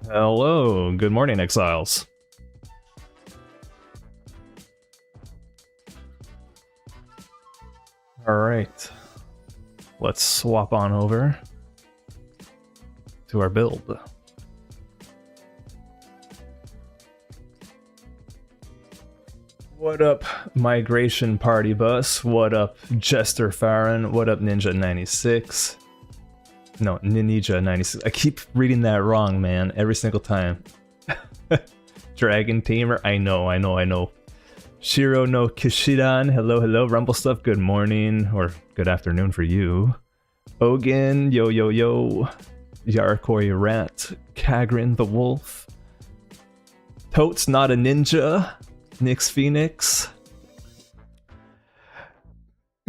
Hello, good morning, exiles. Alright, let's swap on over to our build. What up, Migration Party Bus? What up, Jester Farron? What up, Ninja96? No, Ninja96. I keep reading that wrong, man, every single time. Dragon Tamer, I know. Shiro no Kishidan, hello. Rumble Stuff, good morning, or good afternoon for you. Ogan, yo. Yarkoi Rat, Kagrin the Wolf. Totes Not a Ninja, Nyx Phoenix.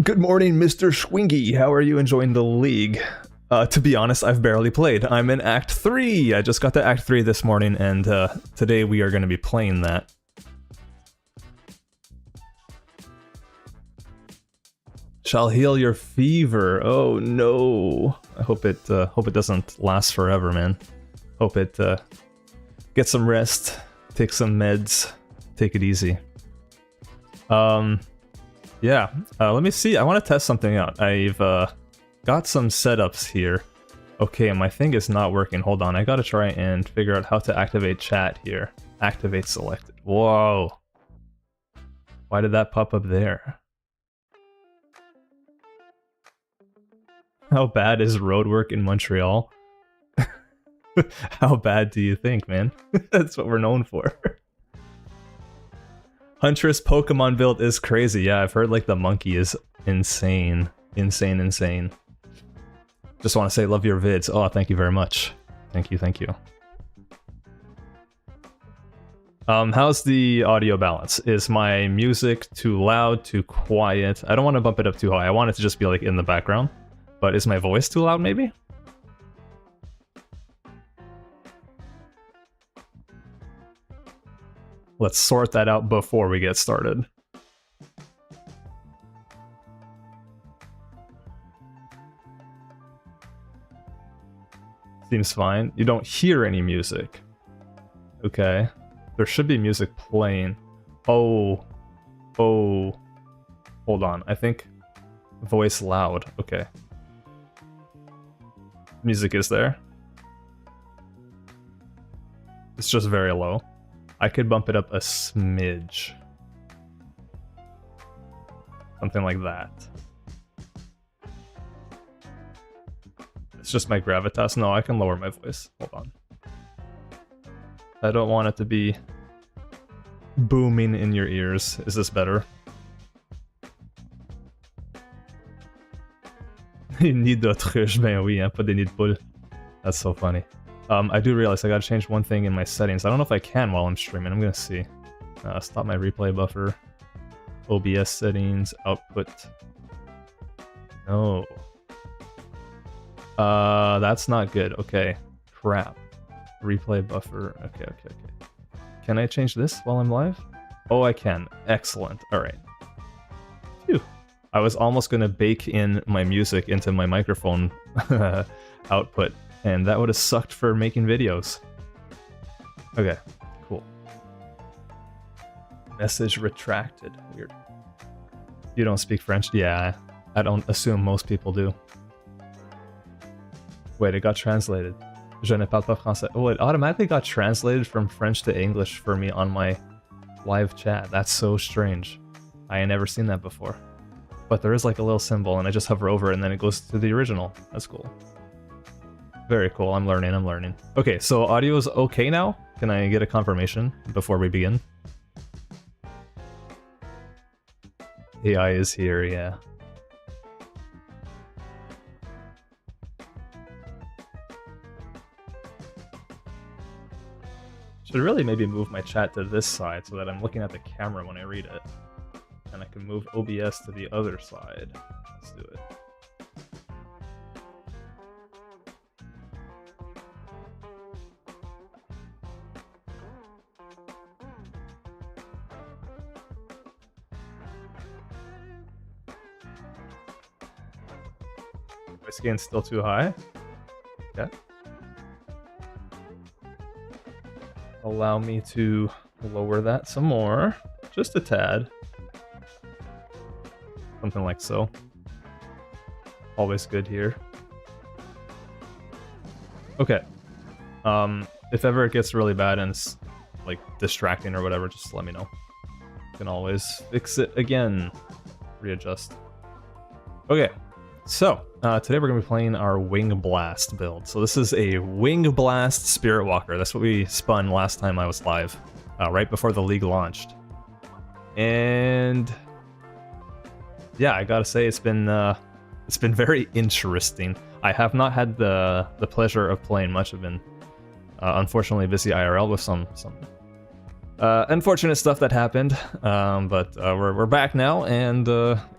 Good morning, Mr. Schwingy. How are you enjoying the league? To be honest, I've barely played. I'm in Act 3. I just got to Act 3 this morning, and today we are going to be playing that. Shall heal your fever. Oh no! I hope it doesn't last forever, man. Hope it get some rest, take some meds, take it easy. Yeah. Let me see. I want to test something out. I've got some setups here. Okay, my thing is not working. Hold on, I gotta try and figure out how to activate chat here. Activate selected. Whoa. Why did that pop up there? How bad is roadwork in Montreal? How bad do you think, man? That's what we're known for. Huntress Pokemon build is crazy. Yeah, I've heard like the monkey is insane. Insane. Just want to say love your vids. Oh, thank you very much. Thank you. How's the audio balance? Is my music too loud, too quiet? I don't want to bump it up too high. I want it to just be like in the background. But is my voice too loud, maybe? Let's sort that out before we get started. Seems fine. You don't hear any music. Okay. There should be music playing. Oh. Hold on. I think voice loud. Okay. Music is there. It's just very low. I could bump it up a smidge. Something like that. It's just my gravitas. No, I can lower my voice. Hold on. I don't want it to be booming in your ears. Is this better? Nid d'autruche, ben oui, hein, pas des nids de poule. That's so funny. I do realize I gotta change one thing in my settings. I don't know if I can while I'm streaming. I'm gonna see. Stop my replay buffer. OBS settings, output. No. That's not good. Okay. Crap. Replay buffer. Okay. Can I change this while I'm live? Oh, I can. Excellent. Alright. Phew. I was almost gonna bake in my music into my microphone output, and that would have sucked for making videos. Okay, cool. Message retracted. Weird. You don't speak French? Yeah, I don't assume most people do. Wait, it got translated. Je ne parle pas français. Oh, it automatically got translated from French to English for me on my live chat. That's so strange. I ain't never seen that before. But there is like a little symbol, and I just hover over it, and then it goes to the original. That's cool. Very cool. I'm learning. Okay, so audio is okay now? Can I get a confirmation before we begin? AI is here, yeah. Should really maybe move my chat to this side so that I'm looking at the camera when I read it. And I can move OBS to the other side. Let's do it. My skin's still too high? Yeah. allow me to lower that some more. Just a tad. Something like so. Always good here. Okay. If ever it gets really bad and it's like distracting or whatever, just let me know. You can always fix it again. Readjust. Okay, so today we're gonna be playing our Wing Blast build. So this is a Wing Blast Spiritwalker. That's what we spun last time I was live, right before the league launched. And yeah, I gotta say it's been very interesting. I have not had the pleasure of playing much. I've been unfortunately busy IRL with some unfortunate stuff that happened, but we're back now and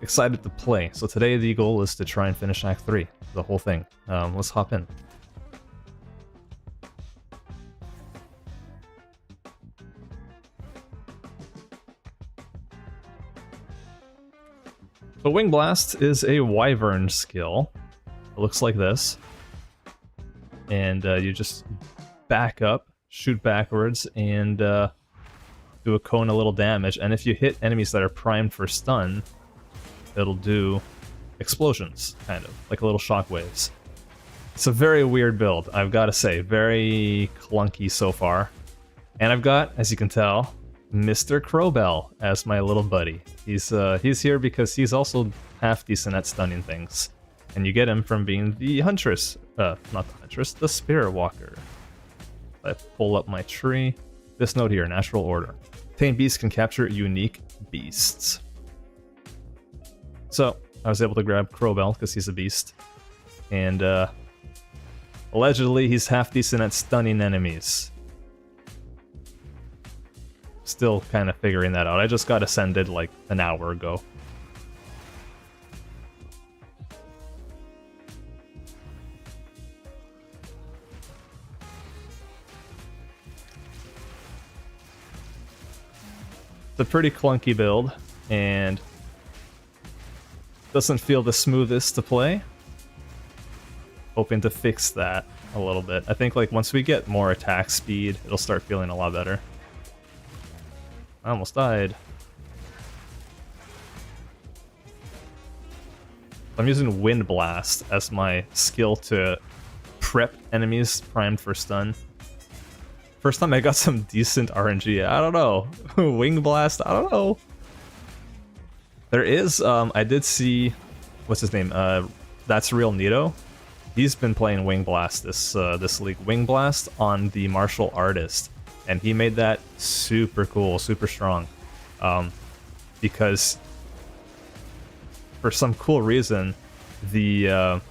excited to play. So today the goal is to try and finish Act 3, the whole thing. Let's hop in. So Wing Blast is a Wyvern skill. It looks like this. And you just back up, shoot backwards, and do a cone a little damage. And if you hit enemies that are primed for stun, it'll do explosions, kind of, like little shockwaves. It's a very weird build, I've got to say. Very clunky so far. And I've got, as you can tell, Mr. Crowbell as my little buddy. He's here because he's also half decent at stunning things. And you get him from being the Huntress, not the Huntress, the Spiritwalker. I pull up my tree. This note here, Natural Order. Tame beasts can capture unique beasts. So, I was able to grab Crowbell because he's a beast. And allegedly he's half decent at stunning enemies. Still kind of figuring that out. I just got ascended like an hour ago. It's a pretty clunky build, and doesn't feel the smoothest to play. Hoping to fix that a little bit. I think like once we get more attack speed, it'll start feeling a lot better. I almost died. I'm using Wind Blast as my skill to prep enemies primed for stun. First time I got some decent RNG. I don't know. Wing Blast, I don't know. There is, I did see, what's his name? That's Real Nito. He's been playing Wing Blast this league. Wing Blast on the Martial Artist. And he made that super cool, super strong. Because for some cool reason, the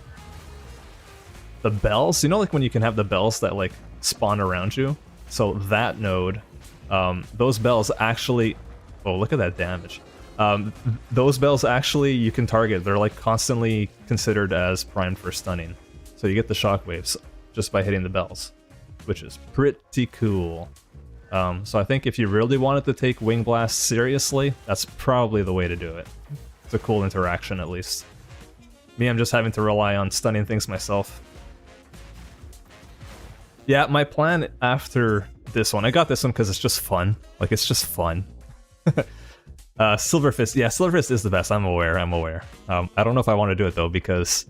bells, you know, like when you can have the bells that like spawn around you? So that node, those bells actually, oh, look at that damage. Those bells actually you can target. They're like constantly considered as primed for stunning. So you get the shockwaves just by hitting the bells, which is pretty cool. So I think if you really wanted to take Wing Blast seriously, that's probably the way to do it. It's a cool interaction, at least. Me, I'm just having to rely on stunning things myself. Yeah, my plan after this one, I got this one because it's just fun. Like, it's just fun. Silverfist, yeah, Silverfist is the best, I'm aware. I don't know if I want to do it, though, because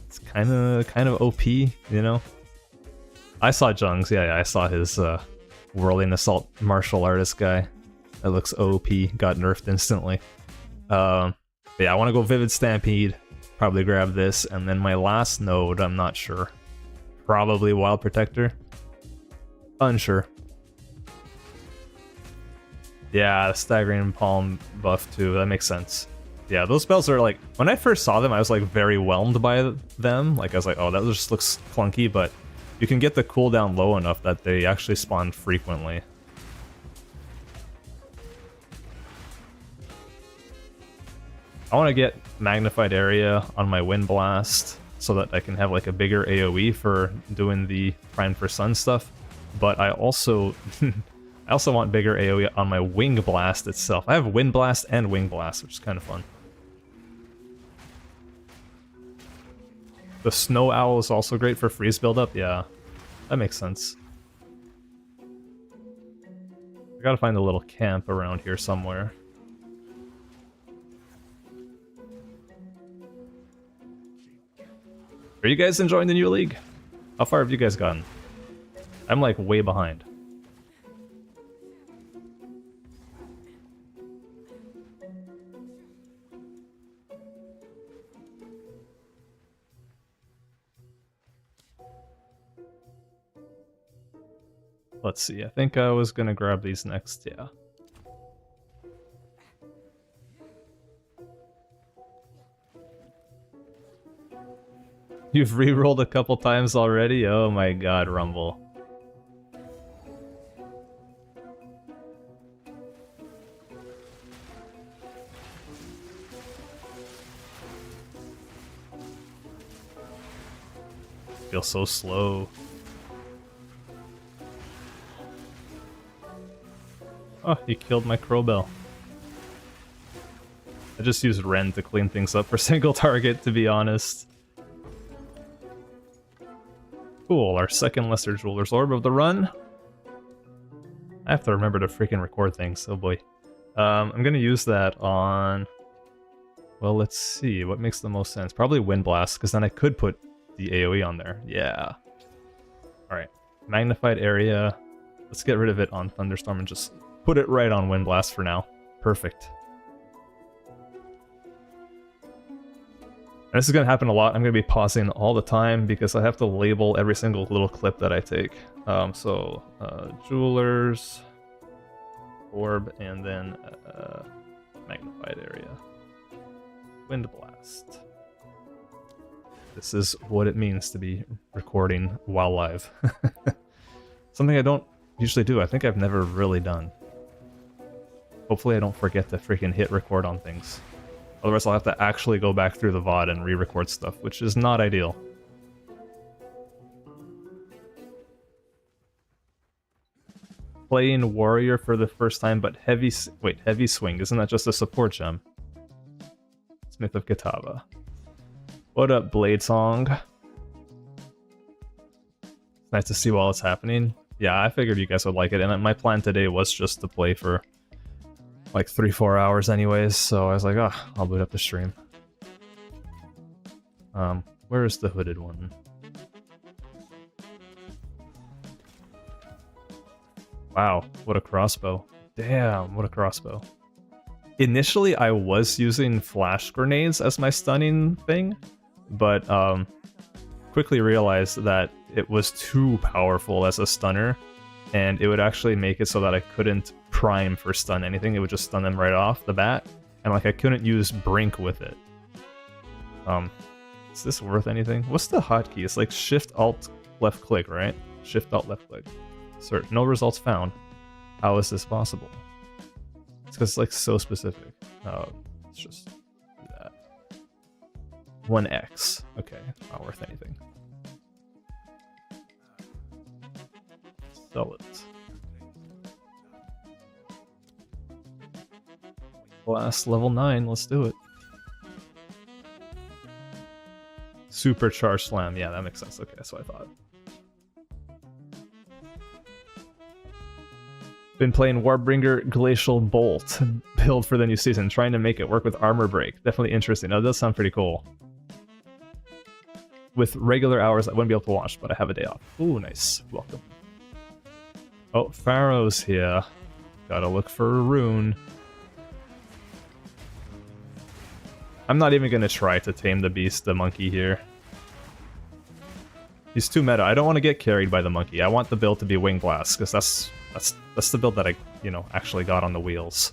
it's kind of OP, you know? I saw Jung's, yeah, I saw his Whirling Assault Martial Artist guy. That looks OP, got nerfed instantly. But yeah, I want to go Vivid Stampede, probably grab this, and then my last node, I'm not sure. Probably Wild Protector. Unsure. Yeah, Staggering Palm buff too, that makes sense. Yeah, those spells are like, when I first saw them, I was like very whelmed by them. Like I was like, oh, that just looks clunky, but you can get the cooldown low enough that they actually spawn frequently. I want to get Magnified Area on my Wind Blast so that I can have like a bigger AoE for doing the Prime for Sun stuff. But I also I also want bigger AoE on my Wing Blast itself. I have Wind Blast and Wing Blast, which is kind of fun. The Snow Owl is also great for freeze buildup. Yeah, that makes sense. I gotta find a little camp around here somewhere. Are you guys enjoying the new league? How far have you guys gotten? I'm like way behind. Let's see, I think I was gonna grab these next, yeah. You've re-rolled a couple times already? Oh my god, Rumble. Feel so slow. Oh, you killed my Crowbell. I just used Ren to clean things up for single target, to be honest. Cool, our second Lesser Jeweler's Orb of the run. I have to remember to freaking record things, oh boy. I'm gonna use that on... Well, let's see, what makes the most sense? Probably Wind Blast, because then I could put the AoE on there. Yeah. Alright, Magnified Area. Let's get rid of it on Thunderstorm and just put it right on Wind Blast for now. Perfect. And this is going to happen a lot. I'm going to be pausing all the time because I have to label every single little clip that I take. Jeweler's Orb, and then Magnified Area. Wind Blast. This is what it means to be recording while live. Something I don't usually do. I think I've never really done. Hopefully I don't forget to freaking hit record on things. Otherwise I'll have to actually go back through the VOD and re-record stuff, which is not ideal. Playing Warrior for the first time, but Heavy Swing, isn't that just a support gem? Smith of Kitava. What up, Blade Song? Nice to see while it's happening. Yeah, I figured you guys would like it, and my plan today was just to play for like 3-4 hours anyways, so I was like, oh, I'll boot up the stream. Where is the hooded one? Wow, what a crossbow. Damn, what a crossbow. Initially, I was using flash grenades as my stunning thing, but quickly realized that it was too powerful as a stunner, and it would actually make it so that I couldn't prime for stun anything. It would just stun them right off the bat, and like I couldn't use Brink with it. Is this worth anything? What's the hotkey? It's like Shift Alt left click, right? Shift Alt left click. Sir, no results found. How is this possible? It's because it's like so specific. Let's just do that. 1x. Okay, not worth anything. Sell it. Blast level 9, let's do it. Supercharged Slam, yeah, that makes sense. Okay, that's what I thought. Been playing Warbringer Glacial Bolt build for the new season, trying to make it work with Armor Break. Definitely interesting. That does sound pretty cool. With regular hours, I wouldn't be able to watch, but I have a day off. Ooh, nice. Welcome. Oh, Pharaoh's here. Gotta look for a rune. I'm not even gonna try to tame the beast, the monkey here. He's too meta. I don't want to get carried by the monkey. I want the build to be Wing Blast, because that's the build that I, actually got on the wheels.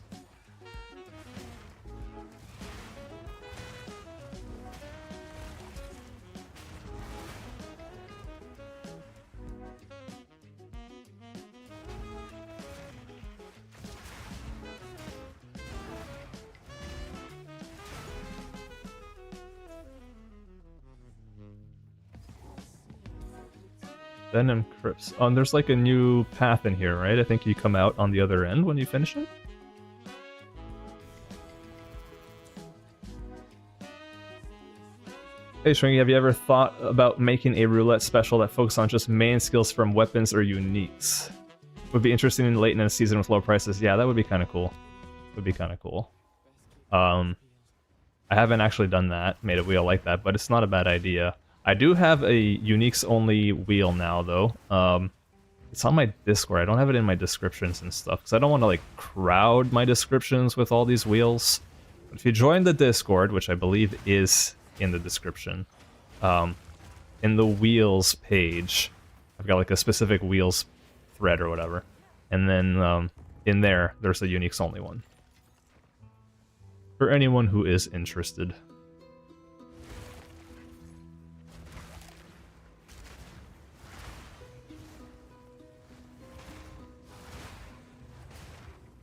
Venom Crypts. Oh, and there's like a new path in here, right? I think you come out on the other end when you finish it? Hey Schwingy, have you ever thought about making a roulette special that focuses on just main skills from weapons or uniques? Would be interesting in late in the season with low prices. Yeah, that would be kind of cool. Would be kind of cool. I haven't actually done that, made a wheel like that, but it's not a bad idea. I do have a uniques only wheel now, though. It's on my Discord. I don't have it in my descriptions and stuff, because I don't want to, like, crowd my descriptions with all these wheels. But if you join the Discord, which I believe is in the description, in the wheels page, I've got, like, a specific wheels thread or whatever. And then in there, there's a uniques only one. For anyone who is interested.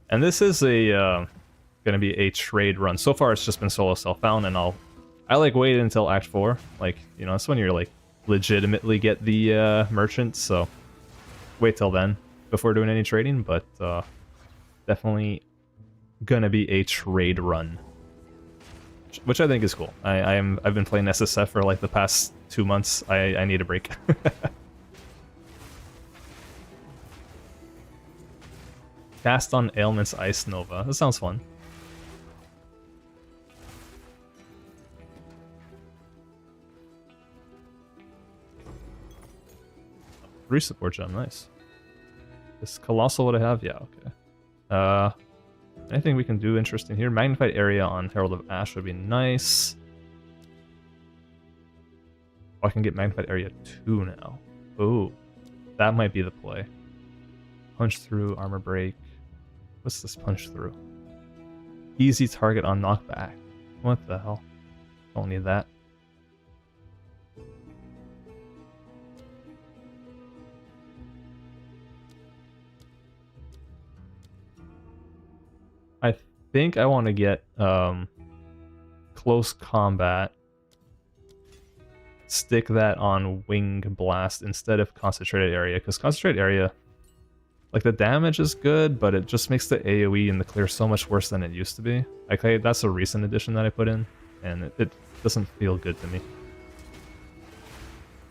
And this is a gonna be a trade run. So far, it's just been solo self-found, and I like wait until Act 4. Like, you know, that's when you're like legitimately get the merchants. So wait till then before doing any trading. But definitely gonna be a trade run, which I think is cool. I've been playing SSF for like the past 2 months. I need a break. Cast on Ailment's Ice Nova. That sounds fun. Free support gem, nice. This Colossal what I have? Yeah, okay. Anything we can do interesting here? Magnified area on Herald of Ash would be nice. Oh, I can get Magnified area 2 now. Oh, that might be the play. Punch through, armor break. What's this punch through? Easy target on knockback. What the hell? Don't need that. I think I want to get close combat. Stick that on Wing Blast instead of Concentrated Area, because Concentrated Area, like, the damage is good, but it just makes the AoE and the clear so much worse than it used to be. Like, that's a recent addition that I put in, and it doesn't feel good to me.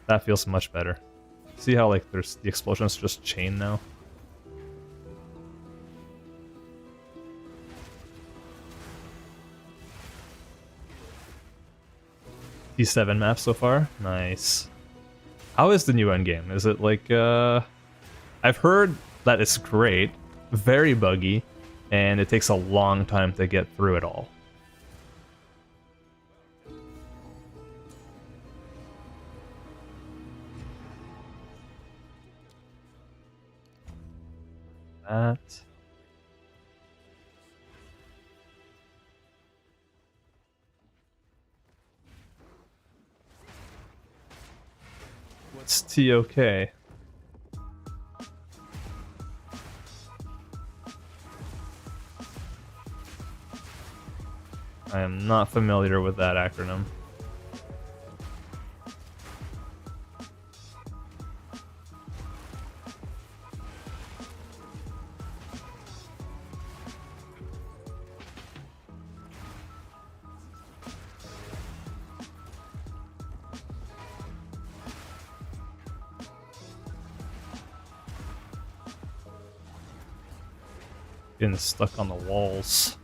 That feels much better. See how, like, there's the explosions just chain now? T7 map so far? Nice. How is the new endgame? Is it like, I've heard that it's great, very buggy, and it takes a long time to get through it all. That. What's TOK? I am not familiar with that acronym. Getting stuck on the walls.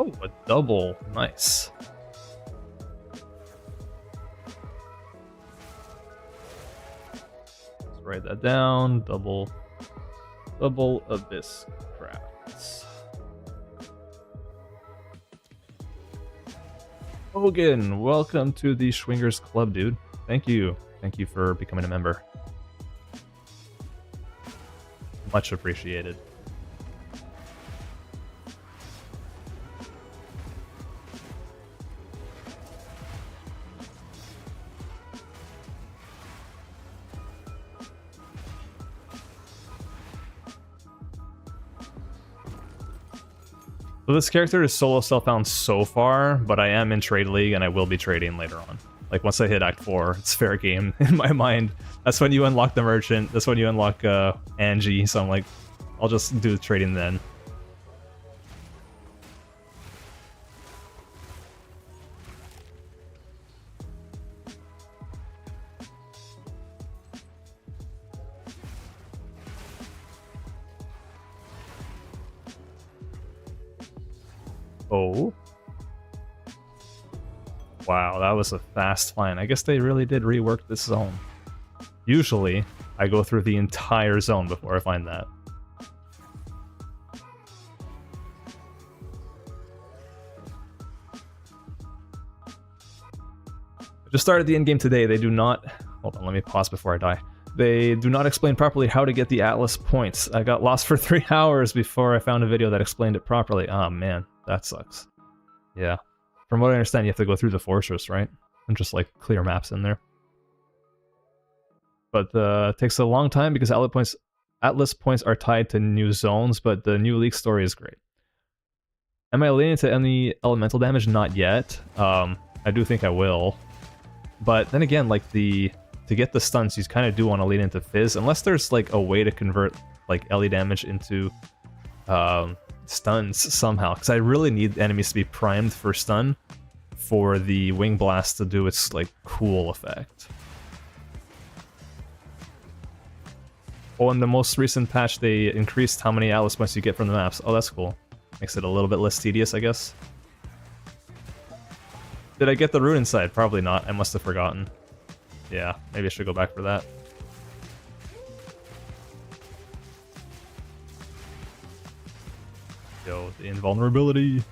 Oh, a double. Nice. Let's write that down. Double Abyss Crafts. Hogan, welcome to the Schwingers Club, dude. Thank you. Thank you for becoming a member. Much appreciated. So this character is solo self-found so far, but I am in Trade League and I will be trading later on. Like, once I hit Act 4, it's fair game in my mind. That's when you unlock the Merchant, that's when you unlock Angie, so I'm like, I'll just do the trading then. Oh. Wow, that was a fast find. I guess they really did rework this zone. Usually, I go through the entire zone before I find that. I just started the endgame today. They do not... Hold on, let me pause before I die. They do not explain properly how to get the Atlas points. I got lost for 3 hours before I found a video that explained it properly. Oh man, that sucks. Yeah. From what I understand, you have to go through the fortress, right? And just like clear maps in there. But it takes a long time because Atlas points are tied to new zones, but the new leak story is great. Am I leaning to any elemental damage? Not yet. I do think I will. But then again, like to get the stuns, you kind of do want to lean into Fizz, unless there's like a way to convert like LE damage into stuns somehow. Because I really need enemies to be primed for stun for the Wing Blast to do its like cool effect. Oh, in the most recent patch, they increased how many Atlas points you get from the maps. Oh, that's cool. Makes it a little bit less tedious, I guess. Did I get the rune inside? Probably not. I must have forgotten. Yeah, maybe I should go back for that. Yo, the invulnerability.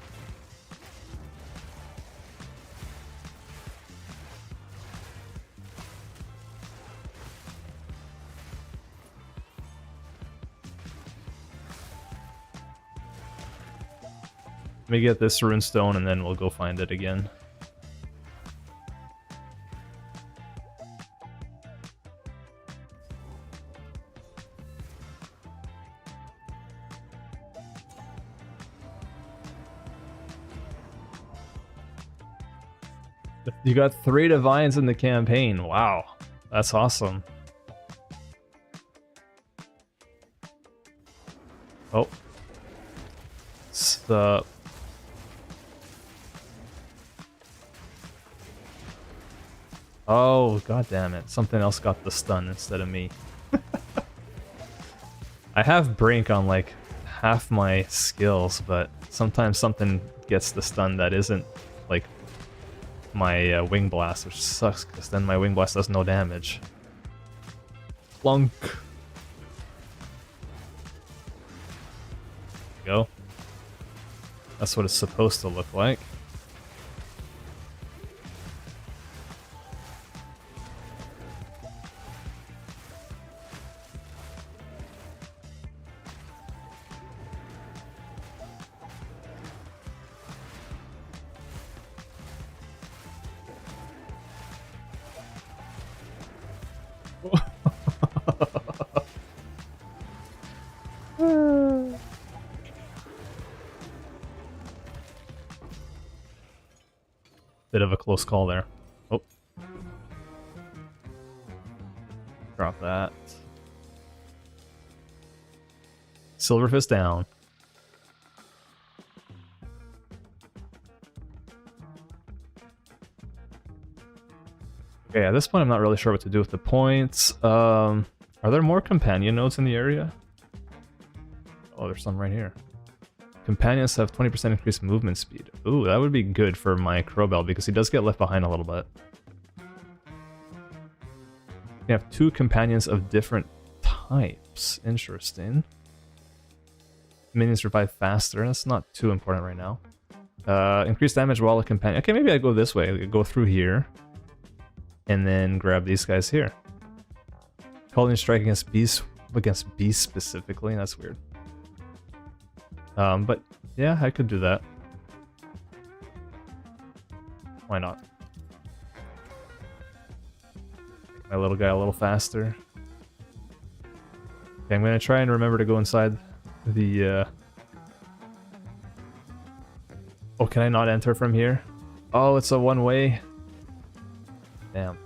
Let me get this rune stone and then we'll go find it again. You got 3 divines in the campaign. Wow, that's awesome. Oh. Stop. Oh, god damn it. Something else got the stun instead of me. I have Brink on like half my skills, but sometimes something gets the stun that isn't like my Wing Blast, which sucks because then my Wing Blast does no damage. Plunk. Go. That's what it's supposed to look like. Bit of a close call there. Oh. Drop that. Silverfist down. Okay, at this point I'm not really sure what to do with the points. Are there more companion nodes in the area? Oh, there's some right here. Companions have 20% increased movement speed. Ooh, that would be good for my Crowbell because he does get left behind a little bit. You have 2 companions of different types. Interesting. Minions revive faster. That's not too important right now. Increased damage while a companion. Okay, maybe I go this way. I go through here. And then grab these guys here. Calling strike against beasts specifically. That's weird. But yeah, I could do that. Why not? Make my little guy a little faster. Okay, I'm gonna try and remember to go inside the Oh, can I not enter from here? Oh, it's a one-way. Damn.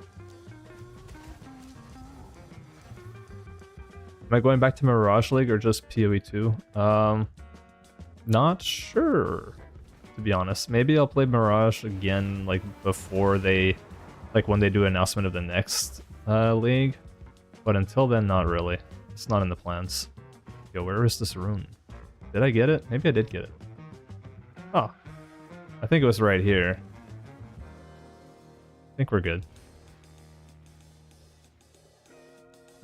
Am I going back to Mirage League or just PoE 2? Not sure, to be honest. Maybe I'll play Mirage again, like, before they... Like, when they do an announcement of the next league. But until then, not really. It's not in the plans. Yo, where is this rune? Did I get it? Maybe I did get it. Oh, I think it was right here. I think we're good.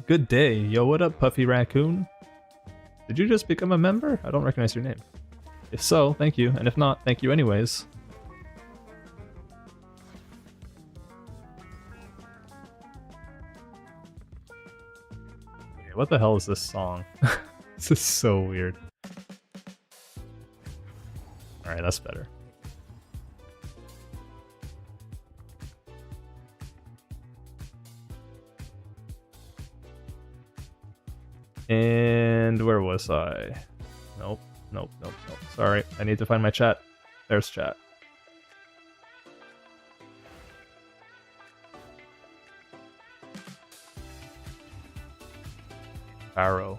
Good day. Yo, what up, Puffy Raccoon? Did you just become a member? I don't recognize your name. If so, thank you. And if not, thank you anyways. Okay, what the hell is this song? This is so weird. Alright, that's better. And where was I? Nope. Sorry, I need to find my chat. There's chat. Barrow.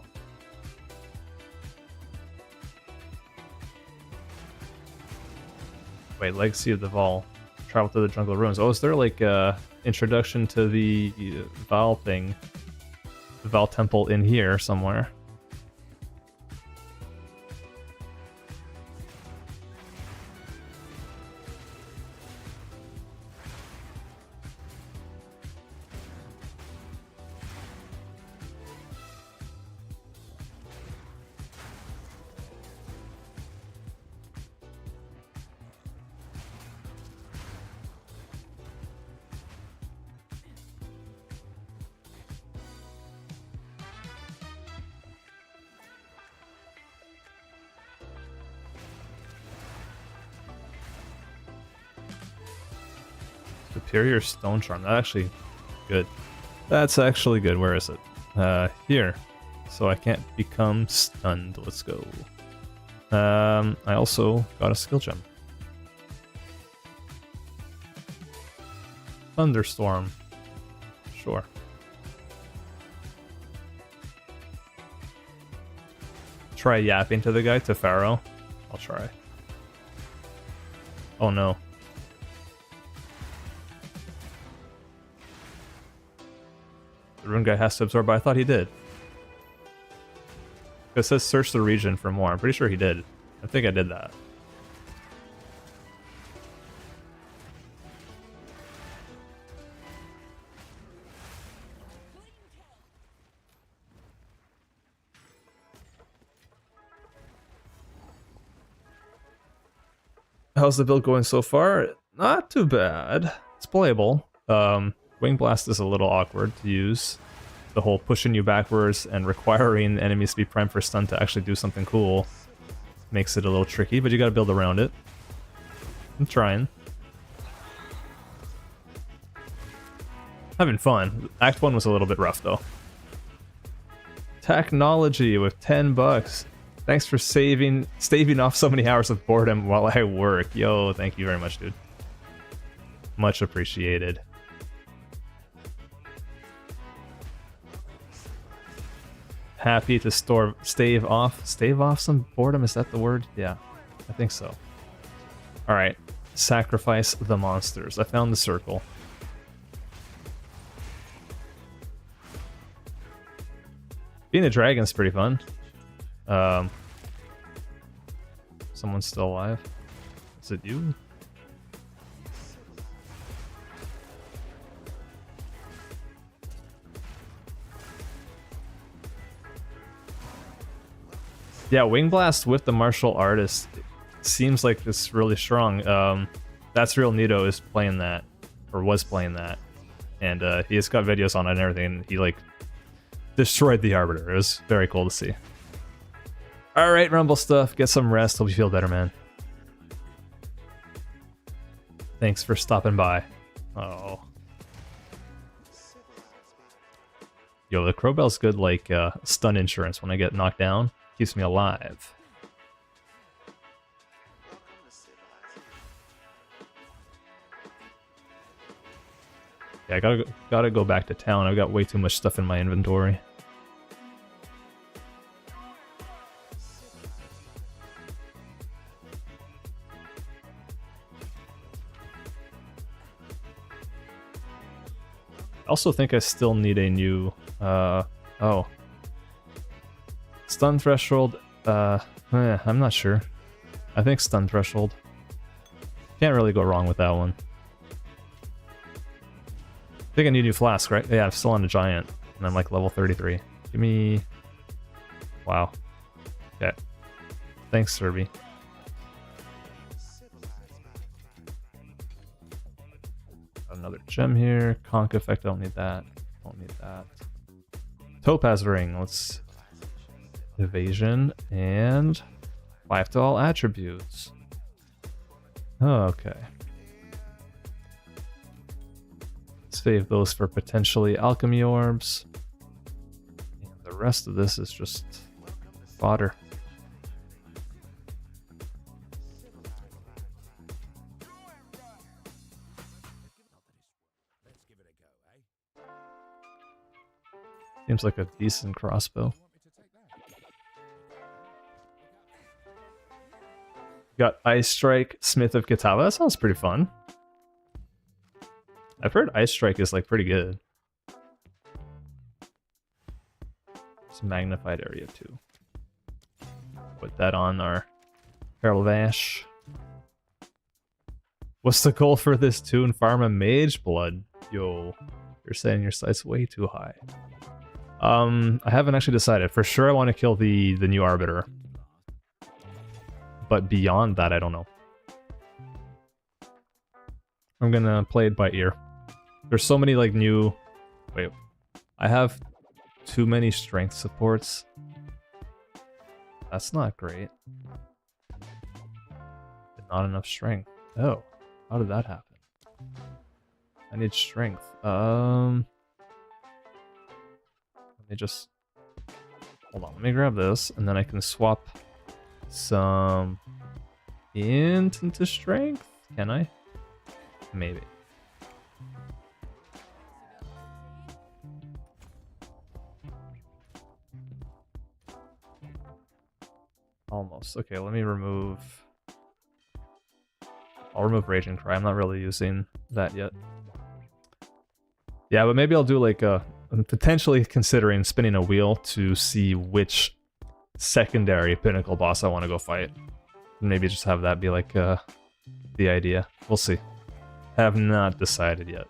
Wait, Legacy of the Val. Travel to the Jungle Ruins. Oh, is there like introduction to the Val thing? The Val Temple in here somewhere. Superior Stone Charm. That's actually good. That's actually good. Where is it? Here. So I can't become stunned. Let's go. I also got a skill gem. Thunderstorm. Sure. Try yapping to the guy, to Pharaoh. I'll try. Oh no. The rune guy has to absorb, but I thought he did. It says search the region for more. I'm pretty sure he did. I think I did that. How's the build going so far? Not too bad. It's playable. Wing Blast is a little awkward to use. The whole pushing you backwards and requiring enemies to be primed for stun to actually do something cool makes it a little tricky, but you gotta build around it. I'm trying. Having fun. Act 1 was a little bit rough though. Technology with 10 bucks. Thanks for staving off so many hours of boredom while I work. Yo, thank you very much, dude. Much appreciated. Happy to stave off some boredom, is that the word? Yeah, I think so. Alright, sacrifice the monsters. I found the circle. Being a dragon's pretty fun. Someone's still alive. Is it you? Yeah, Wing Blast with the martial artist seems like it's really strong. That's Real Nito is playing that, or was playing that, and he has got videos on it and everything. And he like destroyed the Arbiter. It was very cool to see. All right, Rumble stuff. Get some rest. Hope you feel better, man. Thanks for stopping by. Oh. Yo, the Crowbell's good like stun insurance when I get knocked down. Keeps me alive. Yeah, I gotta go back to town. I've got way too much stuff in my inventory. I also think I still need a new oh. Stun threshold, I'm not sure. I think stun threshold. Can't really go wrong with that one. I think I need a new flask, right? Yeah, I'm still on a giant, and I'm like level 33. Give me... Wow. Okay. Thanks, Serby. Another gem here. Conk effect, don't need that. Don't need that. Topaz ring, let's... Evasion, and... 5 to all attributes. Oh, okay. Save those for potentially alchemy orbs. And the rest of this is just fodder. Seems like a decent crossbow. Got Ice Strike, Smith of Kitava. That sounds pretty fun. I've heard Ice Strike is like pretty good. It's magnified area too. Put that on our Herald Vash. What's the goal for this tune? Farm a mage blood? Yo, you're setting your sights way too high. I haven't actually decided. For sure I want to kill the new Arbiter. But beyond that, I don't know. I'm gonna play it by ear. There's so many like new... Wait, I have too many strength supports. That's not great. Not enough strength. Oh, how did that happen? I need strength. Let me just... Hold on, let me grab this, and then I can swap some int into strength. Can I? Maybe. Almost. Okay, let me remove... I'll remove Rage and Cry. I'm not really using that yet. Yeah, but maybe I'll do like a... I'm potentially considering spinning a wheel to see which secondary pinnacle boss I want to go fight. Maybe just have that be like the idea. We'll see. Have not decided yet.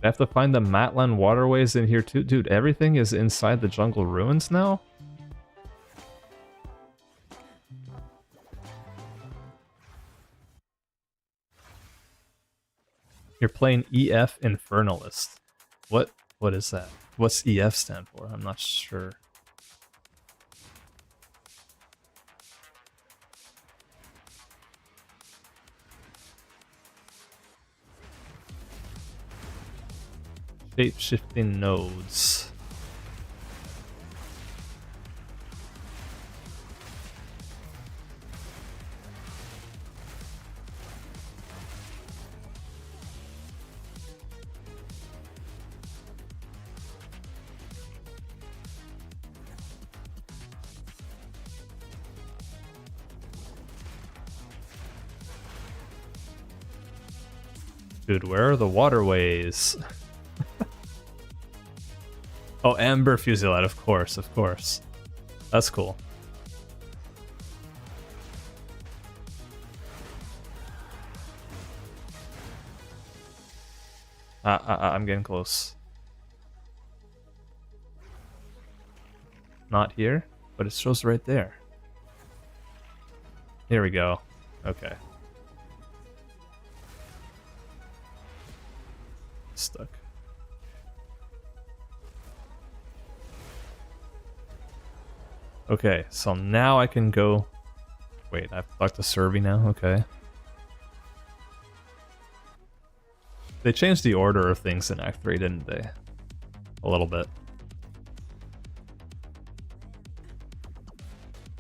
I have to find the Matland waterways in here too. Dude, everything is inside the jungle ruins now? You're playing EF Infernalist. What is that? What's EF stand for? I'm not sure. Shape-shifting nodes. Dude, where are the waterways? Oh, Amber Fusilade, of course, of course. That's cool. I'm getting close. Not here, but it shows right there. Here we go. Okay. Stuck. Okay, so now I can go... Wait, I have to talk to Serby now? Okay. They changed the order of things in Act 3, didn't they? A little bit.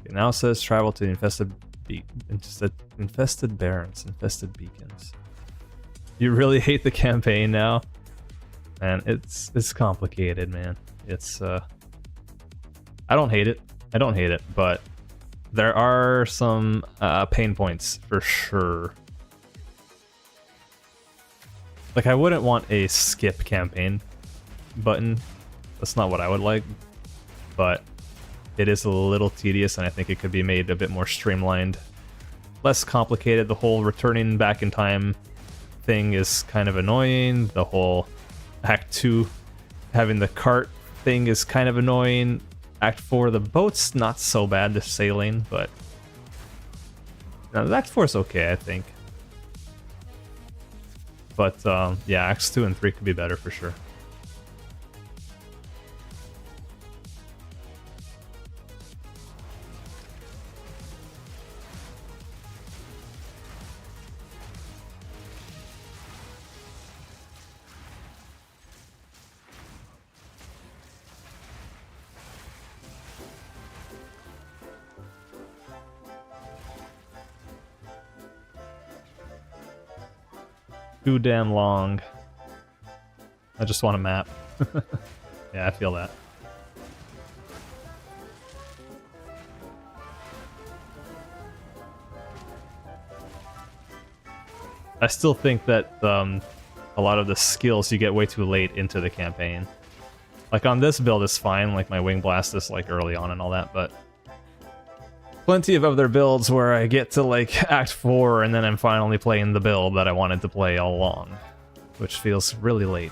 Okay, now it says travel to the infested barrens, infested beacons. You really hate the campaign now? Man, it's complicated, man. It's I don't hate it. I don't hate it, but there are some pain points for sure. Like, I wouldn't want a skip campaign button. That's not what I would like. But it is a little tedious, and I think it could be made a bit more streamlined. Less complicated. The whole returning back in time thing is kind of annoying. The whole Act 2 having the cart thing is kind of annoying. Act 4, the boat's not so bad, the sailing, but... No, Act 4 is okay, I think. But, yeah, Acts 2 and 3 could be better for sure. Too damn long. I just want a map. Yeah, I feel that. I still think that a lot of the skills you get way too late into the campaign. Like on this build it's fine, like my Wing Blast is like early on and all that, but plenty of other builds where I get to like Act 4 and then I'm finally playing the build that I wanted to play all along, which feels really late.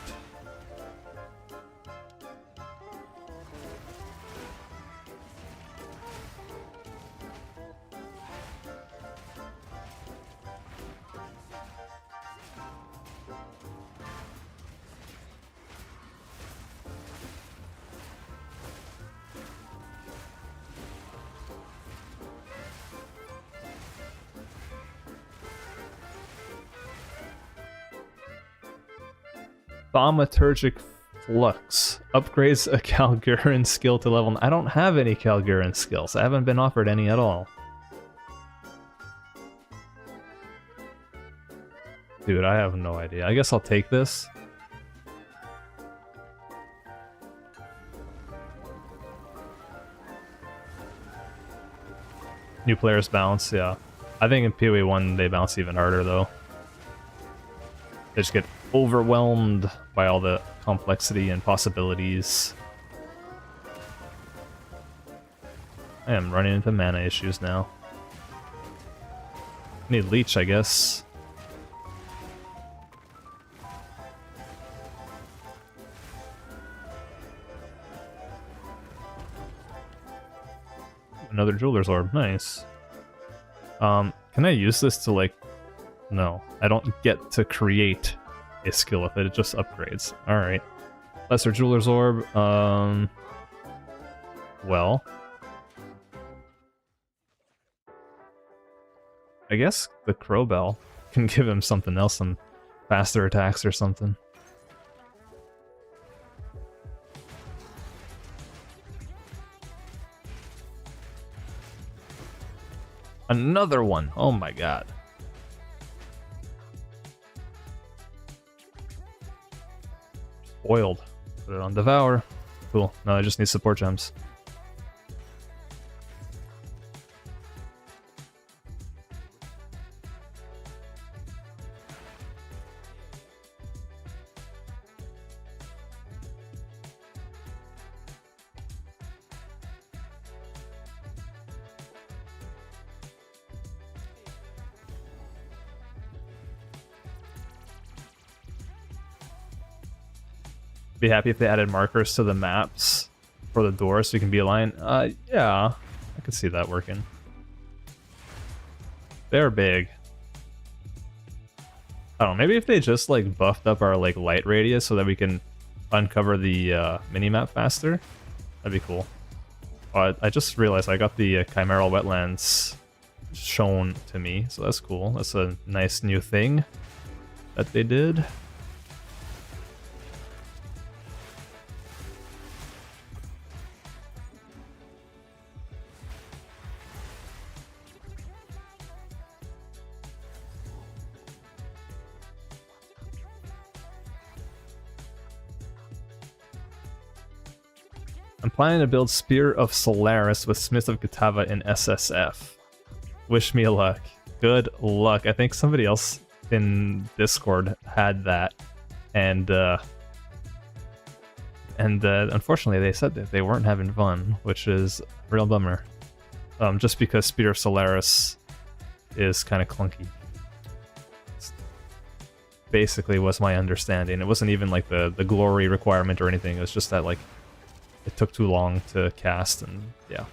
Thaumaturgic Flux upgrades a Calguran skill to level. I don't have any Calguran skills. I haven't been offered any at all. Dude, I have no idea. I guess I'll take this. New players bounce, yeah. I think in PoE 1 they bounce even harder though. They just get overwhelmed by all the complexity and possibilities. I am running into mana issues now. Need Leech, I guess. Another Jeweler's Orb, nice. Can I use this to like... No, I don't get to create a skill with it, it just upgrades. Alright. Lesser Jeweler's Orb, well... I guess the Crowbell can give him something else, some faster attacks or something. Another one! Oh my god. Spoiled. Put it on Devour. Cool. No, I just need support gems. Be happy if they added markers to the maps for the doors so you can be aligned. Yeah, I could see that working. They're big. I don't know, maybe if they just like buffed up our like light radius so that we can uncover the mini-map faster, that'd be cool. I just realized I got the Chimeral Wetlands shown to me, so that's cool. That's a nice new thing that they did. I'm planning to build Spear of Solaris with Smith of Katava in SSF. Wish me luck. Good luck. I think somebody else in Discord had that, and And unfortunately, they said that they weren't having fun, which is a real bummer. Just because Spear of Solaris is kind of clunky. Basically was my understanding. It wasn't even like the glory requirement or anything. It was just that like it took too long to cast, and yeah.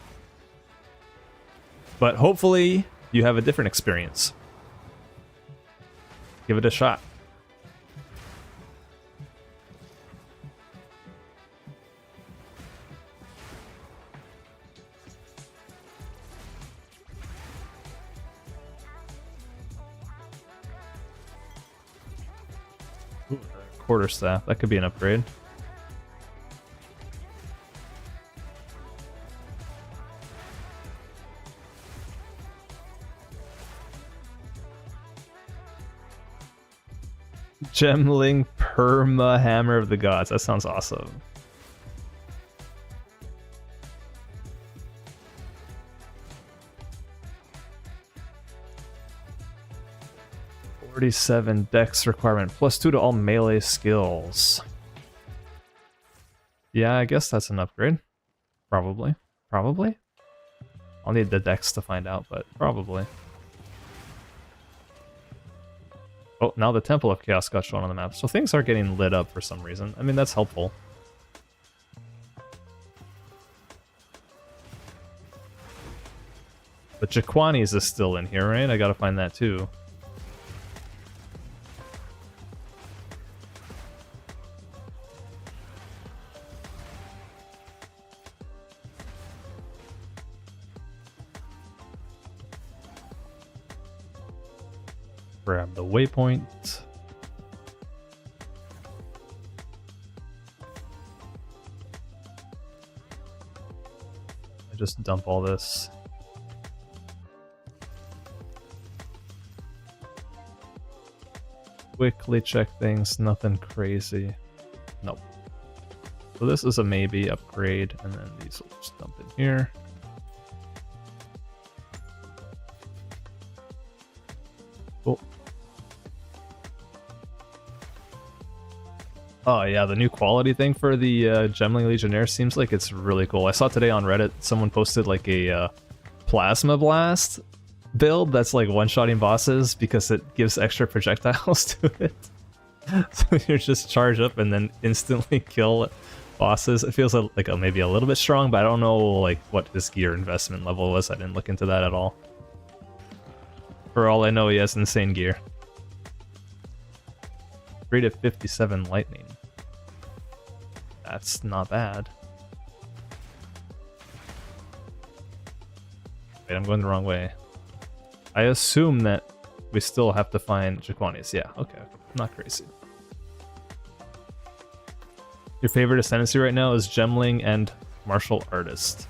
But hopefully you have a different experience. Give it a shot. Ooh, quarterstaff. That could be an upgrade. Gemling Perma Hammer of the Gods. That sounds awesome. +47 dex requirement, +2 to all melee skills. Yeah, I guess that's an upgrade. Probably. Probably? I'll need the dex to find out, but probably. Oh, now the Temple of Chaos got shown on the map, so things are getting lit up for some reason. I mean, that's helpful. But Jaquani's is still in here, right? I gotta find that too. Grab the waypoint. I just dump all this. Quickly check things, nothing crazy. Nope. So this is a maybe upgrade, and then these will just dump in here. Cool. Oh yeah, the new quality thing for the Gemling Legionnaire seems like it's really cool. I saw today on Reddit someone posted like a Plasma Blast build that's like one-shotting bosses because it gives extra projectiles to it. So you just charge up and then instantly kill bosses. It feels like maybe a little bit strong, but I don't know like what his gear investment level was. I didn't look into that at all. For all I know, he has insane gear. 3 to 57 lightning. That's not bad. Wait, I'm going the wrong way. I assume that we still have to find Jaquani's. Yeah, okay. Not crazy. Your favorite ascendancy right now is Gemling and Martial Artist.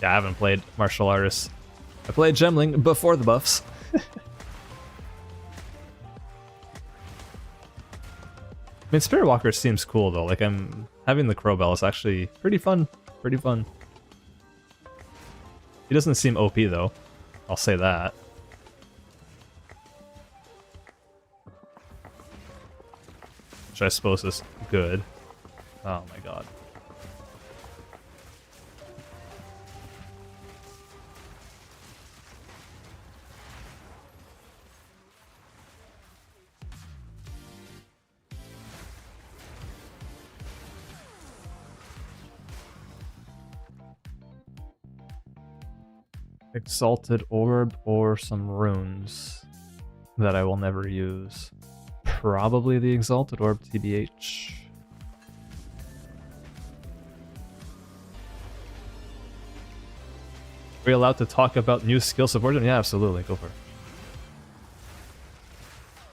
Yeah, I haven't played Martial Artist. I played Gemling before the buffs. I mean, Spiritwalker seems cool though. Like, I'm having the Crowbell is actually pretty fun. Pretty fun. He doesn't seem OP though. I'll say that. Which I suppose is good. Oh my god. Exalted Orb or some runes that I will never use. Probably the Exalted Orb, TBH. Are we allowed to talk about new skill support? Yeah, absolutely. Go for it.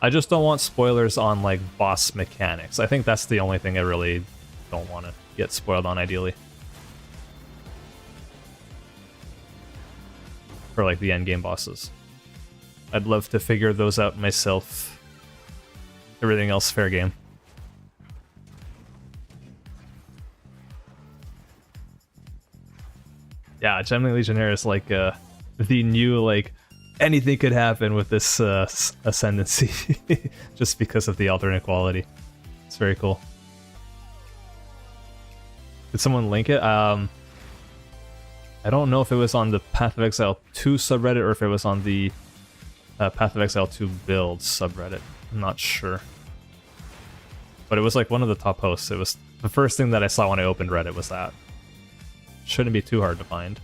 I just don't want spoilers on, like, boss mechanics. I think that's the only thing I really don't want to get spoiled on, ideally. For, like, the endgame bosses. I'd love to figure those out myself. Everything else, fair game. Yeah, Gemling Legionnaire is like the new, like, anything could happen with this ascendancy. Just because of the alternate quality. It's very cool. Did someone link it? I don't know if it was on the Path of Exile 2 subreddit or if it was on the Path of Exile 2 build subreddit. I'm not sure. But it was like one of the top posts. It was the first thing that I saw when I opened Reddit was that. Shouldn't be too hard to find.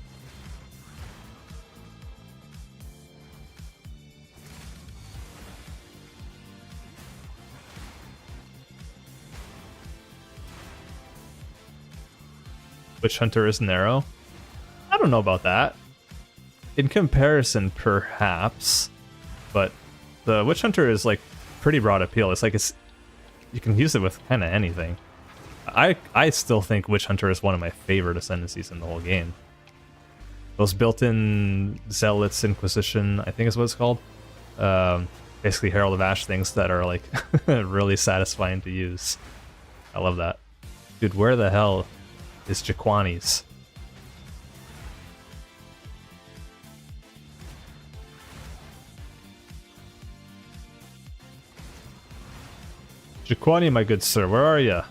Witch Hunter is narrow? I don't know about that. In comparison, perhaps, but the Witch Hunter is like pretty broad appeal. It's like you can use it with kind of anything. I still think Witch Hunter is one of my favorite ascendancies in the whole game. Those built-in Zealots Inquisition, I think is what it's called. Basically Herald of Ash things that are like really satisfying to use. I love that. Dude, where the hell is Jaquani's? Jaquani, my good sir, where are ya?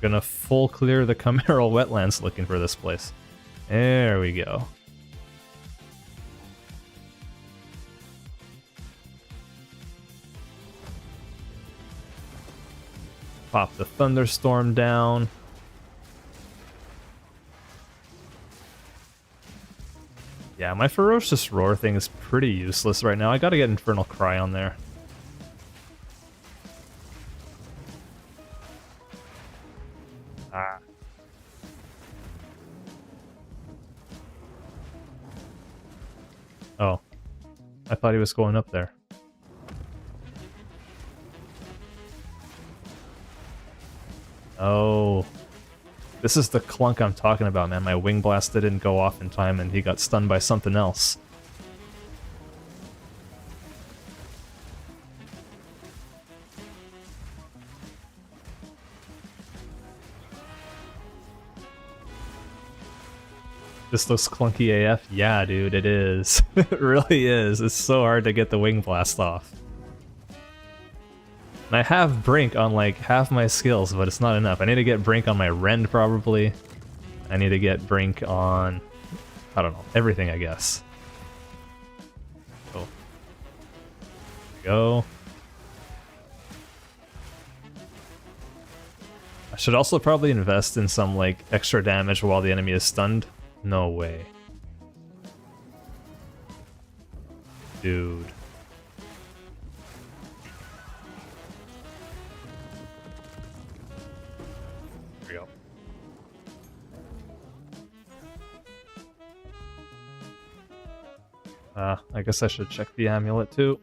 Gonna full clear the Chimeral wetlands looking for this place. There we go. Pop the thunderstorm down. Yeah, my Ferocious Roar thing is pretty useless right now. I gotta get Infernal Cry on there. Ah. Oh. I thought he was going up there. Oh. This is the clunk I'm talking about, man. My Wing Blast didn't go off in time and he got stunned by something else. This looks clunky AF? Yeah, dude, it is. It really is. It's so hard to get the Wing Blast off. And I have Brink on like half my skills, but it's not enough. I need to get Brink on my Rend probably. I need to get Brink on, I don't know, everything I guess. Oh. There we go. I should also probably invest in some like extra damage while the enemy is stunned. No way. Dude. I guess I should check the amulet too.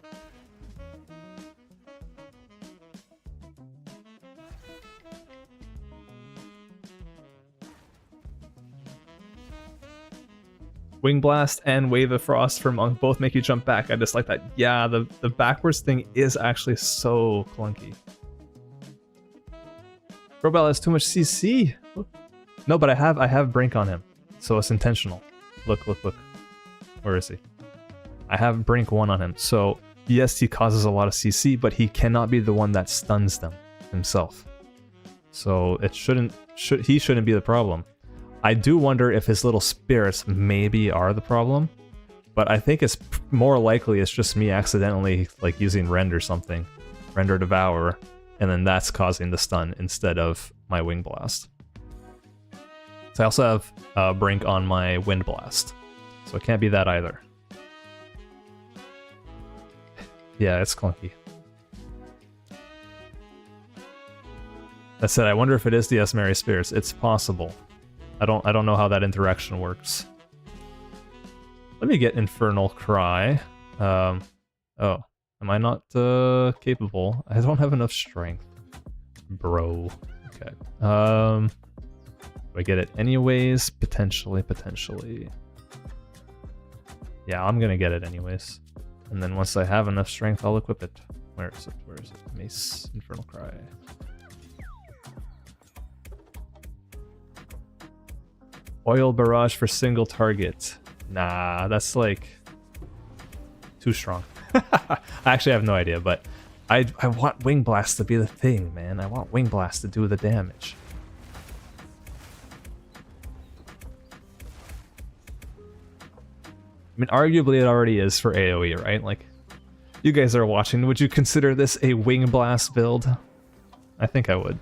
Wing Blast and Wave of Frost for Monk both make you jump back. I just like that. Yeah, the backwards thing is actually so clunky. Robel has too much CC. No, but I have Brink on him, so it's intentional. Look, look, look. Where is he? I have Brink 1 on him, so yes, he causes a lot of CC, but he cannot be the one that stuns them himself. So it he shouldn't be the problem. I do wonder if his little spirits maybe are the problem, but I think it's more likely it's just me accidentally like using Rend or something, Rend or Devour, and then that's causing the stun instead of my Wing Blast. So I also have Brink on my Wind Blast, so it can't be that either. Yeah, it's clunky. That said, I wonder if it is the Esmeri Spirits. It's possible. I don't know how that interaction works. Let me get Infernal Cry. Oh, am I not capable? I don't have enough strength, bro. Okay. Do I get it anyways? Potentially. Yeah, I'm gonna get it anyways. And then once I have enough strength, I'll equip it. Where is it? Where is it? Mace, Infernal Cry. Oil Barrage for single target. Nah, that's like too strong. I actually have no idea, but I want Wing Blast to be the thing, man. I want Wing Blast to do the damage. I mean, arguably it already is for AoE, right? Like, you guys are watching. Would you consider this a Wing Blast build? I think I would.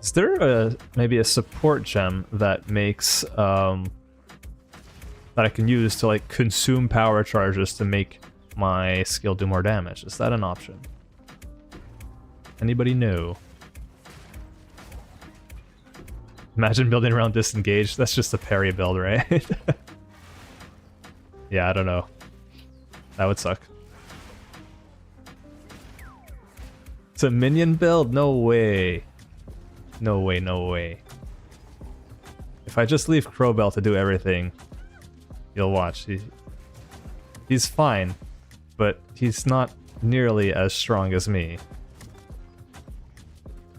Is there maybe a support gem that makes that I can use to like consume power charges to make my skill do more damage? Is that an option? Anybody know? Imagine building around disengage. That's just a parry build, right? Yeah, I don't know. That would suck. It's a minion build? No way. No way, no way. If I just leave Crowbell to do everything, you'll watch. He's fine, but he's not nearly as strong as me.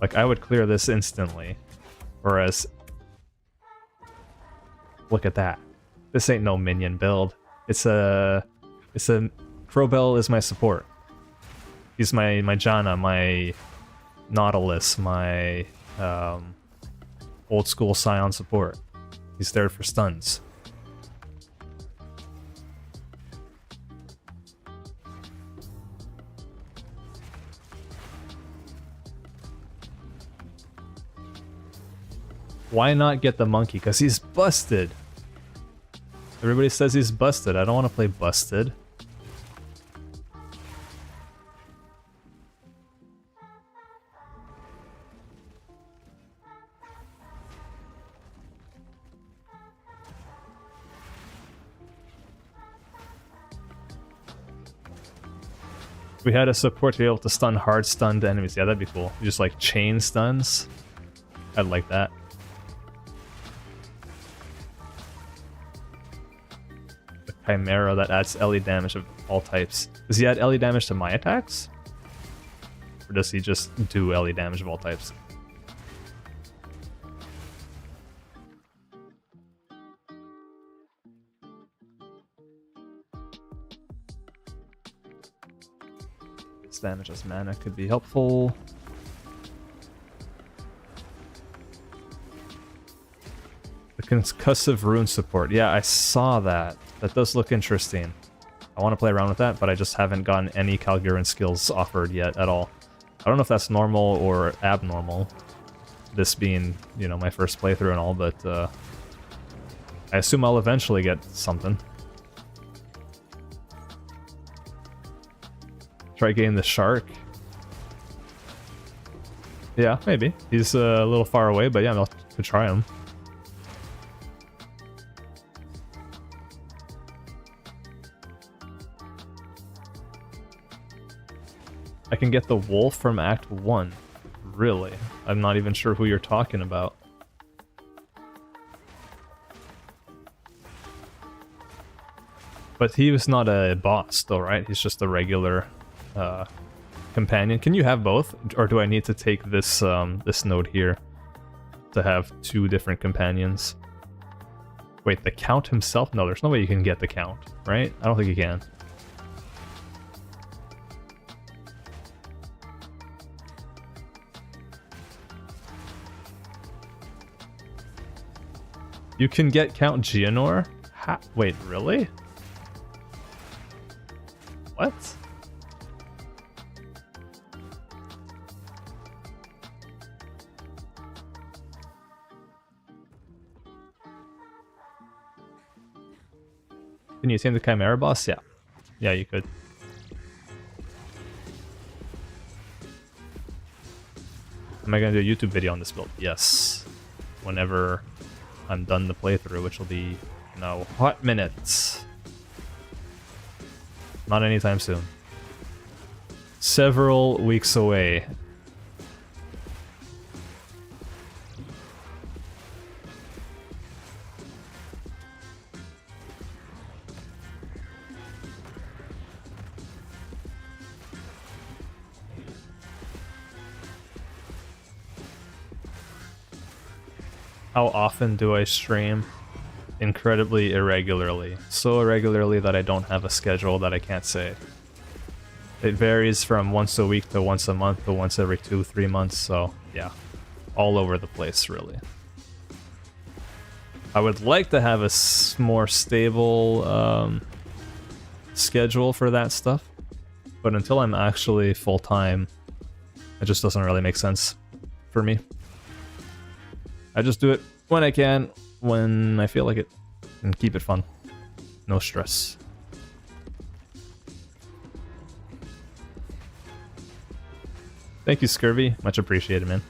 Like, I would clear this instantly. Whereas... Look at that. This ain't no minion build. It's a... Crowbell is my support. He's my Janna, my Nautilus, my... old school Scion support. He's there for stuns. Why not get the monkey? Because he's busted. Everybody says he's busted. I don't want to play busted. We had a support to be able to stun hard stunned enemies. Yeah, that'd be cool. Just like chain stuns. I'd like that. The Chimera that adds LE damage of all types. Does he add LE damage to my attacks? Or does he just do LE damage of all types? Damage as mana could be helpful. The concussive rune support. Yeah, I saw that. That does look interesting. I want to play around with that, but I just haven't gotten any Calguran skills offered yet at all. I don't know if that's normal or abnormal. This being, you know, my first playthrough and all, but I assume I'll eventually get something. Try getting the shark. Yeah, maybe. He's a little far away, but yeah, I'll could try him. I can get the wolf from Act 1. Really? I'm not even sure who you're talking about. But he was not a boss, though, right? He's just a regular... companion. Can you have both, or do I need to take this this node here to have two different companions? Wait, the Count himself? No, there's no way you can get the Count, right? I don't think you can. You can get Count Geonor? Wait, really? What? Can you tame the Chimera boss? Yeah. Yeah, you could. Am I going to do a YouTube video on this build? Yes. Whenever I'm done the playthrough, which will be, you know, hot minutes. Not anytime soon. Several weeks away. How often do I stream? Incredibly irregularly. So irregularly that I don't have a schedule that I can't say. It varies from once a week to once a month to once every 2-3 months, so yeah. All over the place, really. I would like to have a more stable schedule for that stuff, but until I'm actually full-time, it just doesn't really make sense for me. I just do it when I can, when I feel like it, and keep it fun. No stress. Thank you, Scurvy. Much appreciated, man.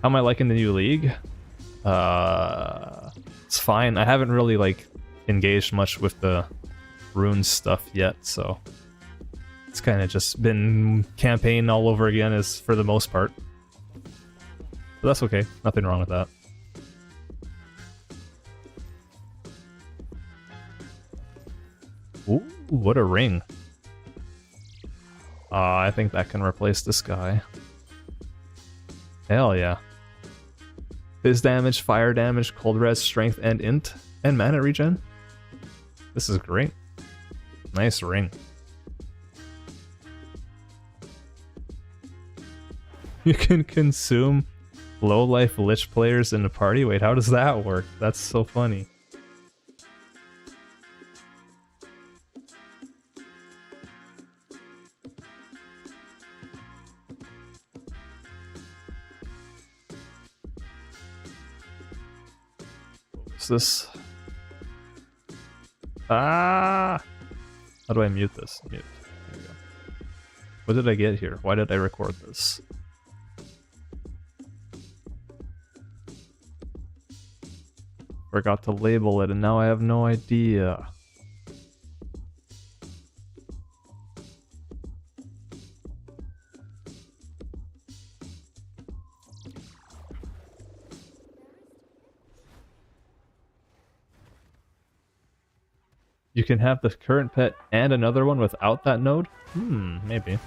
How am I liking the new league? It's fine. I haven't really, like, engaged much with the runes stuff yet, so it's kind of just been campaign all over again is for the most part. But that's okay. Nothing wrong with that. Ooh, what a ring. I think that can replace this guy. Hell yeah. Fizz damage, fire damage, cold res, strength, and int, and mana regen. This is great. Nice ring. You can consume low-life Lich players in a party? Wait, how does that work? That's so funny. What's this? Ah! How do I mute this? Mute. There we go. What did I get here? Why did I record this? Forgot to label it, and now I have no idea. You can have the current pet and another one without that node? Maybe.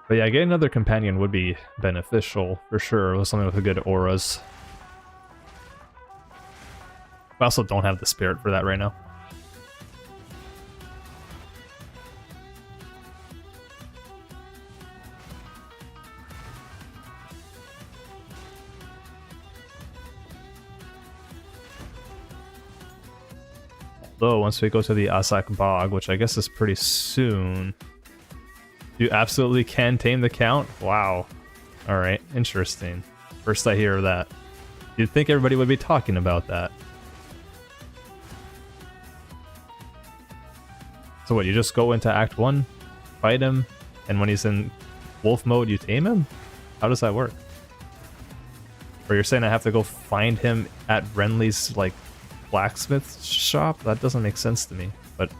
But yeah, getting another companion would be beneficial, for sure, with something with good auras. I also don't have the spirit for that right now. Although, once we go to the Asak Bog, which I guess is pretty soon... You absolutely can tame the count? Wow. Alright, interesting. First I hear of that. You'd think everybody would be talking about that. So what, you just go into Act 1, fight him, and when he's in wolf mode you tame him? How does that work? Or you're saying I have to go find him at Renly's, like, blacksmith shop? That doesn't make sense to me, but...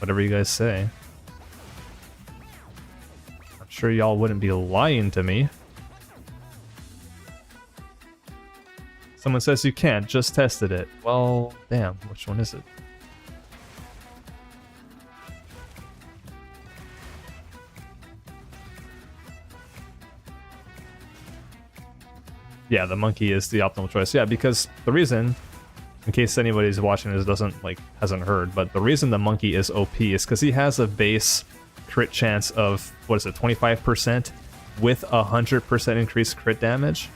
whatever you guys say. I'm sure y'all wouldn't be lying to me. Someone says you can't, just tested it. Well, damn, which one is it? Yeah, the monkey is the optimal choice. Yeah, because the reason, in case anybody's watching this hasn't heard, but the reason the monkey is OP is because he has a base crit chance of, what is it, 25% with 100% increased crit damage.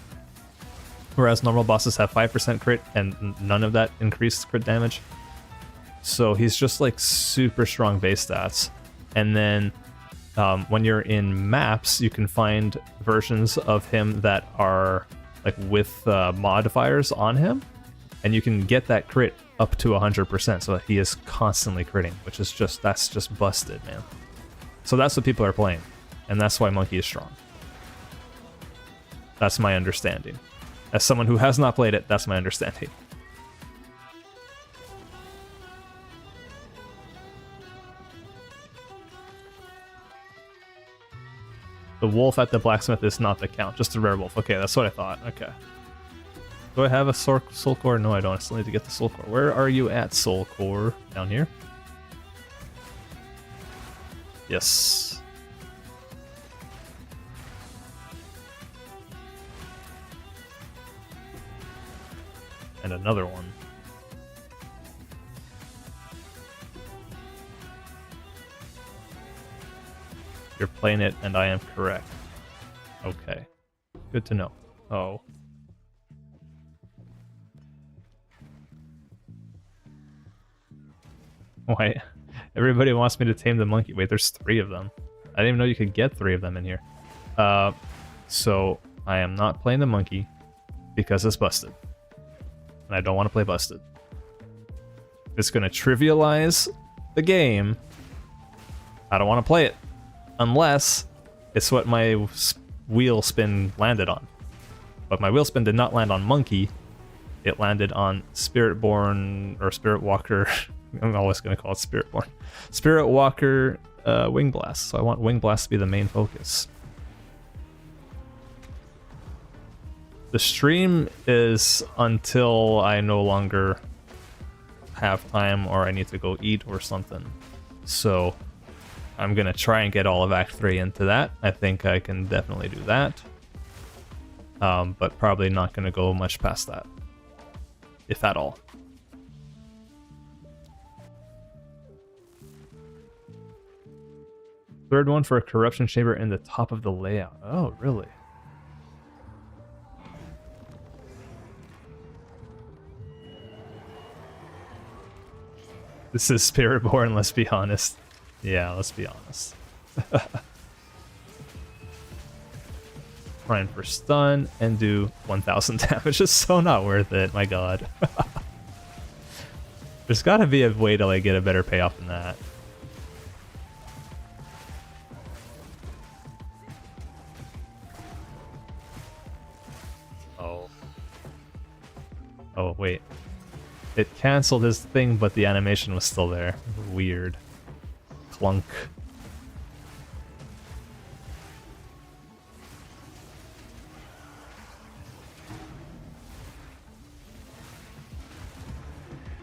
Whereas normal bosses have 5% crit and none of that increased crit damage. So he's just like super strong base stats. And then when you're in maps, you can find versions of him that are like with modifiers on him. And you can get that crit up to 100%, so that he is constantly critting, which is just, that's just busted, man. So that's what people are playing, and that's why Monkey is strong. That's my understanding. As someone who has not played it, that's my understanding. The wolf at the blacksmith is not the count, just a rare wolf. Okay, that's what I thought. Okay. Do I have a soul core? No, I don't. I still need to get the soul core. Where are you at, soul core? Down here? Yes. and another one. You're playing it, and I am correct. Okay. Good to know. Oh. Wait. Everybody wants me to tame the monkey. Wait, there's 3 of them. I didn't even know you could get 3 of them in here. So I am not playing the monkey because it's busted. And I don't want to play busted. It's going to trivialize the game. I don't want to play it. Unless it's what my wheel spin landed on. But my wheel spin did not land on monkey. It landed on Spiritborn or Spiritwalker. I'm always going to call it Spiritborn. Spiritwalker Wing Blast. So I want Wing Blast to be the main focus. The stream is until I no longer have time or I need to go eat or something. So I'm going to try and get all of Act 3 into that. I think I can definitely do that. But probably not going to go much past that. If at all. Third one for a corruption chamber in the top of the layout. Oh, really? This is Spiritborn, let's be honest. Yeah, let's be honest. Prime for stun and do 1000 damage. It's so not worth it, my god. There's gotta be a way to like get a better payoff than that. Oh. Oh, wait. It canceled his thing, but the animation was still there. Weird. Clunk.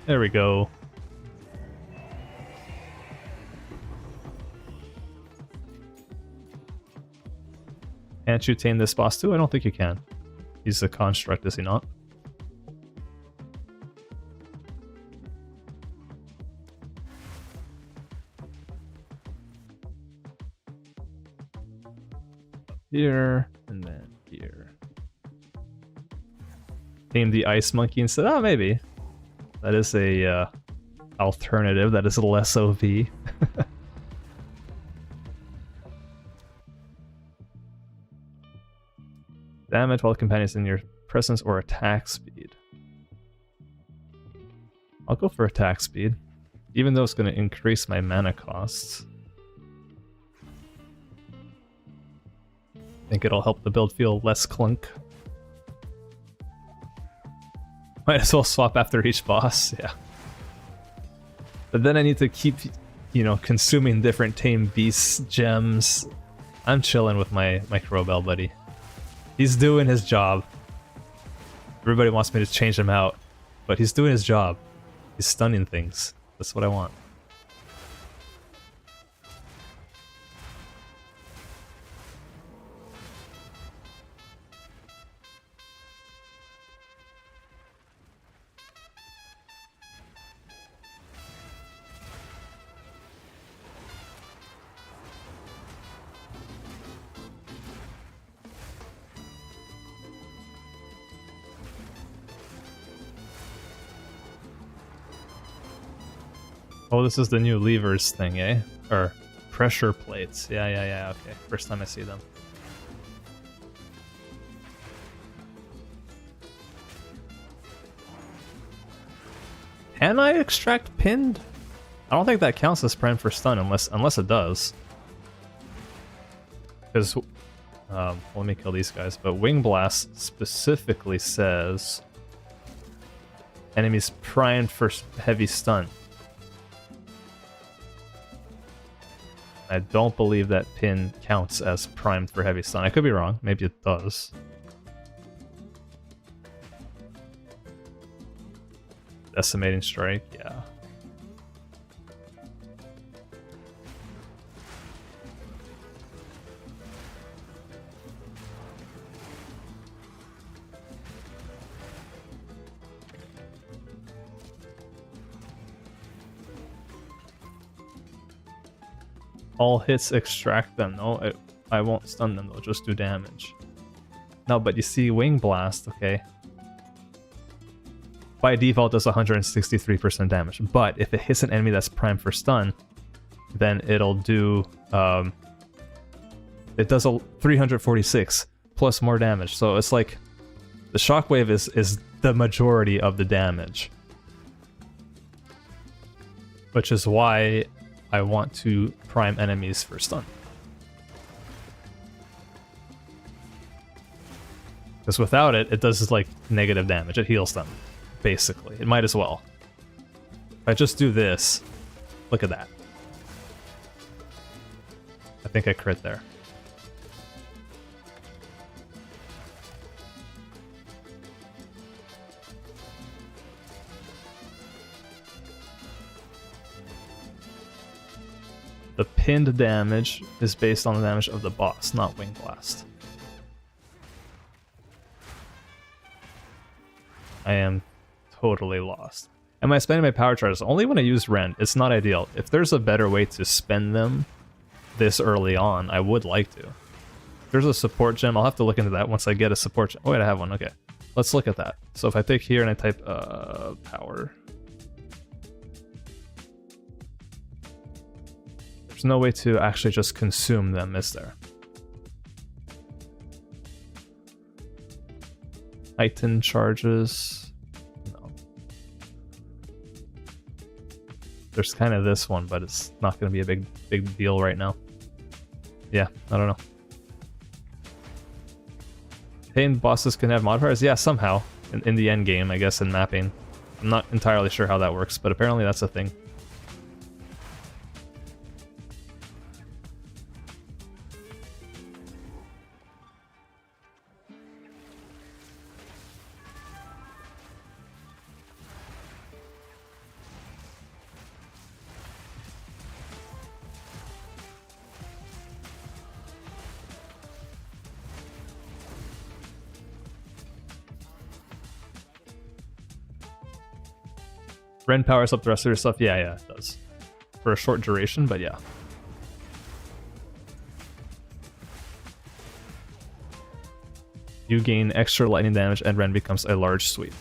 There we go. Can't you tame this boss too? I don't think you can. He's a construct, is he not? Here, and then here. Tame the ice monkey instead? Oh, maybe. That is a alternative that is less OP. Damage while companions in your presence or attack speed. I'll go for attack speed, even though it's going to increase my mana costs. I think it'll help the build feel less clunk. Might as well swap after each boss, yeah. But then I need to keep, you know, consuming different tame beasts, gems. I'm chilling with my Crowbell buddy. He's doing his job. Everybody wants me to change him out, but he's doing his job. He's stunning things. That's what I want. Oh, this is the new levers thing, eh? Or pressure plates. Yeah, okay. First time I see them. Can I extract pinned? I don't think that counts as prime for stun unless it does. Because, let me kill these guys. But Wing Blast specifically says enemies primed for heavy stun. I don't believe that pin counts as primed for heavy stun. I could be wrong. Maybe it does. Decimating strike, yeah. All hits extract them. No, I won't stun them, they'll just do damage. No, but you see Wing Blast, okay. By default does 163% damage, but if it hits an enemy that's primed for stun, then it'll do, it does a 346 plus more damage. So it's like, the shockwave is the majority of the damage. Which is why I want to prime enemies for stun. Because without it, it does like negative damage. It heals them, basically. It might as well. If I just do this, look at that. I think I crit there. The pinned damage is based on the damage of the boss, not Wing Blast. I am totally lost. Am I spending my power charges? Only when I use Rend. It's not ideal. If there's a better way to spend them this early on, I would like to. If there's a support gem, I'll have to look into that once I get a support gem. Oh wait, I have one, okay. Let's look at that. So if I pick here and I type power. There's no way to actually just consume them, is there? Titan charges. No. There's kind of this one, but it's not going to be a big deal right now. Yeah, I don't know. Pain bosses can have modifiers? Yeah, somehow. In the end game, I guess, in mapping. I'm not entirely sure how that works, but apparently that's a thing. Ren powers up the rest of your stuff? Yeah, it does. For a short duration, but yeah. You gain extra lightning damage and Ren becomes a large sweep.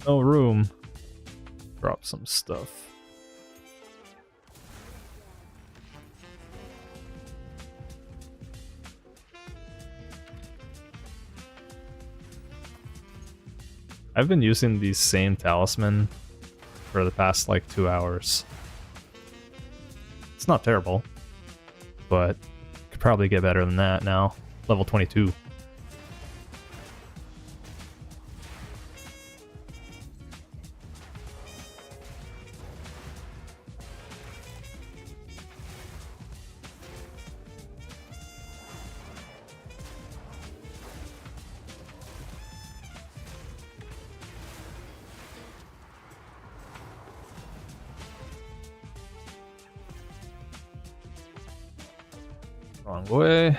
No room. Drop some stuff. I've been using these same talisman for the past like 2 hours. It's not terrible, but could probably get better than that now. Level 22. Wrong way.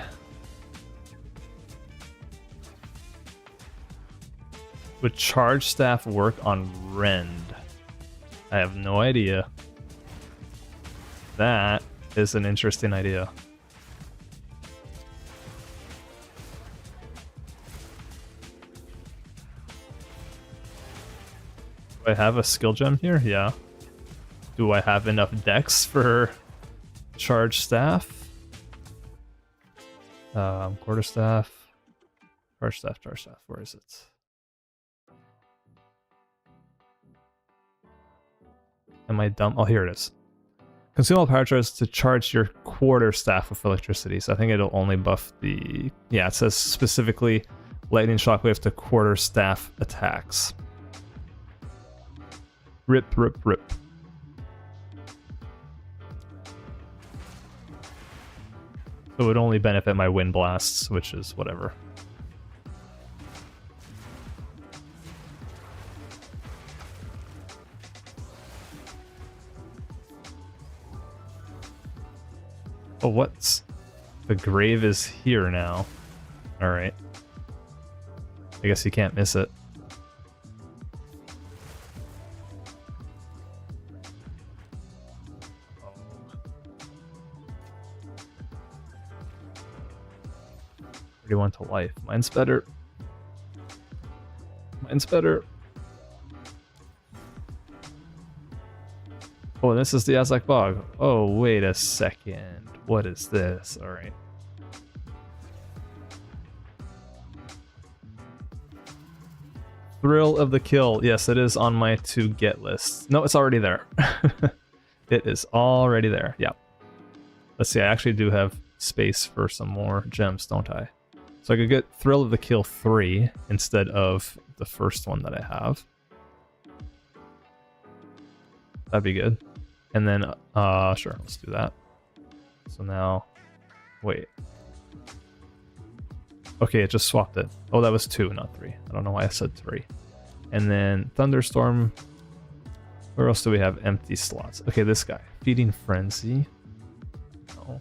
Would charge staff work on Rend? I have no idea. That is an interesting idea. Do I have a skill gem here? Yeah. Do I have enough dex for charge staff? Quarterstaff. Charge staff. Where is it? Am I dumb? Oh, here it is. Consume all power charges to charge your quarter staff with electricity. So I think it'll only buff the... Yeah, it says specifically lightning shockwave to quarter staff attacks. Rip, rip, rip. So it would only benefit my wind blasts, which is whatever. Oh, what's... The grave is here now. Alright. I guess you can't miss it. Oh. 31 to life. Mine's better. Mine's better. Oh, this is the Azak Bog. Oh, wait a second. What is this? Alright. Thrill of the Kill. Yes, it is on my to-get list. No, it's already there. It is already there. Yeah. Let's see, I actually do have space for some more gems, don't I? So I could get Thrill of the Kill 3 instead of the first one that I have. That'd be good. And then, sure, let's do that. So now, wait. Okay, it just swapped it. Oh, that was 2, not 3. I don't know why I said 3. And then Thunderstorm. Where else do we have empty slots? Okay, this guy. Feeding Frenzy. No.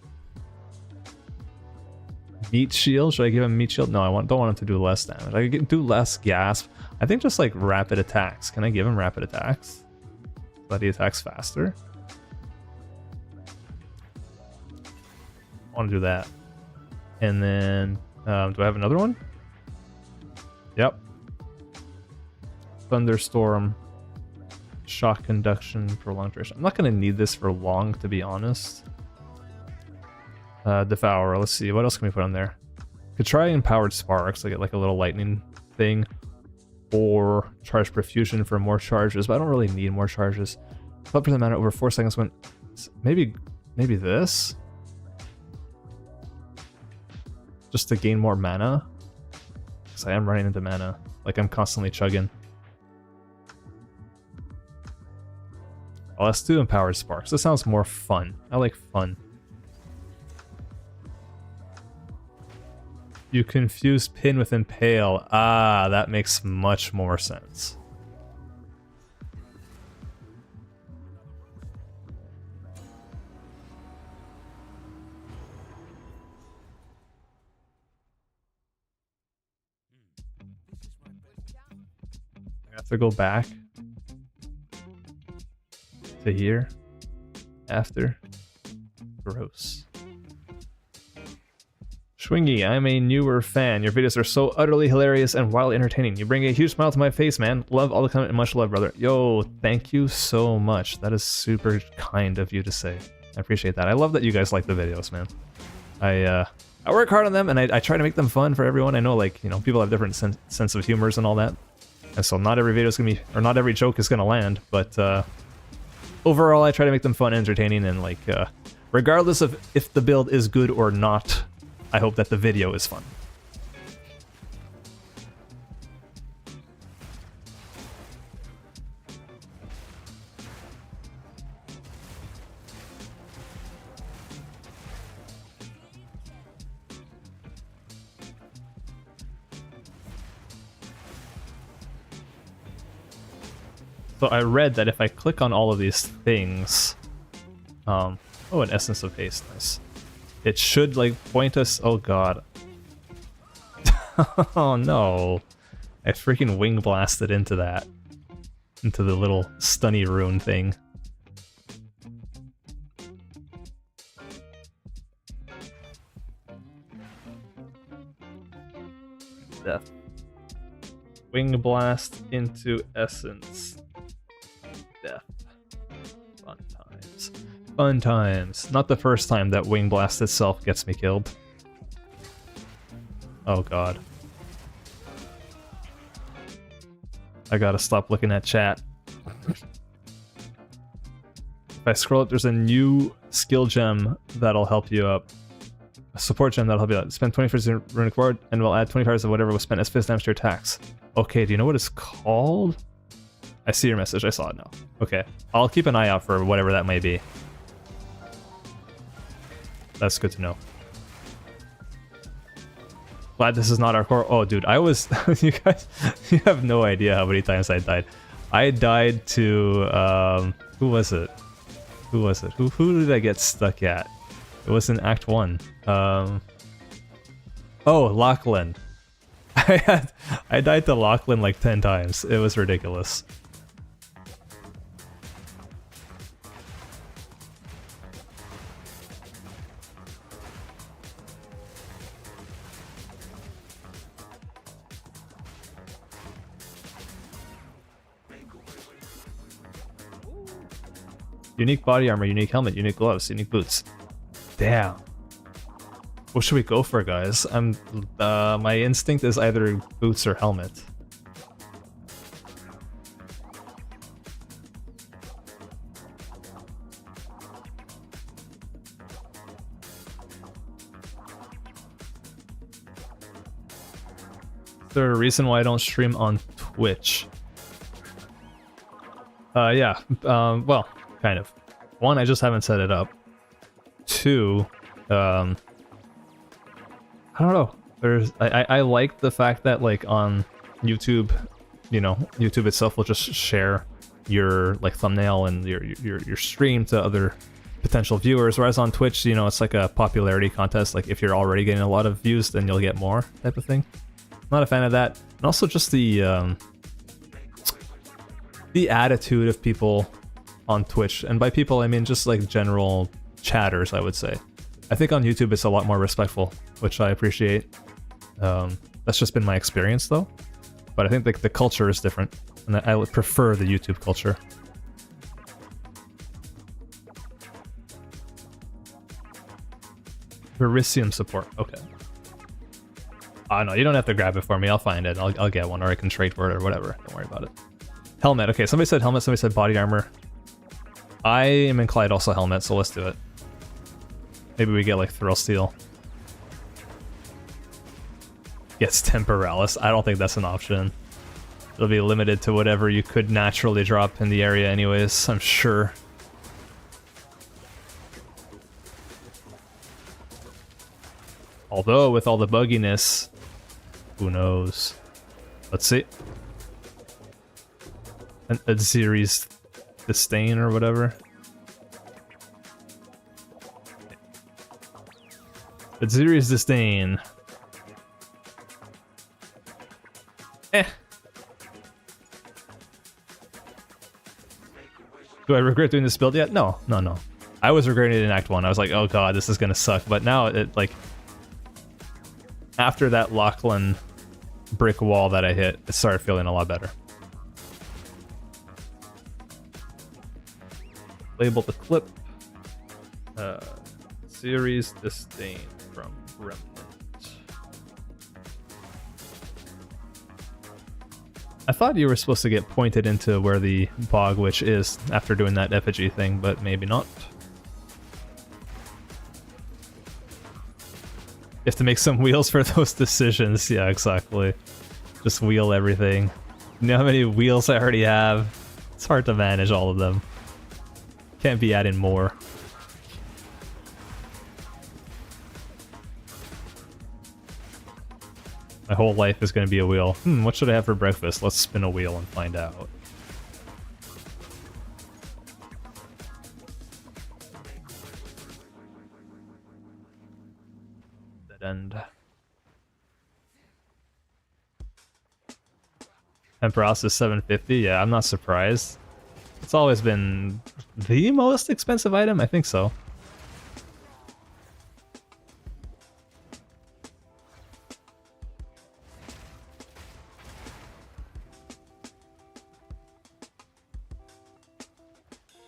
Meat Shield. Should I give him Meat Shield? No, don't want him to do less damage. I could do less Gasp. I think just like Rapid Attacks. Can I give him Rapid Attacks? So that he attacks faster? I want to do that. And then... do I have another one? Yep. Thunderstorm. Shock Conduction, Prolonged Duration. I'm not going to need this for long, to be honest. Devourer. Let's see. What else can we put on there? Could try Empowered Sparks. I get like a little lightning thing. Or Charge Profusion for more charges. But I don't really need more charges. 12% mana over 4 seconds when... Maybe this? Just to gain more mana? Because I am running into mana. Like, I'm constantly chugging. Oh, let's do Empowered Sparks. This sounds more fun. I like fun. You confuse Pin with Impale. Ah, that makes much more sense. To go back to here after. Gross. Schwingy, I'm a newer fan. Your videos are so utterly hilarious and wildly entertaining. You bring a huge smile to my face, man. Love all the comment and much love, brother. Yo, thank you so much. That is super kind of you to say. I appreciate that. I love that you guys like the videos, man. I work hard on them and I try to make them fun for everyone. I know, like, you know, people have different sense of humors and all that. And so not every video is gonna be, or not every joke is gonna land, but overall I try to make them fun and entertaining, and like, regardless of if the build is good or not, I hope that the video is fun. So I read that if I click on all of these things, oh, an Essence of Haste, nice. It should like point us, oh god. Oh no. I freaking wing blasted into that. Into the little stunny rune thing. Death. Wing blast into Essence. Death. Fun times. Fun times. Not the first time that Wing Blast itself gets me killed. Oh god. I gotta stop looking at chat. I scroll up, there's a new skill gem that'll help you up. A support gem that'll help you out. Spend 25 in runic ward and will add 25 of whatever was spent as fist damage to your attacks. Okay, do you know what it's called? I see your message, I saw it now. Okay, I'll keep an eye out for whatever that may be. That's good to know. Glad this is not our core. Oh, dude, I was... you guys, you have no idea how many times I died. I died to... who was it? Who was it? Who did I get stuck at? It was in Act 1. Oh, Lachlan. I died to Lachlan like 10 times. It was ridiculous. Unique body armor, unique helmet, unique gloves, unique boots. Damn. What should we go for, guys? My instinct is either boots or helmet. Is there a reason why I don't stream on Twitch? Yeah. Well, kind of. One, I just haven't set it up. Two, I don't know. I like the fact that like on YouTube, you know, YouTube itself will just share your like thumbnail and your stream to other potential viewers, whereas on Twitch, you know, it's like a popularity contest. Like if you're already getting a lot of views, then you'll get more type of thing. Not a fan of that. And also just the attitude of people on Twitch, and by people I mean just like general chatters, I would say. I think on YouTube it's a lot more respectful, which I appreciate. That's just been my experience though. But I think like the culture is different, and I would prefer the YouTube culture. Verisium support, okay. No, you don't have to grab it for me, I'll find it, I'll get one, or I can trade for it or whatever, don't worry about it. Helmet, okay, somebody said helmet, somebody said body armor. I am inclined also helmet, so let's do it. Maybe we get like Thrill Steel. Gets Temporalis. I don't think that's an option. It'll be limited to whatever you could naturally drop in the area anyways, I'm sure. Although, with all the bugginess, who knows? Let's see. A series Disdain or whatever. But Ziri's Disdain. Do I regret doing this build yet? No. I was regretting it in Act 1. I was like, oh god, this is gonna suck. But now, it like... after that Lachlan brick wall that I hit, it started feeling a lot better. Label the clip. Series Disdain from Remnant. I thought you were supposed to get pointed into where the Bog Witch is after doing that effigy thing, but maybe not. You have to make some wheels for those decisions. Yeah, exactly. Just wheel everything. You know how many wheels I already have? It's hard to manage all of them. Can't be adding more. My whole life is going to be a wheel. What should I have for breakfast? Let's spin a wheel and find out. Dead end. Emperor's is 750. Yeah, I'm not surprised. It's always been the most expensive item? I think so.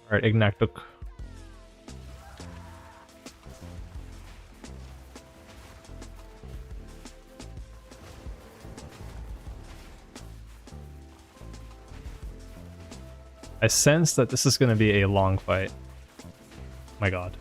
Alright, Ignactuk. I sense that this is going to be a long fight. My god.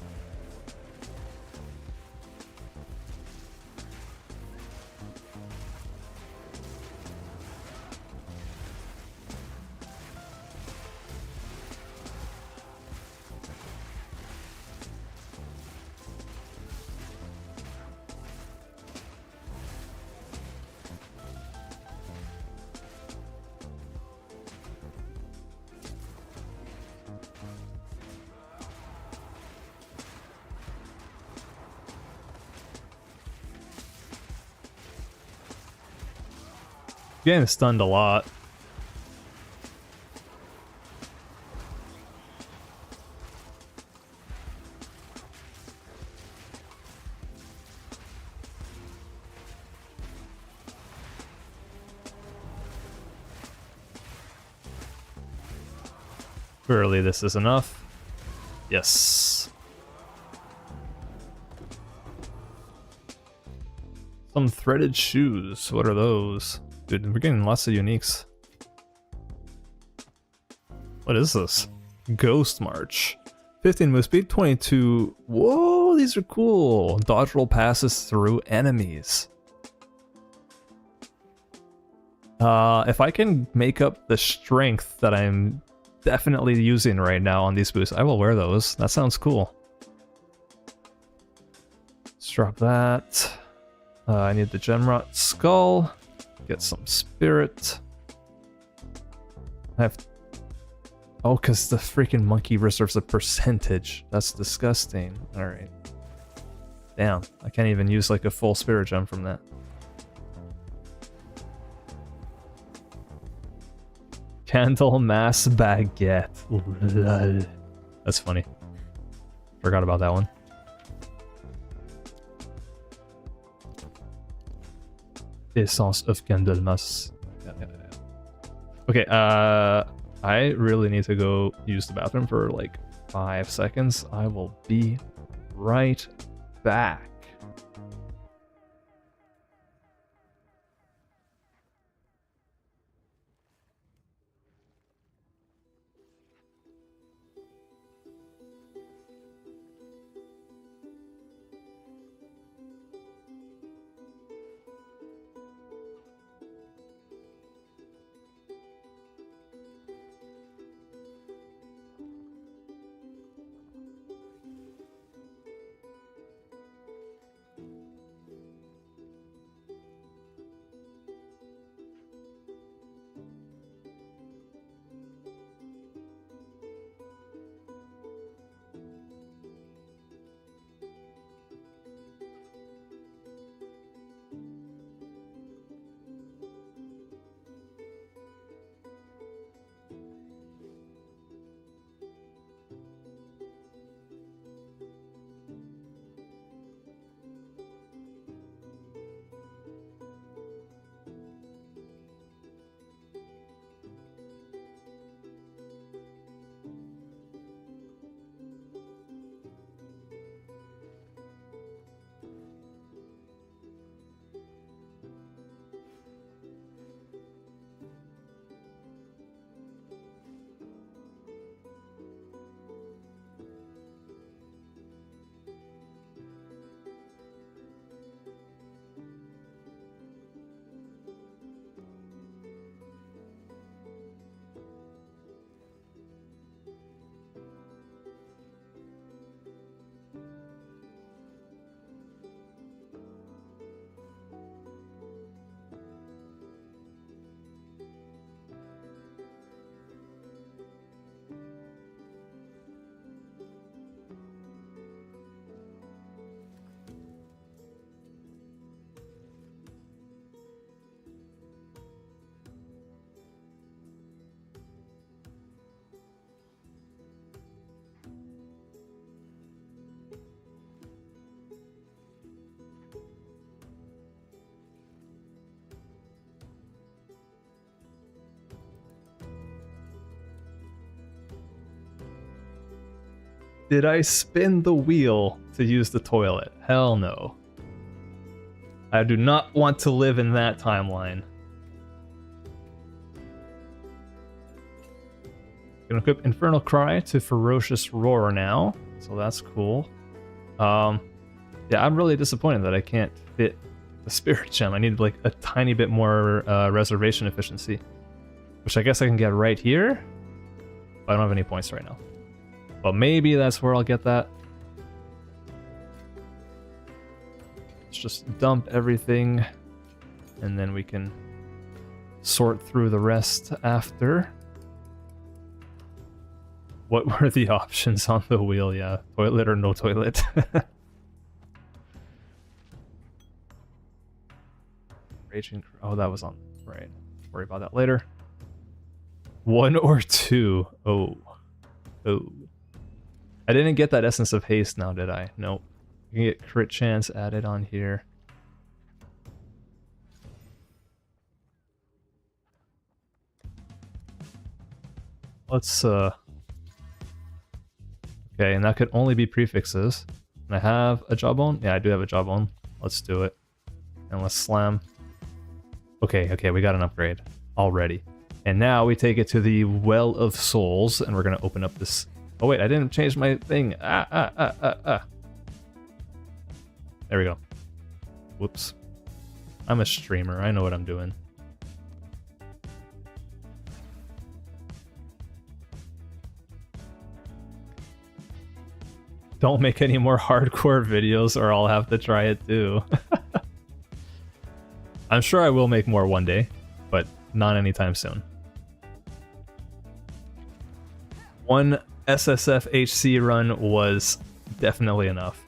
Getting stunned a lot. Surely this is enough. Yes. Some threaded shoes. What are those? Dude, we're getting lots of uniques. What is this? Ghost March. 15 move speed, 22. Whoa, these are cool. Dodge roll passes through enemies. If I can make up the strength that I'm definitely using right now on these boosts, I will wear those. That sounds cool. Let's drop that. I need the Gemrot Skull. Get some spirit. I have... Oh, because the freaking monkey reserves a percentage. That's disgusting. Alright. Damn, I can't even use like a full spirit gem from that. Candle Mass Baguette. Lol. That's funny. Forgot about that one. Essence of Candlemas. Yeah. Okay, I really need to go use the bathroom for like 5 seconds. I will be right back. Did I spin the wheel to use the toilet? Hell no. I do not want to live in that timeline. Gonna equip Infernal Cry to Ferocious Roar now. so that's cool. Yeah, I'm really disappointed that I can't fit the Spirit Gem. I need like a tiny bit more reservation efficiency, which I guess I can get right here. But I don't have any points right now. But maybe that's where I'll get that. Let's just dump everything, and then we can sort through the rest after. What were the options on the wheel? Yeah, toilet or no toilet. Raging. Oh, that was on. Right. Worry about that later. 1 or 2. Oh. Oh. I didn't get that Essence of Haste now, did I? Nope. You can get crit chance added on here. Let's okay, and that could only be prefixes. And I have a jawbone? Yeah, I do have a jawbone. Let's do it. And let's slam. Okay, okay, we got an upgrade already. And now we take it to the Well of Souls, and we're gonna open up this. Oh wait, I didn't change my thing. There we go. Whoops. I'm a streamer, I know what I'm doing. Don't make any more hardcore videos or I'll have to try it too. I'm sure I will make more one day, but not anytime soon. One SSF HC run was definitely enough.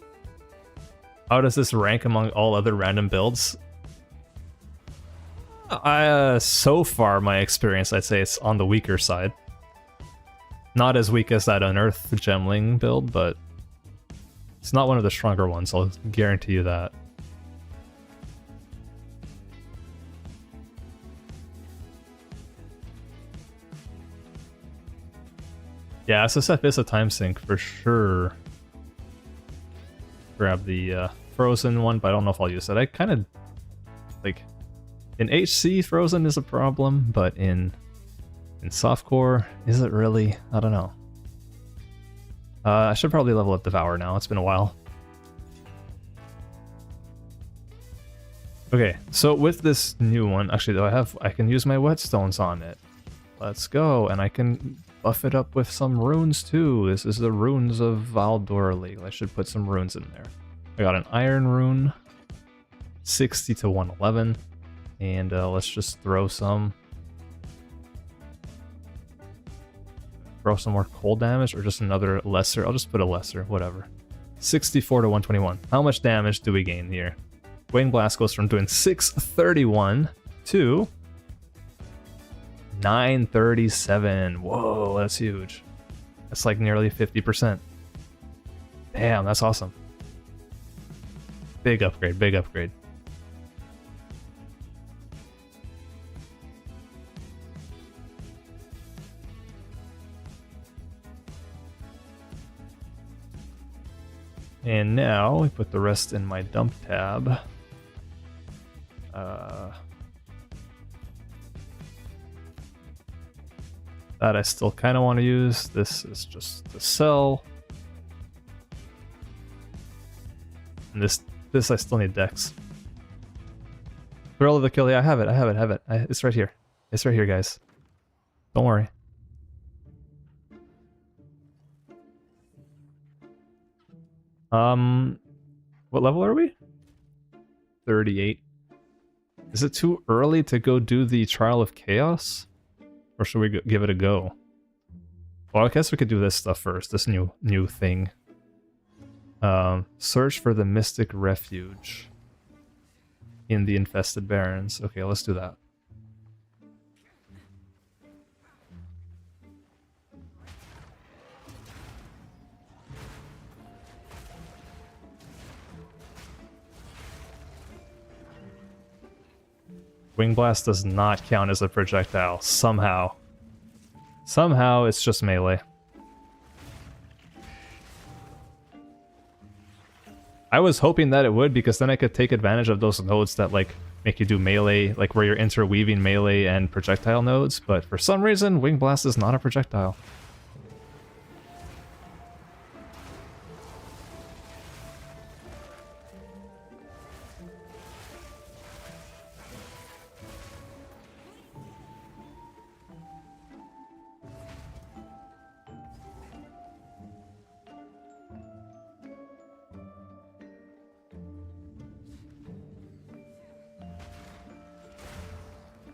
How does this rank among all other random builds? So far, my experience, I'd say it's on the weaker side. Not as weak as that Unearth Gemling build, but it's not one of the stronger ones, I'll guarantee you that. Yeah, SSF is a time sink for sure. Grab the Frozen one, but I don't know if I'll use it. I kind of like in HC Frozen is a problem, but in softcore, is it really? I don't know. I should probably level up Devour now. It's been a while. Okay, so with this new one, actually, though, I can use my whetstones on it. Let's go, and I can buff it up with some runes too. This is the runes of Valdor League. I should put some runes in there. I got an iron rune, 60 to 111, and let's just throw some more cold damage, or just another lesser. I'll just put a lesser, whatever. 64 to 121. How much damage do we gain here? Wing Blast goes from doing 631 to 937. Whoa, that's huge. That's like nearly 50%. Damn, that's awesome. Big upgrade, big upgrade. And now we put the rest in my dump tab. That I still kind of want to use. This is just to sell. And this I still need Dex. Thrill of the Kill. Yeah, I have it. It's right here. It's right here, guys. Don't worry. What level are we? 38. Is it too early to go do the Trial of Chaos? Or should we give it a go? Well, I guess we could do this stuff first, this new thing. Search for the Mystic Refuge in the Infested Barrens. Okay, let's do that. Wing Blast does not count as a projectile, somehow. Somehow, it's just melee. I was hoping that it would, because then I could take advantage of those nodes that, like, make you do melee, like where you're interweaving melee and projectile nodes, but for some reason, Wing Blast is not a projectile.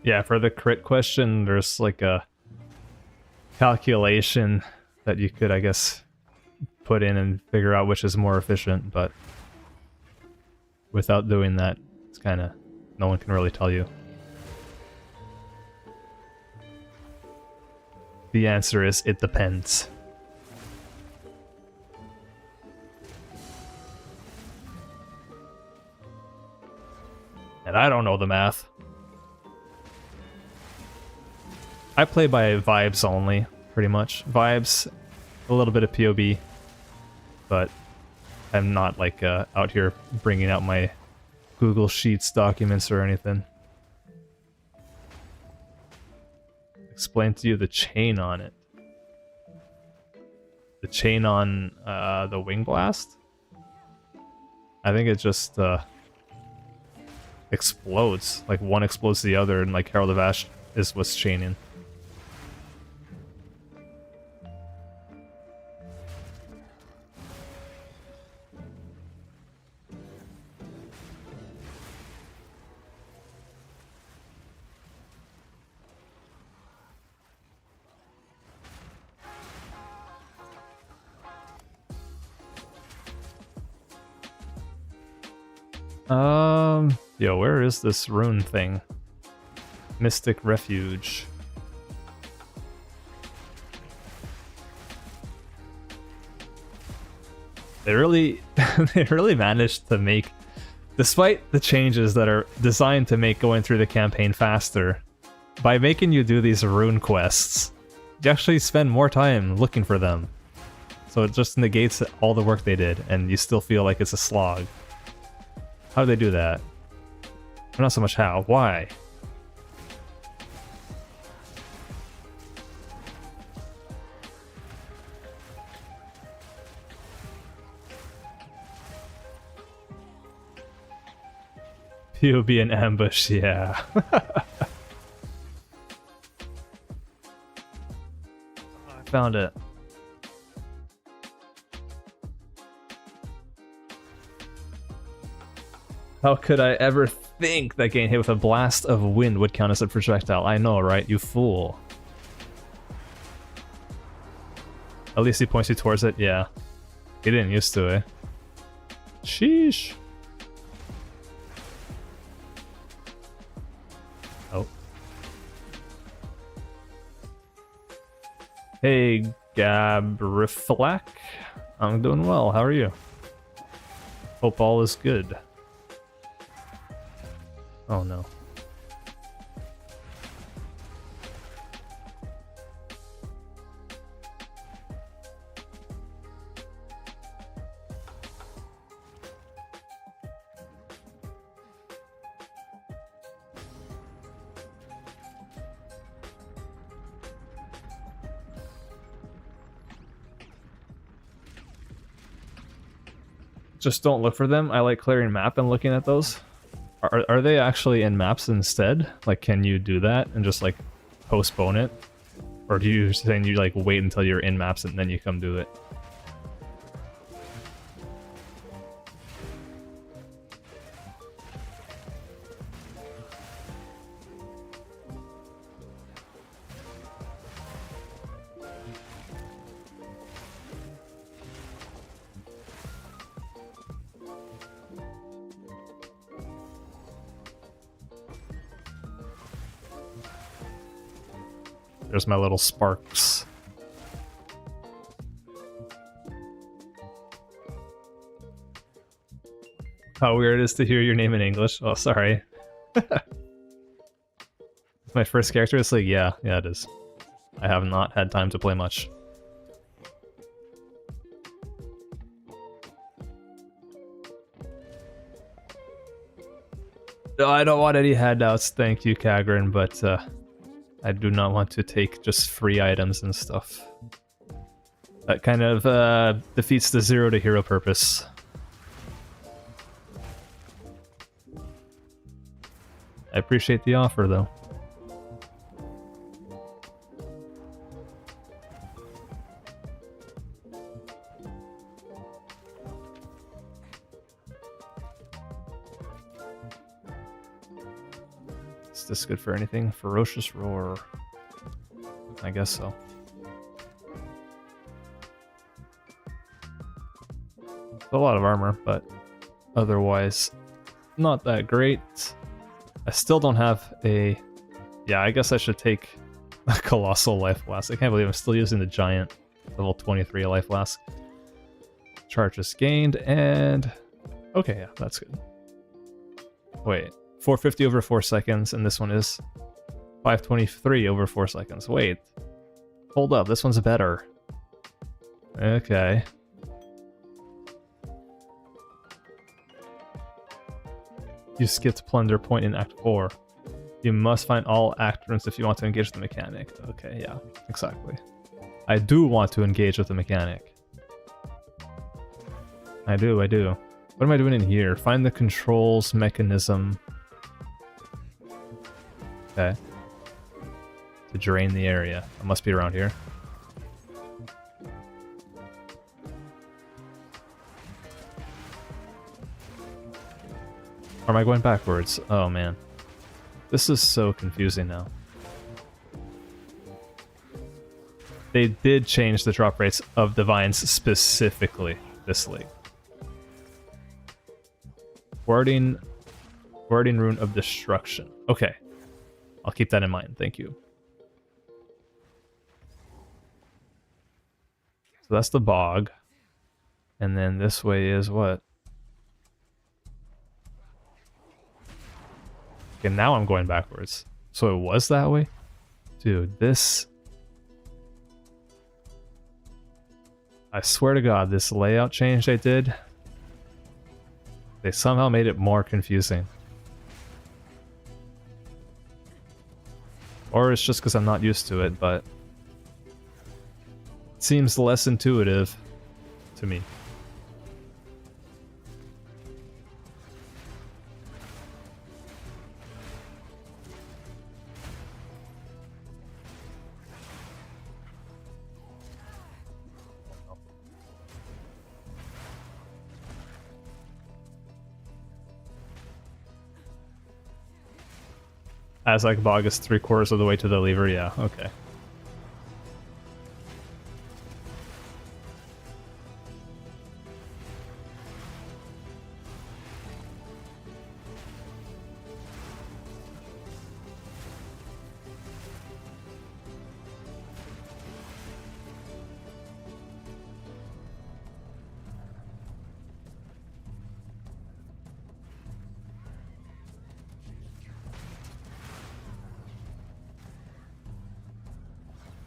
Yeah, for the crit question, there's like a calculation that you could, I guess, put in and figure out which is more efficient, but without doing that, it's kind of, no one can really tell you. The answer is, it depends. And I don't know the math. I play by vibes only, pretty much. Vibes, a little bit of POB, but I'm not like out here bringing out my Google Sheets documents or anything. Explain to you the chain on it. The chain on the Wing Blast? I think it just explodes. Like one explodes to the other, and like Herald of Ash is what's chaining. Yo, where is this rune thing? Mystic Refuge. They really, they really managed to make, despite the changes that are designed to make going through the campaign faster, by making you do these rune quests, you actually spend more time looking for them. So it just negates all the work they did, and you still feel like it's a slog. How do they do that? Or not so much how, why? POB and ambush, yeah. I found it. How could I ever think that getting hit with a blast of wind would count as a projectile? I know, right? You fool. At least he points you towards it, yeah. He didn't used to, eh? Sheesh. Oh. Hey, Gabriflack. I'm doing well, how are you? Hope all is good. Oh no. Just don't look for them. I like clearing map and looking at those. Are they actually in maps instead? Like, can you do that and just like postpone it? Or do you saying you like wait until you're in maps and then you come do it? There's my little sparks. How weird it is to hear your name in English. Oh, sorry. My first character is like, yeah, it is. I have not had time to play much. No, I don't want any handouts, thank you, Kagrin, but I do not want to take just free items and stuff. That kind of defeats the zero to hero purpose. I appreciate the offer, though. Is this good for anything? Ferocious Roar. I guess so. A lot of armor, but otherwise not that great. I still don't have a... Yeah, I guess I should take a Colossal Life Flask. I can't believe I'm still using the giant level 23 Life Flask. Charges gained, and... Okay, yeah, that's good. Wait, 450 over 4 seconds, and this one is 523 over 4 seconds. Wait, hold up, this one's better. Okay. You skipped Plunder Point in Act 4. You must find all act rooms if you want to engage with the mechanic. Okay, yeah, exactly. I do want to engage with the mechanic. I do. What am I doing in here? Find the controls mechanism. Okay. To drain the area. It must be around here. Or am I going backwards? Oh man. This is so confusing now. They did change the drop rates of Divines specifically this league. Guarding Rune of Destruction. Okay. I'll keep that in mind. Thank you. So that's the bog. And then this way is what? Okay, now I'm going backwards. So it was that way? Dude, this... I swear to God, this layout change they did, they somehow made it more confusing. Or it's just because I'm not used to it, but it seems less intuitive to me. Azak Bog is 3/4 of the way to the lever, yeah, okay.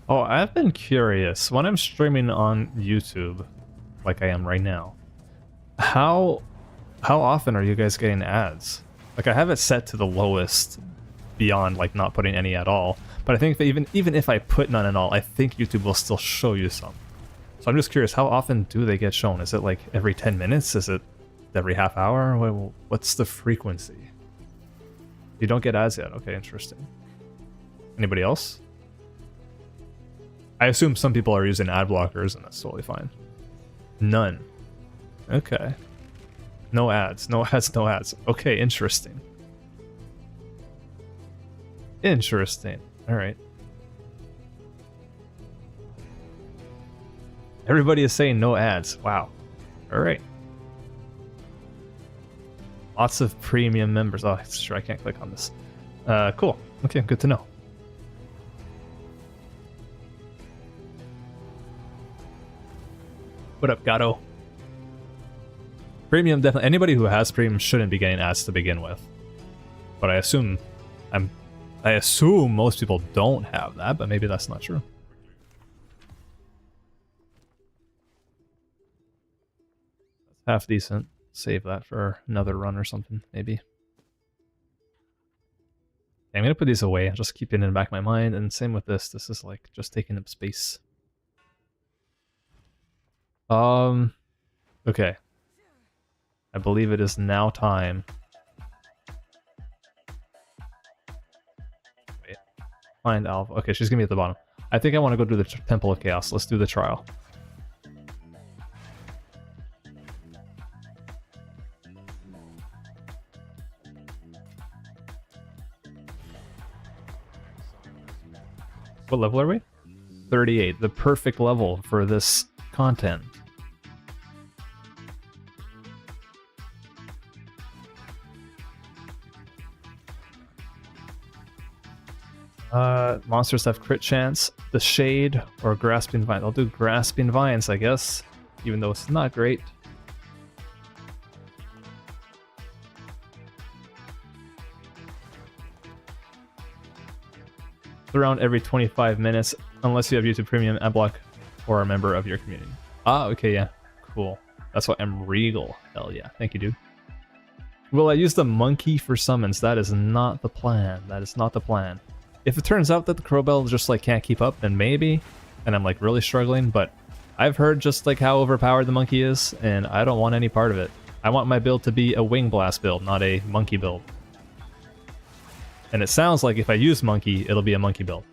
Oh, I've been curious. When I'm streaming on YouTube, like I am right now, how often are you guys getting ads? Like, I have it set to the lowest beyond, like, not putting any at all. But I think that even if I put none at all, I think YouTube will still show you some. So I'm just curious, how often do they get shown? Is it, like, every 10 minutes? Is it every half hour? What's the frequency? You don't get ads yet? Okay, interesting. Anybody else? I assume some people are using ad blockers, and that's totally fine. None. Okay. No ads. No ads, no ads. Okay, interesting. Interesting. Alright. Everybody is saying no ads. Wow. Alright. Lots of premium members. Oh, sure, I can't click on this. Cool. Okay, good to know. What up, Gato? Premium, definitely. Anybody who has premium shouldn't be getting ads to begin with. But I assume most people don't have that, but maybe that's not true. That's half decent. Save that for another run or something, maybe. I'm gonna put these away. I'll just keep it in the back of my mind, and same with this. This is like just taking up space. Okay. I believe it is now time. Wait. Find Alpha. Okay, she's gonna be at the bottom. I think I want to go to the Temple of Chaos. Let's do the trial. What level are we? 38, the perfect level for this content. Monsters have crit chance, the Shade, or Grasping Vines. I'll do Grasping Vines, I guess, even though it's not great. It's around every 25 minutes, unless you have YouTube Premium, Adblock, or a member of your community. Ah, okay, yeah. Cool. That's why I'm Regal. Hell yeah. Thank you, dude. Will I use the monkey for summons? That is not the plan. That is not the plan. If it turns out that the Crowbell just like can't keep up, then maybe, and I'm like really struggling, but I've heard just like how overpowered the monkey is, and I don't want any part of it. I want my build to be a Wing Blast build, not a monkey build. And it sounds like if I use monkey, it'll be a monkey build.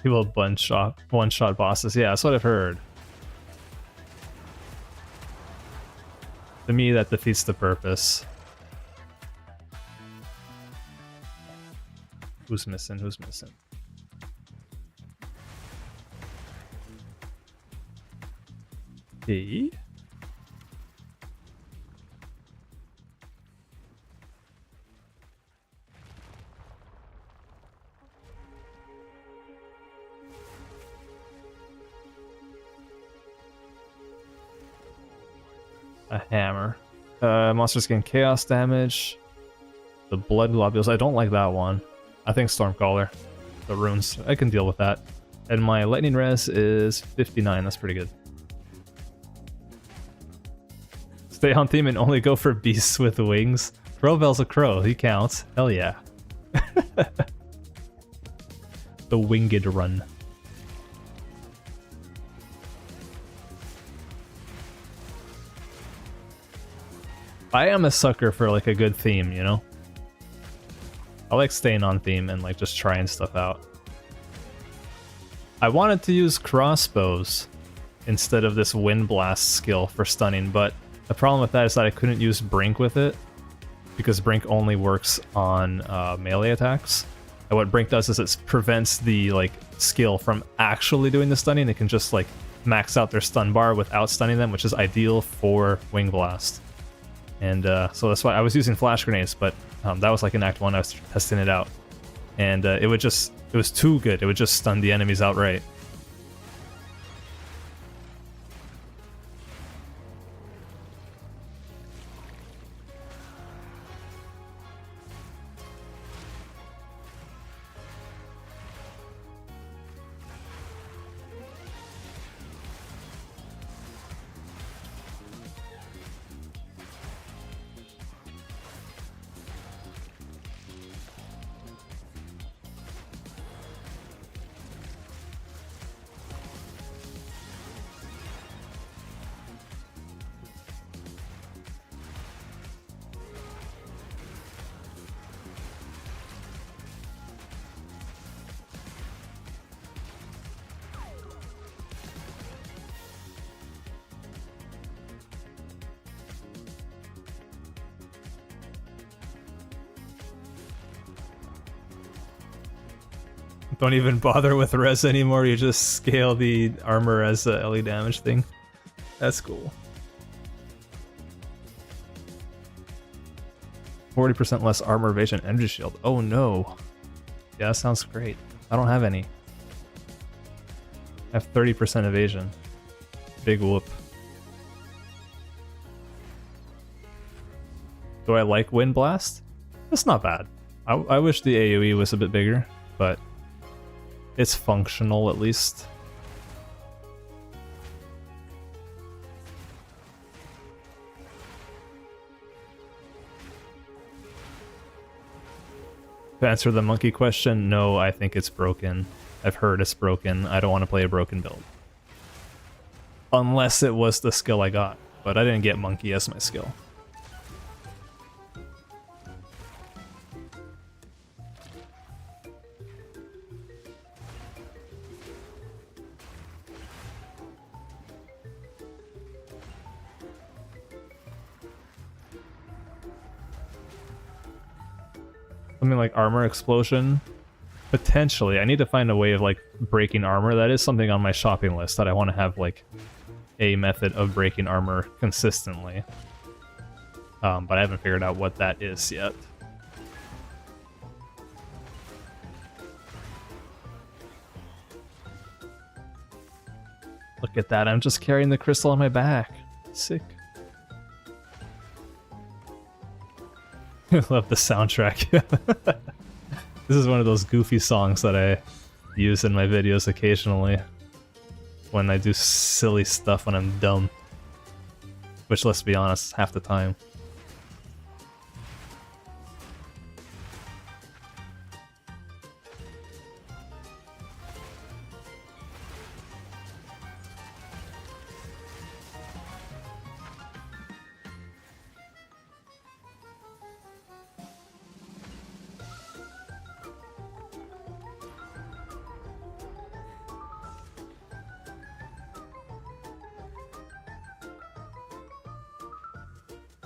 People one-shot bosses. Yeah, that's what I've heard. To me, that defeats the purpose. Who's missing? Who's missing? E? A hammer. Monsters gain chaos damage. The blood globules. I don't like that one. I think Stormcaller. The runes. I can deal with that. And my lightning res is 59. That's pretty good. Stay on theme and only go for beasts with wings. Crowbell's a crow. He counts. Hell yeah. The winged run. I am a sucker for like a good theme, you know? I like staying on theme and like just trying stuff out. I wanted to use crossbows instead of this wind blast skill for stunning, but the problem with that is that I couldn't use Brink with it because Brink only works on melee attacks. And what Brink does is it prevents the like skill from actually doing the stunning. It can just like max out their stun bar without stunning them, which is ideal for Wing Blast. And so that's why I was using flash grenades, but that was like in Act 1, I was testing it out. And it was too good, it would just stun the enemies outright. Don't even bother with res anymore, you just scale the armor as a LE damage thing. That's cool. 40% less armor evasion, energy shield. Oh no. Yeah, that sounds great. I don't have any. I have 30% evasion. Big whoop. Do I like Wind Blast? It's not bad. I wish the AoE was a bit bigger, but it's functional at least. To answer the monkey question, no, I think it's broken. I've heard it's broken. I don't want to play a broken build. Unless it was the skill I got, but I didn't get monkey as my skill. Something like armor explosion? Potentially. I need to find a way of like breaking armor. That is something on my shopping list that I want to have like a method of breaking armor consistently. But I haven't figured out what that is yet. Look at that, I'm just carrying the crystal on my back. Sick. I love the soundtrack. This is one of those goofy songs that I use in my videos occasionally when I do silly stuff when I'm dumb. Which, let's be honest, half the time.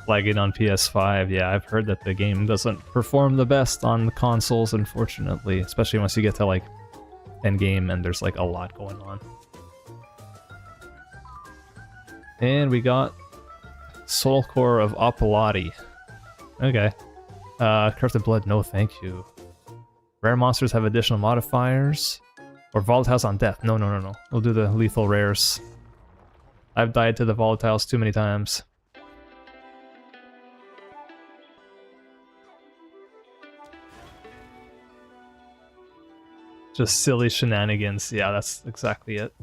Lagging on PS5, yeah, I've heard that the game doesn't perform the best on the consoles, unfortunately, especially once you get to like endgame and there's like a lot going on. And we got Soul Core of Opalati. Okay. Corrupted Blood, no thank you. Rare monsters have additional modifiers. Or volatiles on death. No, no, no, no. We'll do the lethal rares. I've died to the volatiles too many times. Just silly shenanigans. Yeah, that's exactly it.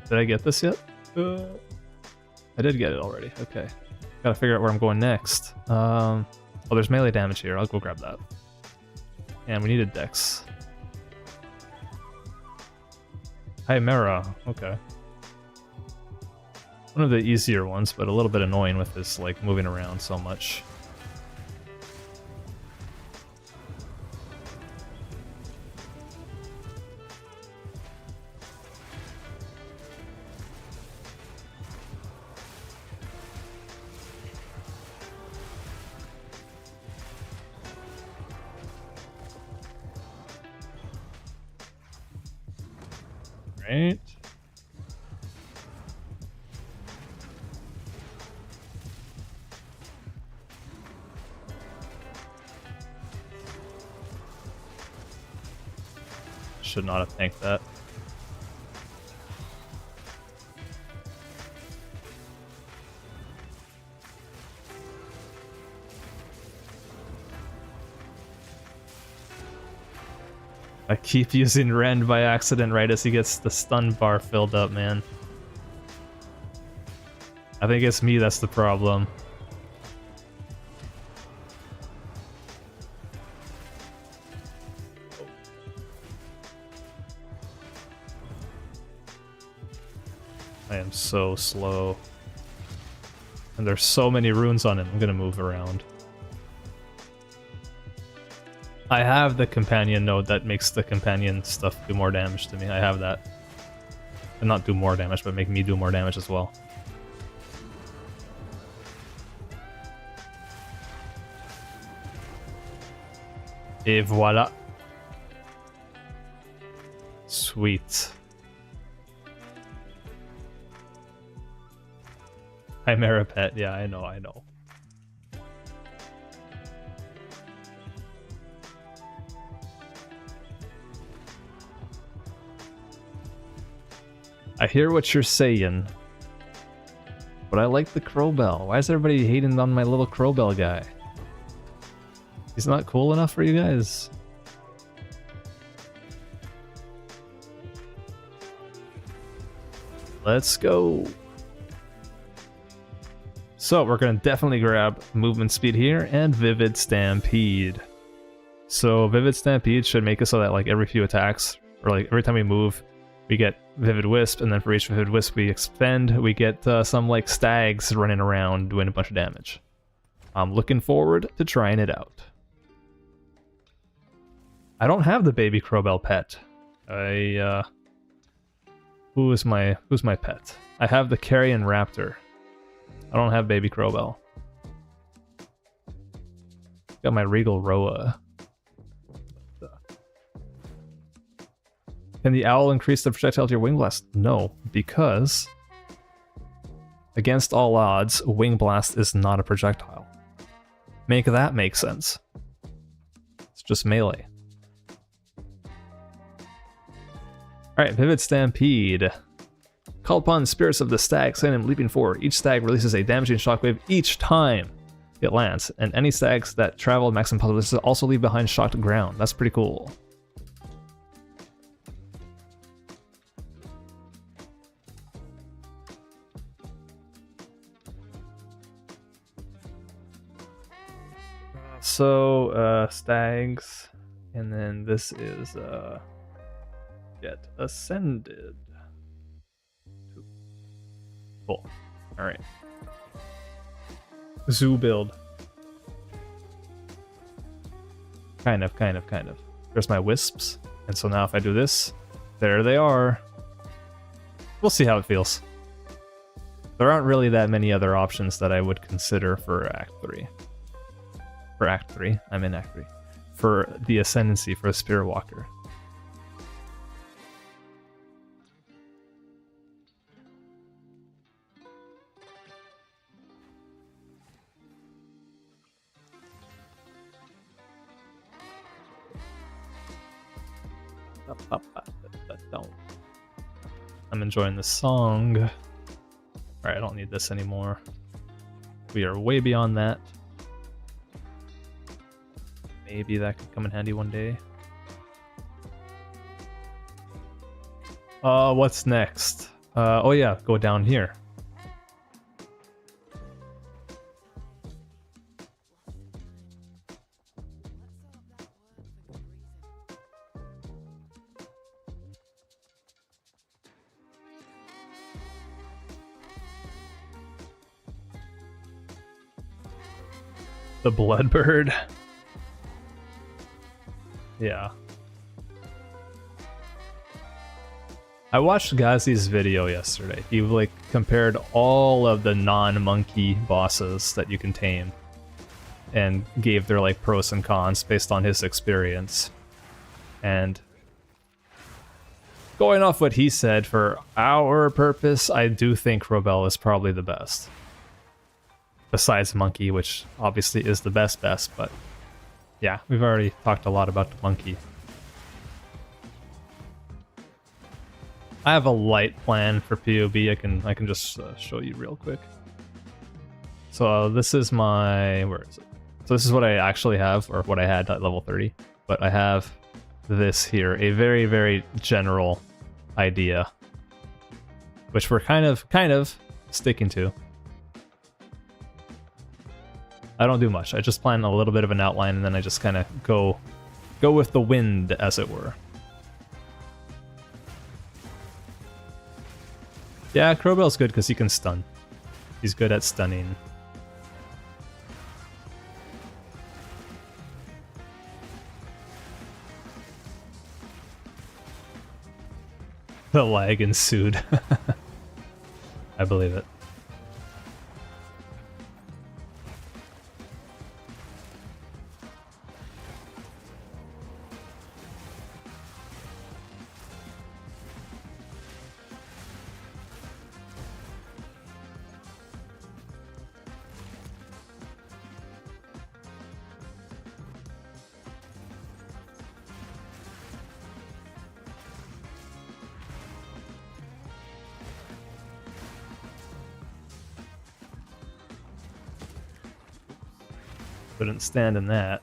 Did I get this yet? I did get it already. Okay. Gotta figure out where I'm going next. Oh, there's melee damage here. I'll go grab that. And we needed dex. Chimera. Okay. One of the easier ones, but a little bit annoying with this, like, moving around so much. Right. Should not have tanked that. I keep using Rend by accident right as he gets the stun bar filled up, man. I think it's me that's the problem. I am so slow. And there's so many runes on it, I'm gonna move around. I have the companion node that makes the companion stuff do more damage to me. I have that. And not do more damage, but make me do more damage as well. Et voila. Sweet. Chimera pet, yeah, I know, I know. I hear what you're saying, but I like the Crowbell. Why is everybody hating on my little Crowbell guy? He's not cool enough for you guys? Let's go. So we're gonna definitely grab movement speed here and Vivid Stampede. So Vivid Stampede should make it so that like every few attacks, or like every time we move, we get Vivid Wisp, and then for each Vivid Wisp we expend, we get some like stags running around doing a bunch of damage. I'm looking forward to trying it out. I don't have the baby Crowbell pet. Who's my pet? I have the Carrion Raptor. I don't have baby Crowbell. Got my Regal Roa. Can the owl increase the projectile to your Wing Blast? No, because against all odds, Wing Blast is not a projectile. Make that make sense. It's just melee. Alright, Vivid Stampede. Call upon spirits of the stag, send him leaping forward. Each stag releases a damaging shockwave each time it lands, and any stags that travel maximum possible distance also leave behind shocked ground. That's pretty cool. So, stags, and then this is, get ascended. Cool. Alright. Zoo build. Kind of. There's my wisps, and so now if I do this, there they are. We'll see how it feels. There aren't really that many other options that I would consider for Act 3. For Act 3, I'm in Act 3. For the Ascendancy, for the Spiritwalker. I'm enjoying this song. Alright, I don't need this anymore. We are way beyond that. Maybe that could come in handy one day. What's next? Oh yeah, go down here. The Bloodbird. Yeah. I watched Gazi's video yesterday. He like compared all of the non-monkey bosses that you can tame and gave their like pros and cons based on his experience. And going off what he said, for our purpose, I do think Crowbell is probably the best. Besides Monkey, which obviously is the best, but yeah, we've already talked a lot about the Monkey. I have a light plan for POB. I can just show you real quick. So this is my, where is it? So this is what I actually have, or what I had at level 30. But I have this here, a very, very general idea, which we're kind of sticking to. I don't do much. I just plan a little bit of an outline, and then I just kind of go with the wind, as it were. Yeah, Crowbell's good because he can stun. He's good at stunning. The lag ensued. I believe it. Couldn't stand in that.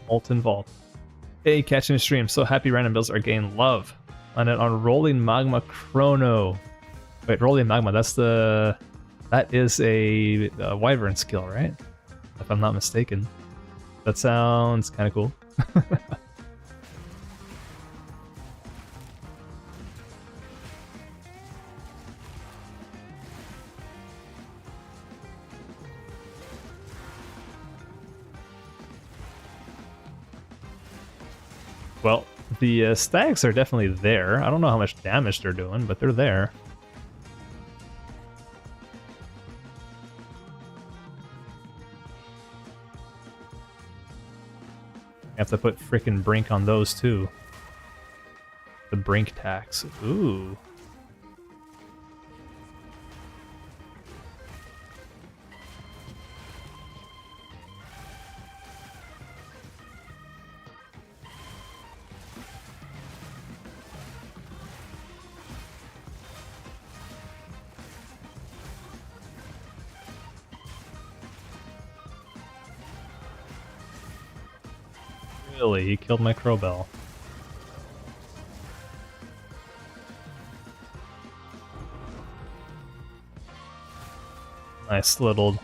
Molten Vault. Hey, catching a stream. So happy random builds are getting love. Landed on Rolling Magma Chrono. Wait, Rolling Magma, that is a Wyvern skill, right? If I'm not mistaken. That sounds kind of cool. Well, the stags are definitely there. I don't know how much damage they're doing, but they're there. I have to put frickin' Brink on those too. The Brink tax. Ooh. Really? He killed my Crowbell. Nice little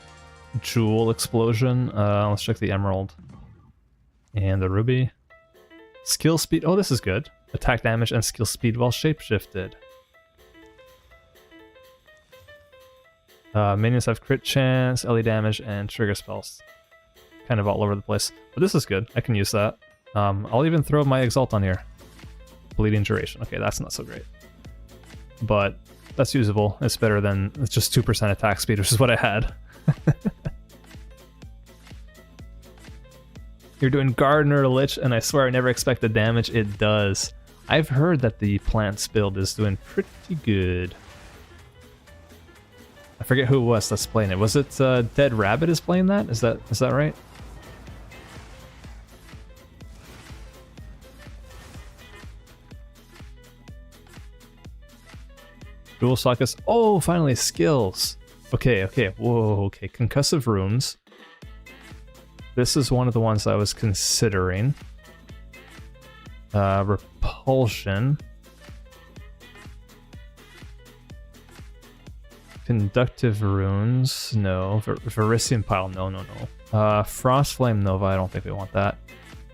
jewel explosion. Let's check the emerald. And the ruby. Skill speed. Oh, this is good. Attack damage and skill speed while shapeshifted. Minions have crit chance, LE damage, and trigger spells. Kind of all over the place. But this is good. I can use that. I'll even throw my Exalt on here. Bleeding duration. Okay, that's not so great. But that's usable. It's better than it's just 2% attack speed, which is what I had. You're doing Gardener Lich, and I swear I never expect the damage it does. I've heard that the plants build is doing pretty good. I forget who it was that's playing it. Was it Dead Rabbit is playing that? Is that right? Dual sockets. Oh, finally skills. Okay. Whoa, okay. Concussive runes. This is one of the ones I was considering. Repulsion. Conductive runes. No. Verisium pile. No. Frostflame Nova. I don't think we want that.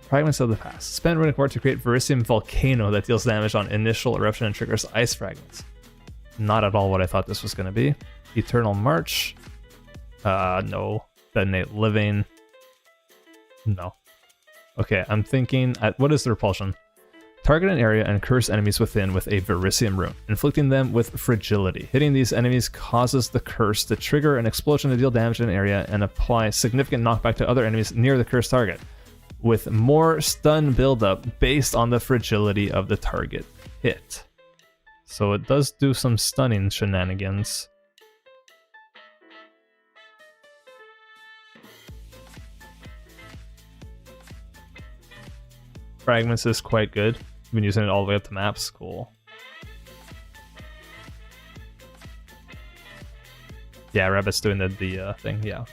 Fragments of the past. Spend runic ward to create Verisium Volcano that deals damage on initial eruption and triggers ice fragments. Not at all what I thought this was going to be. Eternal March. No. Detonate Living. No. Okay, I'm thinking... what is the repulsion? Target an area and curse enemies within with a Verisium rune, inflicting them with fragility. Hitting these enemies causes the curse to trigger an explosion to deal damage in an area and apply significant knockback to other enemies near the cursed target, with more stun buildup based on the fragility of the target hit. So it does do some stunning shenanigans. Fragments is quite good. I've been using it all the way up to maps. Cool. Yeah, Rabbit's doing the thing, yeah.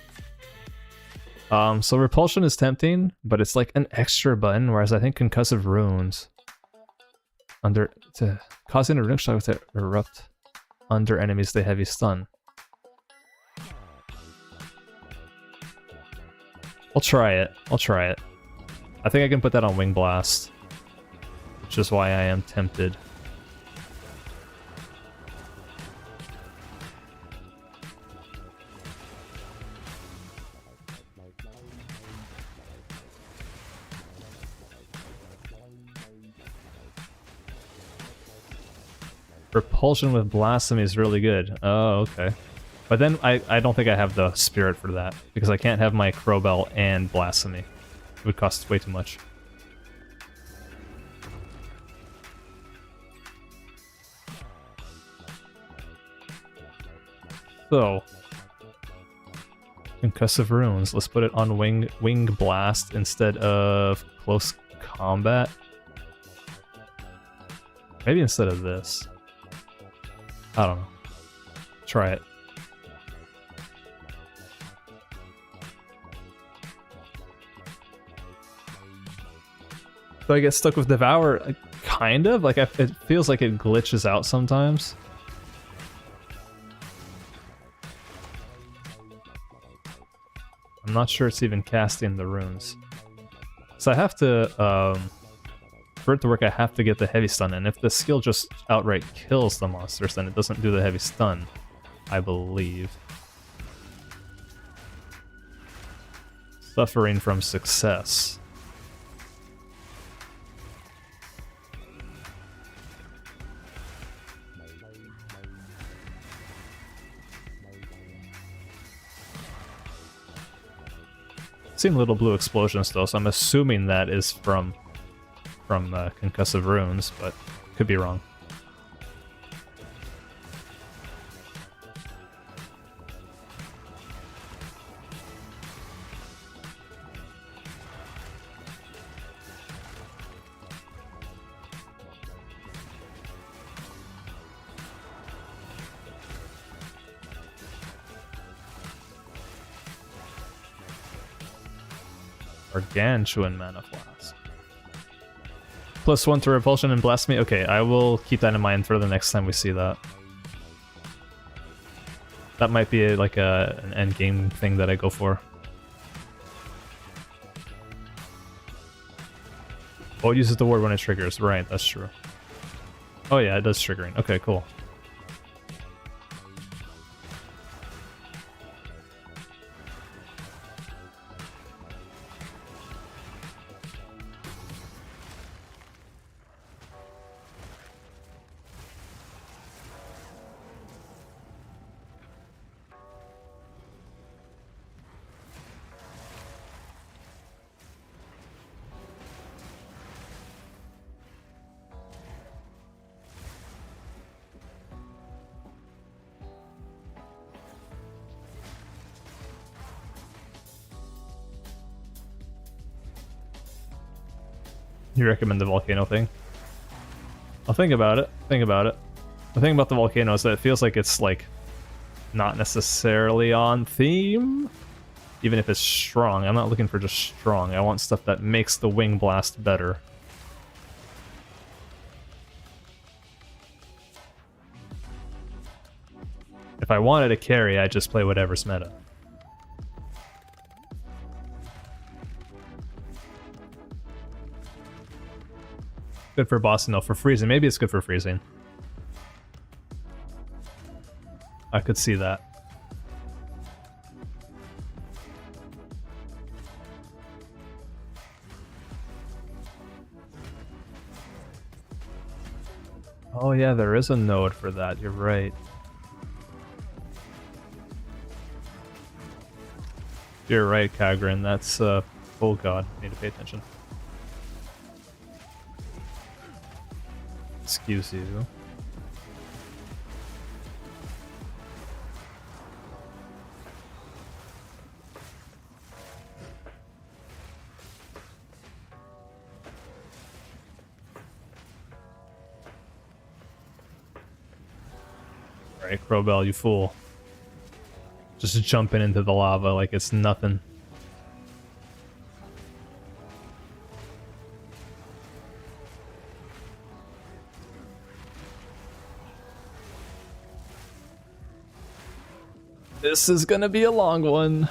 So Repulsion is tempting, but it's like an extra button, whereas I think Concussive Runes causing a runic shock to erupt under enemies they heavy stun. I'll try it. I think I can put that on Wing Blast, which is why I am tempted. Repulsion with Blasphemy is really good. Oh, okay. But then I don't think I have the spirit for that, because I can't have my Crowbell and Blasphemy. It would cost way too much. So, Concussive Runes. Let's put it on Wing Blast instead of Close Combat. Maybe instead of this. I don't know. Try it. Do I get stuck with Devour? Kind of. Like, it feels like it glitches out sometimes. I'm not sure it's even casting the runes. So I have to, for it to work, I have to get the heavy stun, and if the skill just outright kills the monsters, then it doesn't do the heavy stun, I believe. Suffering from success. Seen little blue explosions though, so I'm assuming that is from concussive runes, but could be wrong. Gargantuan mana flask. +1 to repulsion and blasphemy. Okay, I will keep that in mind for the next time we see that. That might be an end game thing that I go for. Oh, it uses the ward when it triggers. Right, that's true. Oh yeah, it does triggering. Okay, cool. You recommend the volcano thing? I'll think about it. Think about it. The thing about the volcano is that it feels like it's not necessarily on theme, even if it's strong. I'm not looking for just strong. I want stuff that makes the wing blast better. If I wanted to carry, I'd just play whatever's meta. Good for boss, no, for freezing. Maybe it's good for freezing. I could see that. Oh yeah, there is a node for that, you're right. You're right, Kagrin, that's, oh god, need to pay attention. Excuse you. Alright, Crowbell, you fool. Just jumping into the lava like it's nothing. This is gonna be a long one.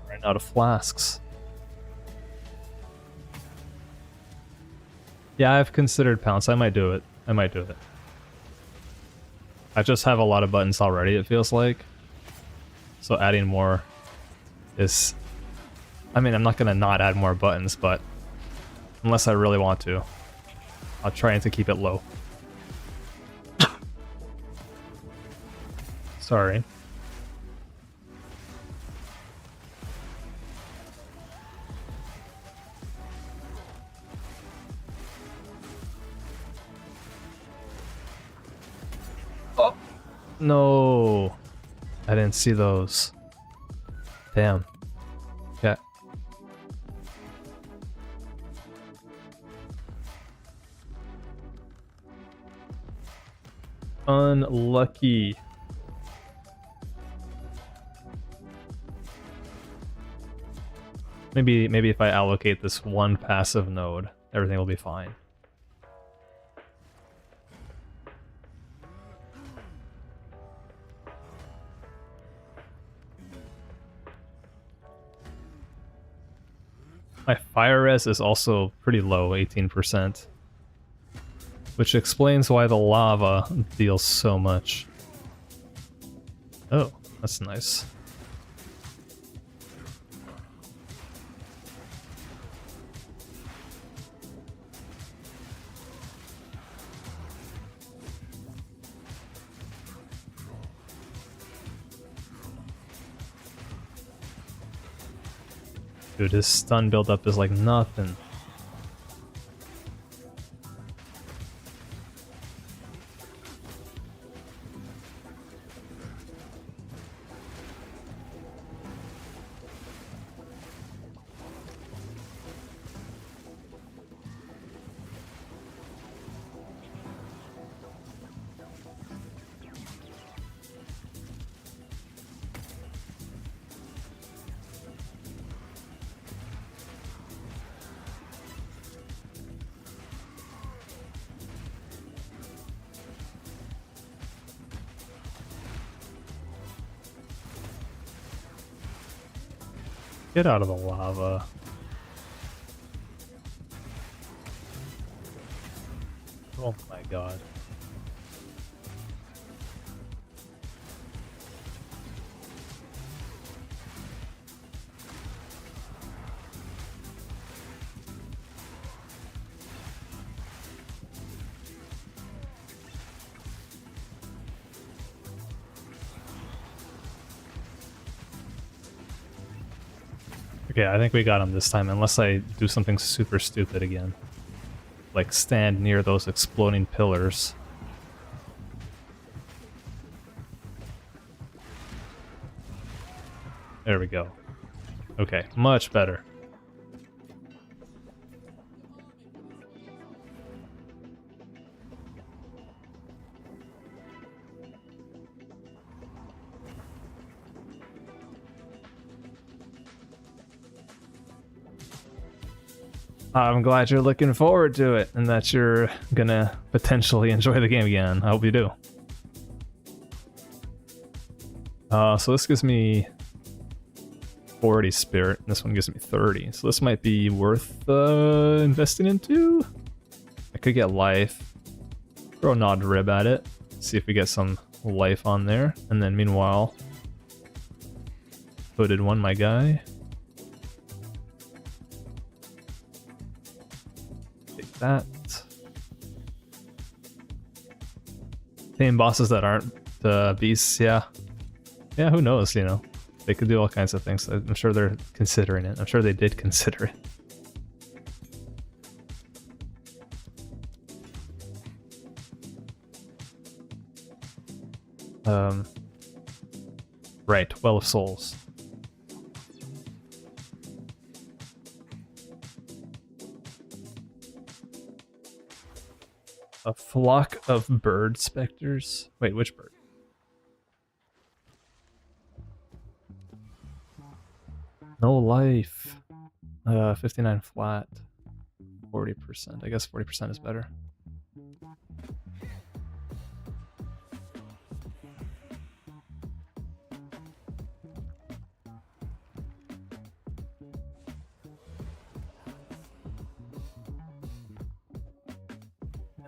Ran out of flasks. Yeah, I've considered Pounce. I might do it. I might do it. I just have a lot of buttons already, it feels like. So adding more is... I mean, I'm not gonna not add more buttons, but... unless I really want to. I'll try to keep it low. Sorry. No, I didn't see those. Damn. Okay. Unlucky. Maybe if I allocate this one passive node, everything will be fine. My fire res is also pretty low, 18%. Which explains why the lava deals so much. Oh, that's nice. Dude, his stun buildup is like nothing. Get out of the lava. Oh my god. Okay, I think we got him this time, unless I do something super stupid again. Like stand near those exploding pillars. There we go. Okay, much better. I'm glad you're looking forward to it and that you're gonna potentially enjoy the game again. I hope you do. So this gives me 40 spirit, and this one gives me 30. So this might be worth investing into. I could get life. Throw a nod rib at it. See if we get some life on there. And then meanwhile, hooded one, my guy. That. Tame bosses that aren't beasts, yeah. Yeah, who knows, you know. They could do all kinds of things. I'm sure they're considering it. I'm sure they did consider it. Right, Well of Souls. A flock of bird specters. Wait, which bird? No life. 59 flat. 40%. I guess 40% is better.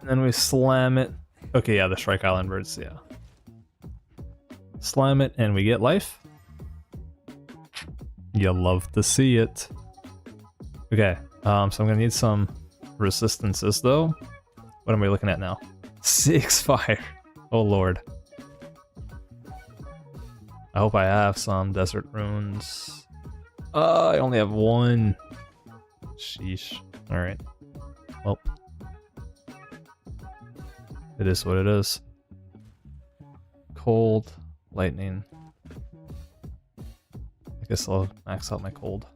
Then we slam it. Okay, yeah, the Shrike Island birds, yeah. Slam it and we get life. You'll love to see it. Okay, so I'm gonna need some resistances though. What am we looking at now? 6 fire. Oh lord. I hope I have some desert runes. I only have 1. Sheesh. Alright. Well. It is what it is. cold, lightning. I guess I'll max out my cold.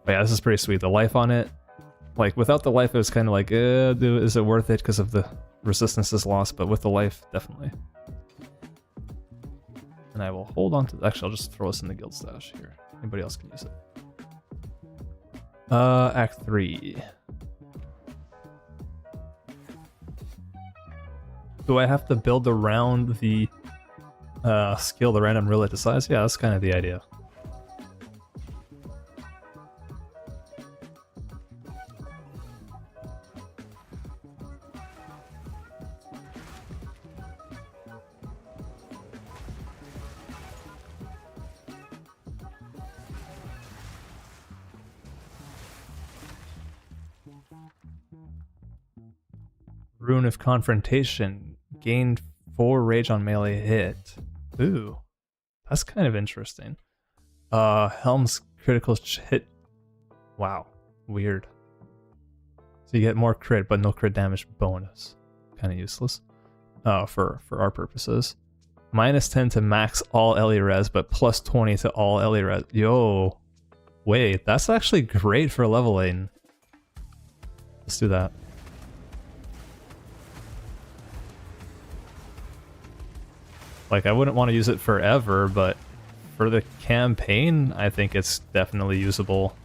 But yeah, this is pretty sweet. The life on it, like without the life, it was kind of like, is it worth it because of the resistance is lost? But with the life, definitely. And I will hold on to. Actually, I'll just throw this in the guild stash here. Anybody else can use it. Act 3. Do I have to build around the skill the random roulette decides? Yeah, that's kind of the idea. Rune of Confrontation. Gained 4 rage on melee hit. Ooh. That's kind of interesting. Helm's critical hit. Wow. Weird. So you get more crit, but no crit damage bonus. Kind of useless. For our purposes. -10 to max all Ellie res, but +20 to all Ellie res. Yo. Wait, that's actually great for leveling. Let's do that. Like, I wouldn't want to use it forever, but for the campaign, I think it's definitely usable.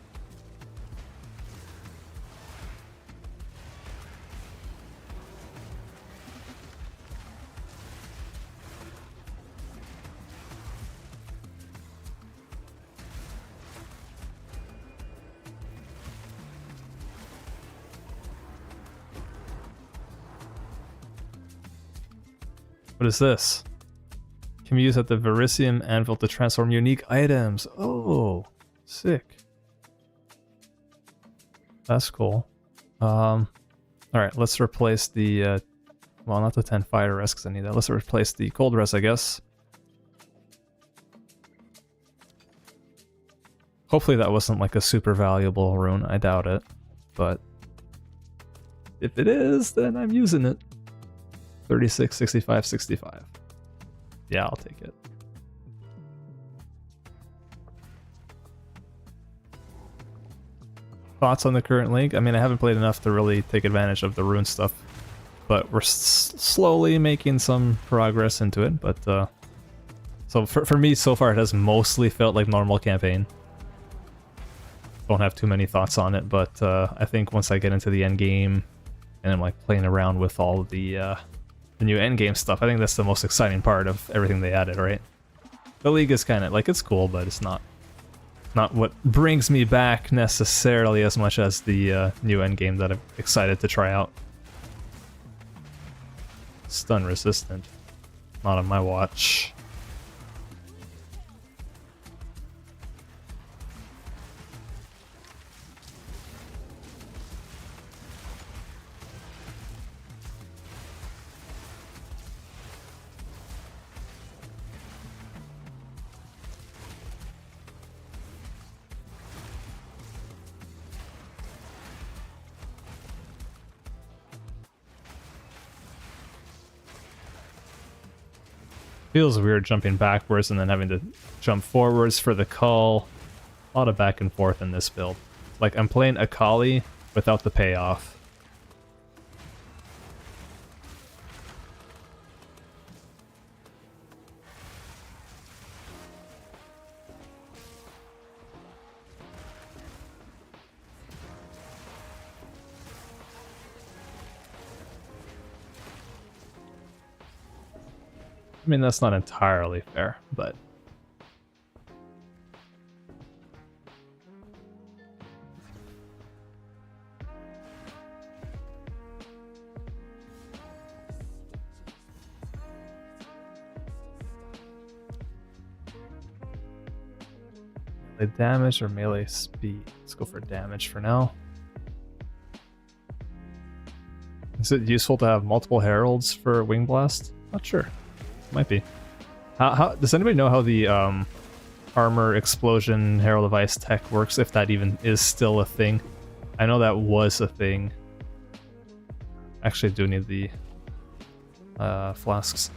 What is this? Can be used at the Verisium Anvil to transform unique items. Oh, sick. That's cool. Alright, let's replace the, well, not the 10 fire res because I need that. Let's replace the cold res, I guess. Hopefully that wasn't like a super valuable rune. I doubt it. But if it is, then I'm using it. 36, 65, 65. Yeah, I'll take it. Thoughts on the current link? I mean, I haven't played enough to really take advantage of the rune stuff, but we're slowly making some progress into it. But so for me, so far, it has mostly felt like normal campaign. Don't have too many thoughts on it, but I think once I get into the end game and I'm like playing around with all of the new endgame stuff, I think that's the most exciting part of everything they added, right? The League is kind of like, it's cool, but it's not what brings me back necessarily as much as the new endgame that I'm excited to try out. Stun resistant. Not on my watch. Feels weird jumping backwards and then having to jump forwards for the call. A lot of back and forth in this build. Like, I'm playing Akali without the payoff. I mean, that's not entirely fair, but... melee damage or melee speed? Let's go for damage for now. Is it useful to have multiple heralds for Wing Blast? Not sure. Might be. How does anybody know how the armor explosion Herald of Ice tech works, if that even is still a thing? I know that was a thing. Actually, I do need the flasks.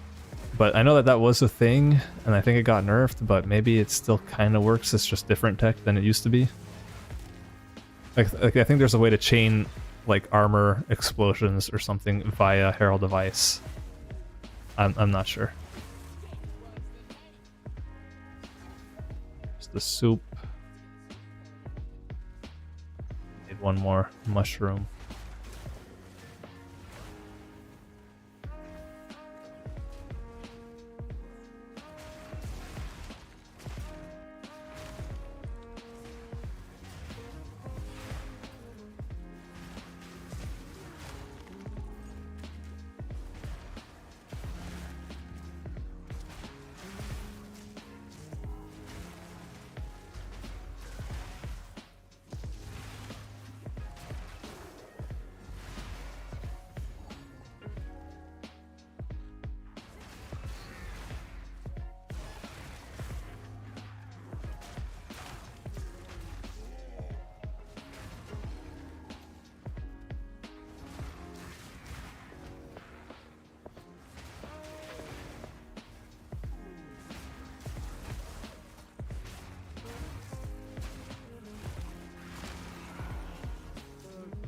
But I know that that was a thing, and I think it got nerfed, but maybe it still kind of works. It's just different tech than it used to be. Like I think there's a way to chain like armor explosions or something via Herald of Ice. I'm not sure. Just the soup. Need one more mushroom.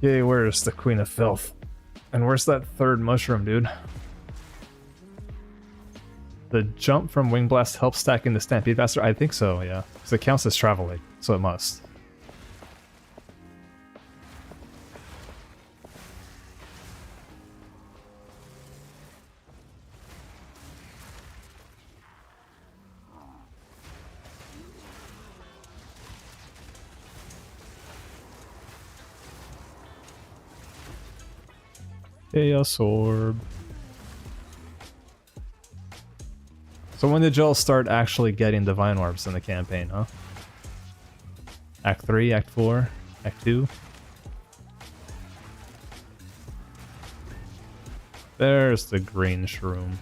Yay, where's the Queen of Filth? And where's that third mushroom, dude? The jump from Wing Blast helps stacking the Stampede faster? I think so, yeah. Because it counts as traveling, so it must. Chaos Orb. So when did y'all start actually getting Divine Orbs in the campaign, huh? Act 3, Act 4, Act 2? There's the green shroom.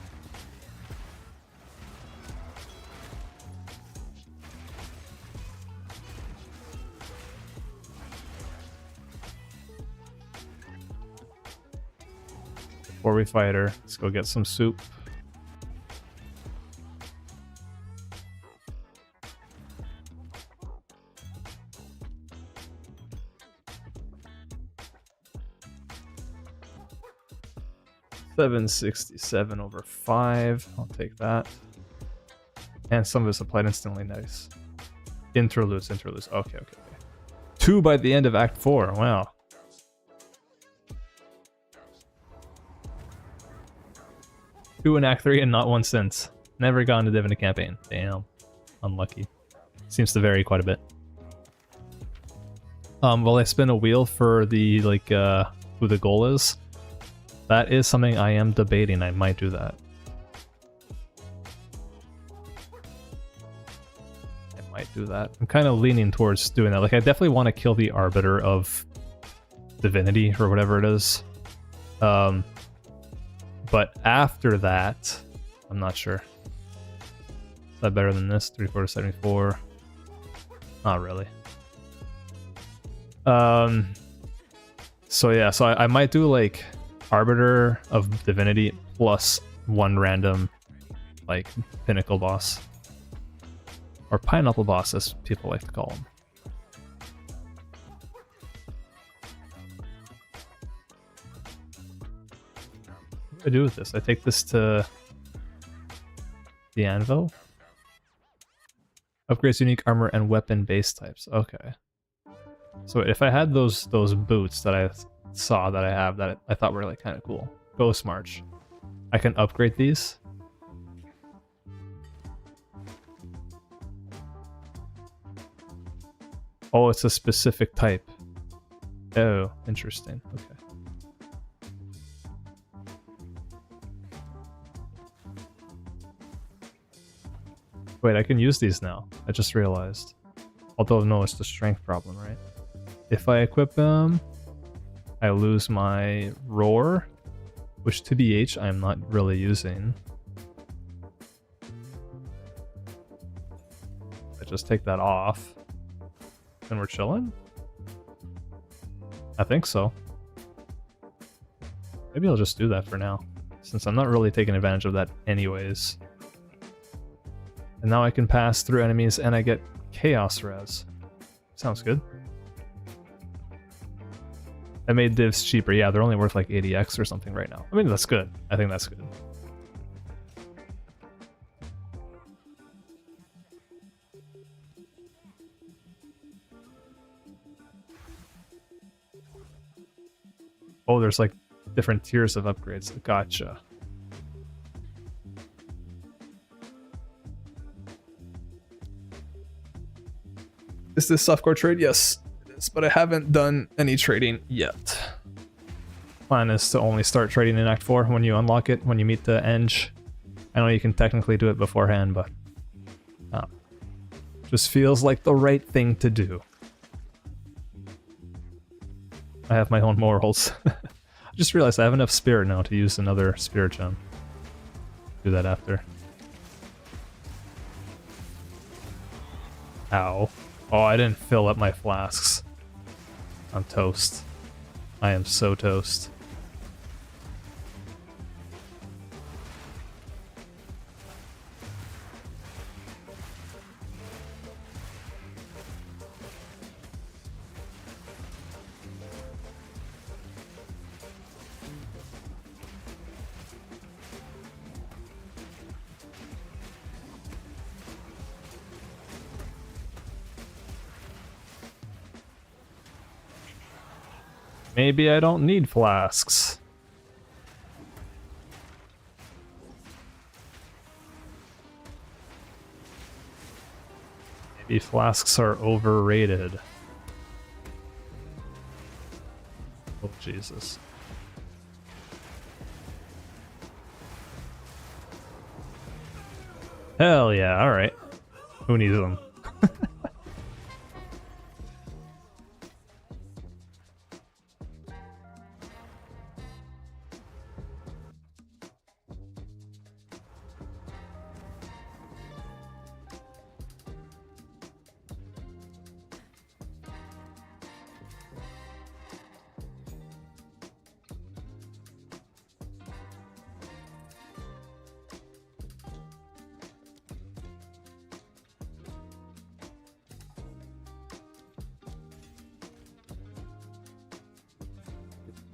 Before we fight her, let's go get some soup. $767 over 5. I'll take that. And some of it's applied instantly. Nice. Interludes. Okay. 2 by the end of Act 4. Wow. 2 in Act 3 and not 1 since. Never gotten to div in a campaign. Damn. Unlucky. Seems to vary quite a bit. Will I spin a wheel for the, like, who the goal is? That is something I am debating. I might do that. I'm kind of leaning towards doing that. Like, I definitely want to kill the Arbiter of Divinity, or whatever it is. But after that, I'm not sure. Is that better than this? 34 to 74. Not really. So yeah, so I might do like Arbiter of Divinity plus 1 random like pinnacle boss. Or pineapple boss, as people like to call them. What do I do with this? I take this to the anvil. Upgrades unique armor and weapon base types. Okay. So if I had those boots that I saw that I have that I thought were like kind of cool, Ghost March, I can upgrade these. Oh, it's a specific type. Oh, interesting. Okay. Wait, I can use these now. I just realized. Although, no, it's the strength problem, right? If I equip them, I lose my Roar, which to BH I'm not really using. I just take that off. And we're chilling? I think so. Maybe I'll just do that for now. since I'm not really taking advantage of that anyways. And now I can pass through enemies and I get Chaos Res. Sounds good. I made divs cheaper. Yeah, they're only worth like 80x or something right now. I mean, that's good. I think that's good. Oh, there's like different tiers of upgrades. Gotcha. Is this softcore trade? Yes, it is, but I haven't done any trading yet. Plan is to only start trading in Act 4 when you unlock it, when you meet the Eng. I know you can technically do it beforehand, but just feels like the right thing to do. I have my own morals. I just realized I have enough spirit now to use another spirit gem. Do that after. Ow. Oh, I didn't fill up my flasks. I'm toast. I am so toast. Maybe I don't need flasks. Maybe flasks are overrated. Oh, Jesus. Hell yeah, alright. Who needs them?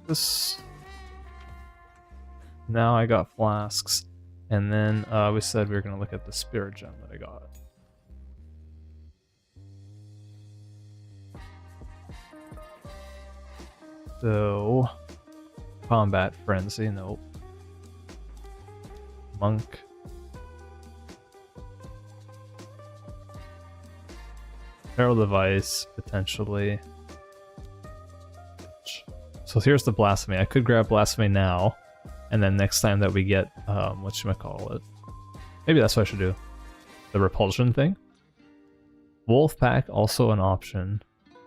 This. Now I got flasks, and then we said we were gonna look at the spirit gem that I got. So, combat frenzy, nope. Monk. Feral device, potentially. So here's the blasphemy. I could grab blasphemy now, and then next time that we get, whatchamacallit. Maybe that's what I should do. The repulsion thing. Wolfpack, also an option.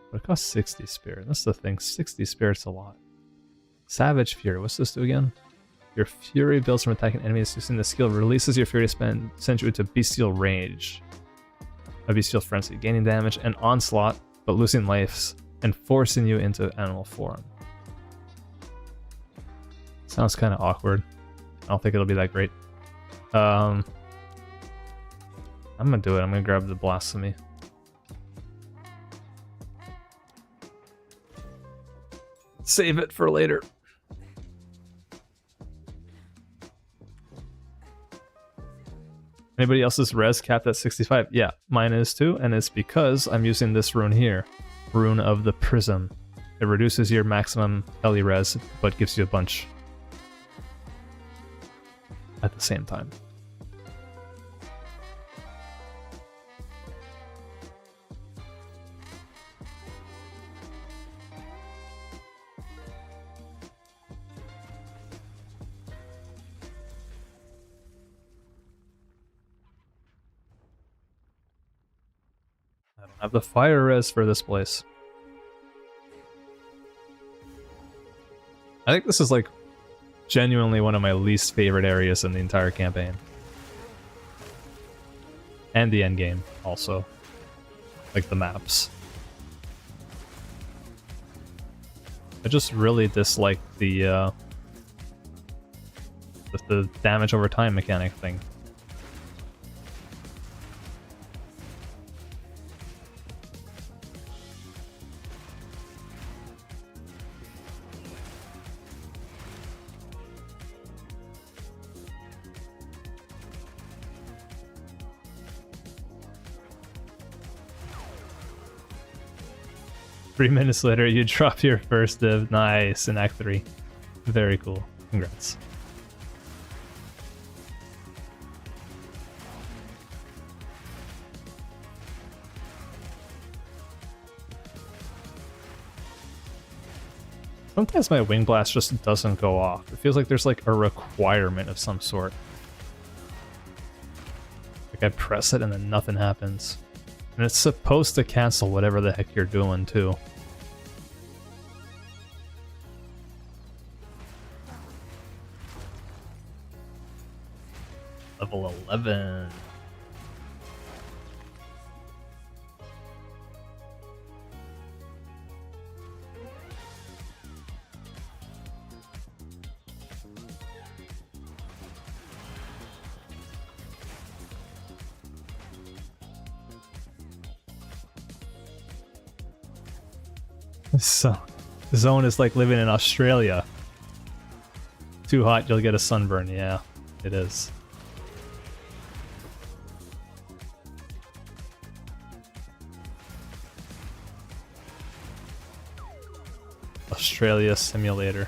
But it costs 60 spirit. That's the thing. 60 spirit's a lot. Savage Fury. What's this do again? Your Fury builds from attacking enemies using the skill. Releases your Fury to send you into Bestial Rage. A Bestial Frenzy. Gaining damage and Onslaught, but losing lives. And forcing you into animal form. Sounds kind of awkward. I don't think it'll be that great. I'm gonna do it. I'm gonna grab the Blasphemy. Save it for later. Anybody else's res capped at 65? Yeah, mine is too, and it's because I'm using this rune here. Rune of the Prism. It reduces your maximum LE res, but gives you a bunch at the same time. I don't have the fire res for this place. I think this is like genuinely one of my least favorite areas in the entire campaign. And the endgame, also. Like the maps. I just really dislike the the damage over time mechanic thing. Three minutes later, you drop your first div. Nice, in Act 3. Very cool. Congrats. Sometimes my wing blast just doesn't go off. It feels like there's like a requirement of some sort. Like I press it and then nothing happens. And it's supposed to cancel whatever the heck you're doing too. Level 11. So, Zone is like living in Australia. Too hot, you'll get a sunburn. Yeah, it is. Australia simulator.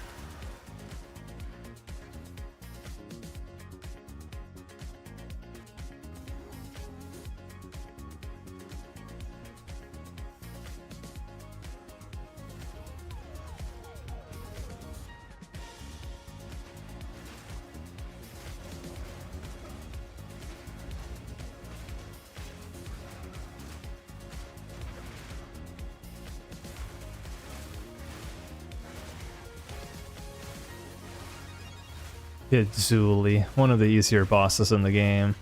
Get Zuli, one of the easier bosses in the game.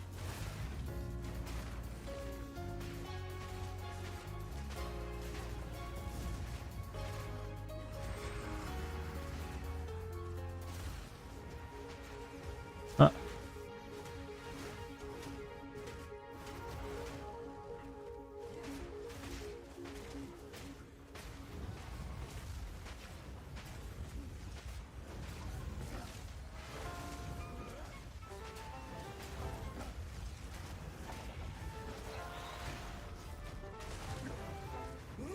Huh.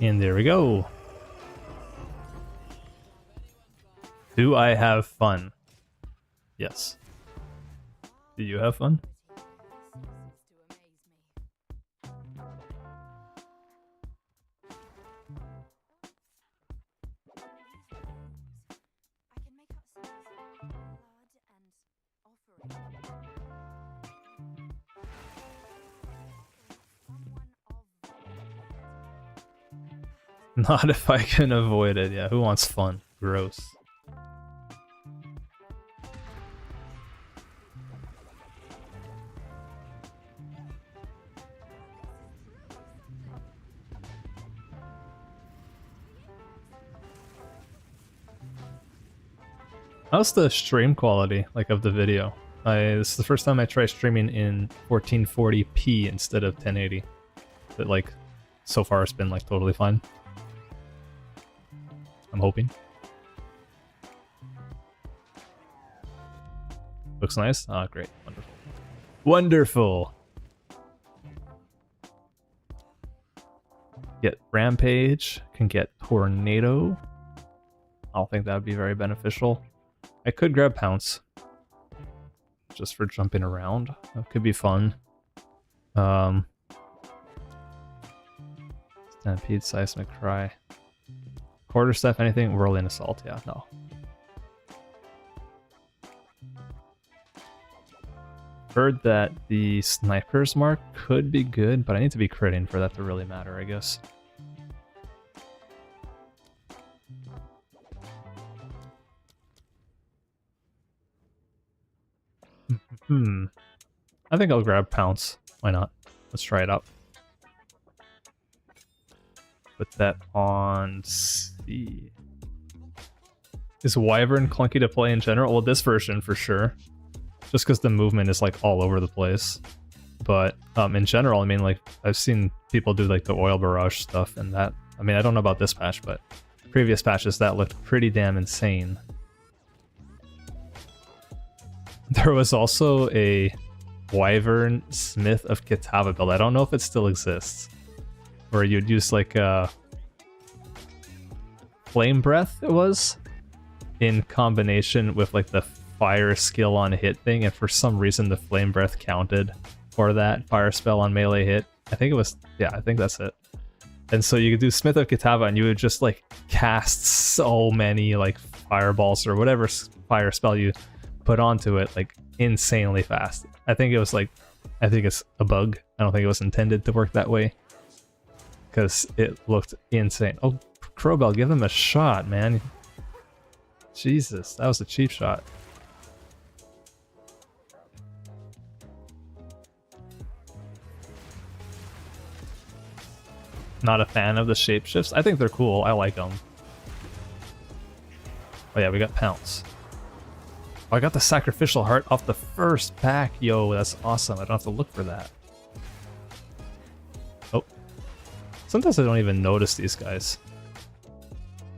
And there we go. Do I have fun? Yes. Do you have fun? Not if I can avoid it. Yeah, who wants fun? Gross. How's the stream quality, like, of the video? This is the first time I try streaming in 1440p instead of 1080. But, like, so far it's been, like, totally fine. I'm hoping. Looks nice? Ah, great. Wonderful. Wonderful! Get Rampage, can get Tornado. I don't think that would be very beneficial. I could grab Pounce. Just for jumping around. That could be fun. Stampede, Seismic Cry. Quarterstaff, anything? Whirling Assault, yeah, no. Heard that the Sniper's Mark could be good, but I need to be critting for that to really matter, I guess. I think I'll grab Pounce. Why not? Let's try it out. Put that on C. Is Wyvern clunky to play in general? Well, this version for sure. just because the movement is like all over the place. But in general, I mean, like I've seen people do like the oil barrage stuff, and that, I mean, I don't know about this patch, but previous patches that looked pretty damn insane. There was also a Wyvern Smith of Kitava build. I don't know if it still exists, where you'd use like Flame Breath, it was, in combination with like the fire skill on hit thing, and for some reason the Flame Breath counted for that fire spell on melee hit. I think it was, yeah, I think that's it. And so you could do Smith of Kitava and you would just like cast so many like fireballs or whatever fire spell you put onto it like insanely fast. I think it was like, I think it's a bug. I don't think it was intended to work that way, because it looked insane. Oh, Crowbell, give him a shot, man. Jesus, that was a cheap shot. Not a fan of the shapeshifts. I think they're cool. I like them. Oh yeah, we got Pounce. Oh, I got the Sacrificial Heart off the first pack. Yo, that's awesome. I don't have to look for that. Oh. Sometimes I don't even notice these guys.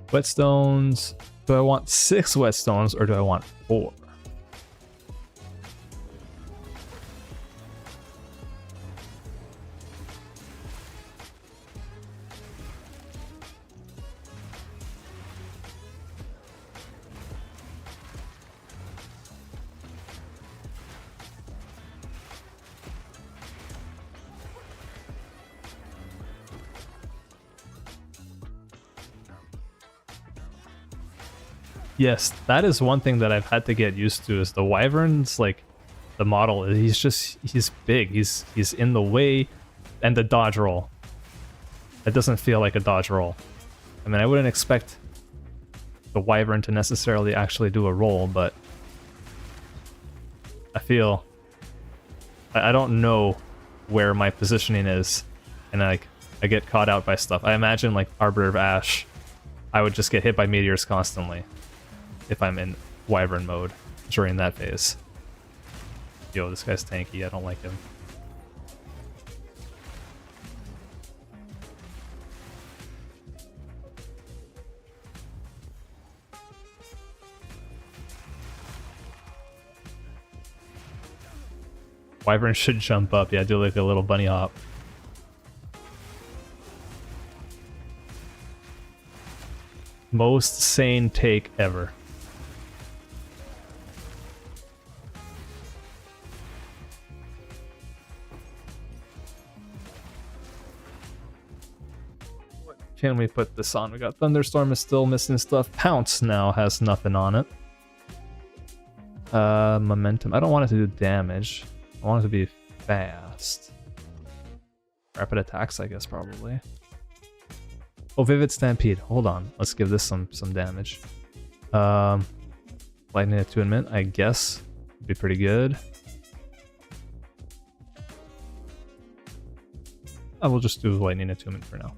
Whetstones. Do I want 6 Whetstones or do I want 4? Yes, that is one thing that I've had to get used to, is the Wyvern's like the model, he's big, he's in the way, and the dodge roll. It doesn't feel like a dodge roll. I mean, I wouldn't expect the Wyvern to necessarily actually do a roll, but I feel I don't know where my positioning is, and I get caught out by stuff. I imagine like Arbiter of Ash, I would just get hit by meteors constantly if I'm in Wyvern mode during that phase. Yo, this guy's tanky, I don't like him. Wyvern should jump up, yeah, do like a little bunny hop. Most sane take ever. Can we put this on? We got Thunderstorm is still missing stuff. Pounce now has nothing on it. Momentum. I don't want it to do damage. I want it to be fast. Rapid attacks, I guess, probably. Oh, Vivid Stampede. Hold on. Let's give this some damage. Lightning Attunement, I guess, would be pretty good. I will just do Lightning Attunement for now.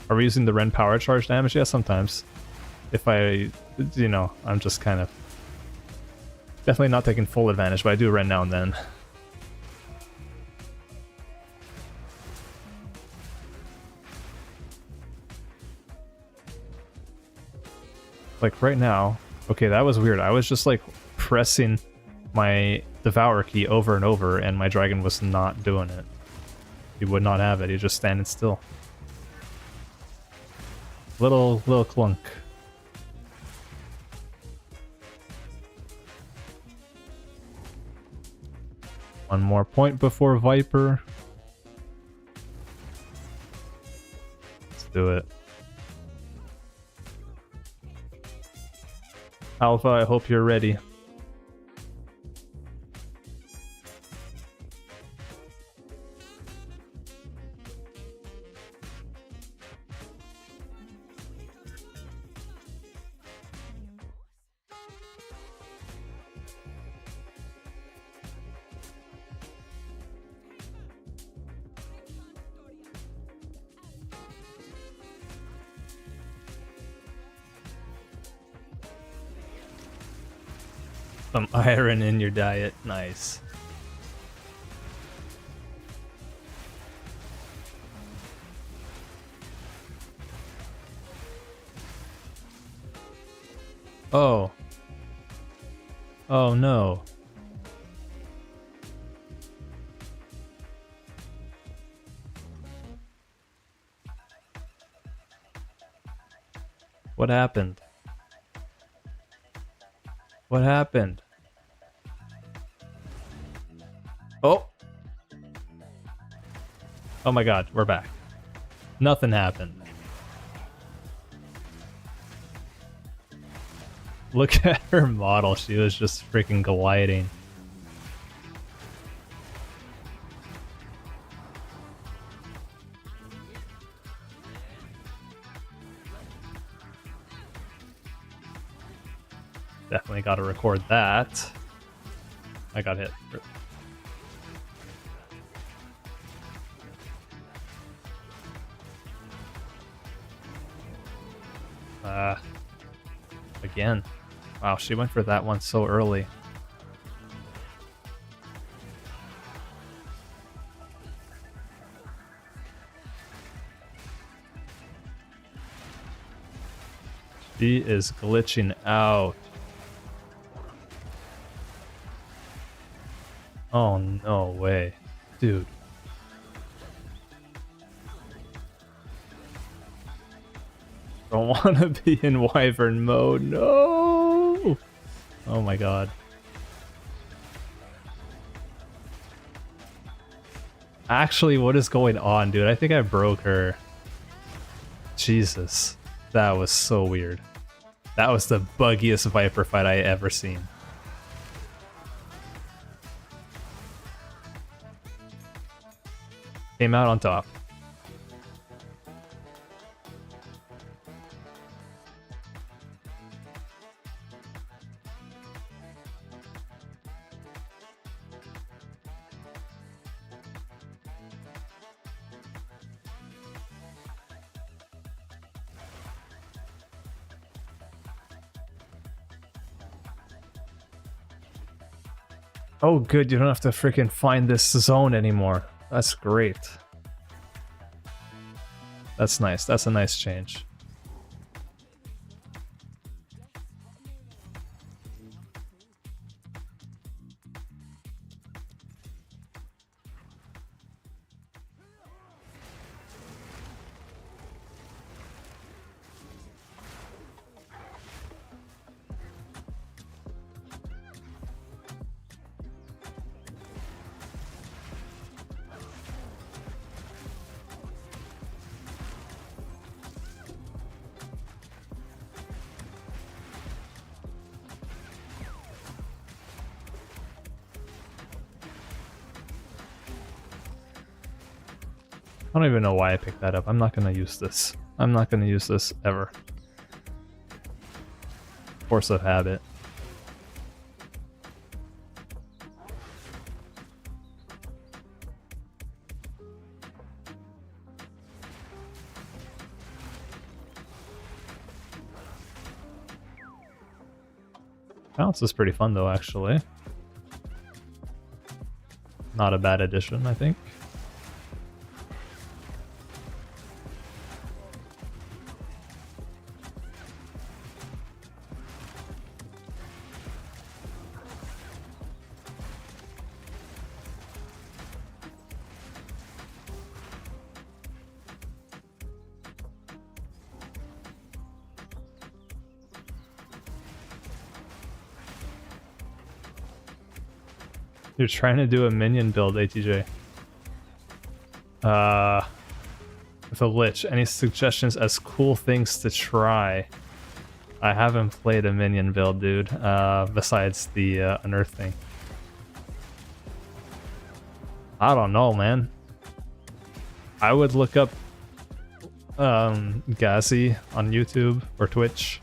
Are we using the Ren power charge damage? Yeah, sometimes. If I, you know, I'm just kind of definitely not taking full advantage, but I do Ren now and then. Like right now, okay, that was weird. I was just like pressing my Devour key over and over, and my dragon was not doing it. He would not have it. He was just standing still. Little clunk. One more point before Viper. Let's do it. Alpha, I hope you're ready. Some iron in your diet. Nice. Oh. Oh no. What happened? What happened? Oh! Oh my god, we're back. Nothing happened. Look at her model, she was just freaking gliding. Definitely gotta record that. I got hit. Again. Wow, she went for that one so early. She is glitching out. Oh, no way. Dude. Don't want to be in Wyvern mode. No! Oh my god. Actually, what is going on, dude? I think I broke her. Jesus. That was so weird. That was the buggiest Viper fight I ever seen. Came out on top. Oh good, you don't have to freaking find this zone anymore. That's great. That's nice. That's a nice change. I don't even know why I picked that up. I'm not gonna use this. I'm not gonna use this ever. Force of habit. Balance is pretty fun though, actually. Not a bad addition, I think. You're trying to do a minion build, ATJ. With a Lich, any suggestions as cool things to try? I haven't played a minion build, dude, besides the Unearth thing. I don't know, man. I would look up Gazi on YouTube or Twitch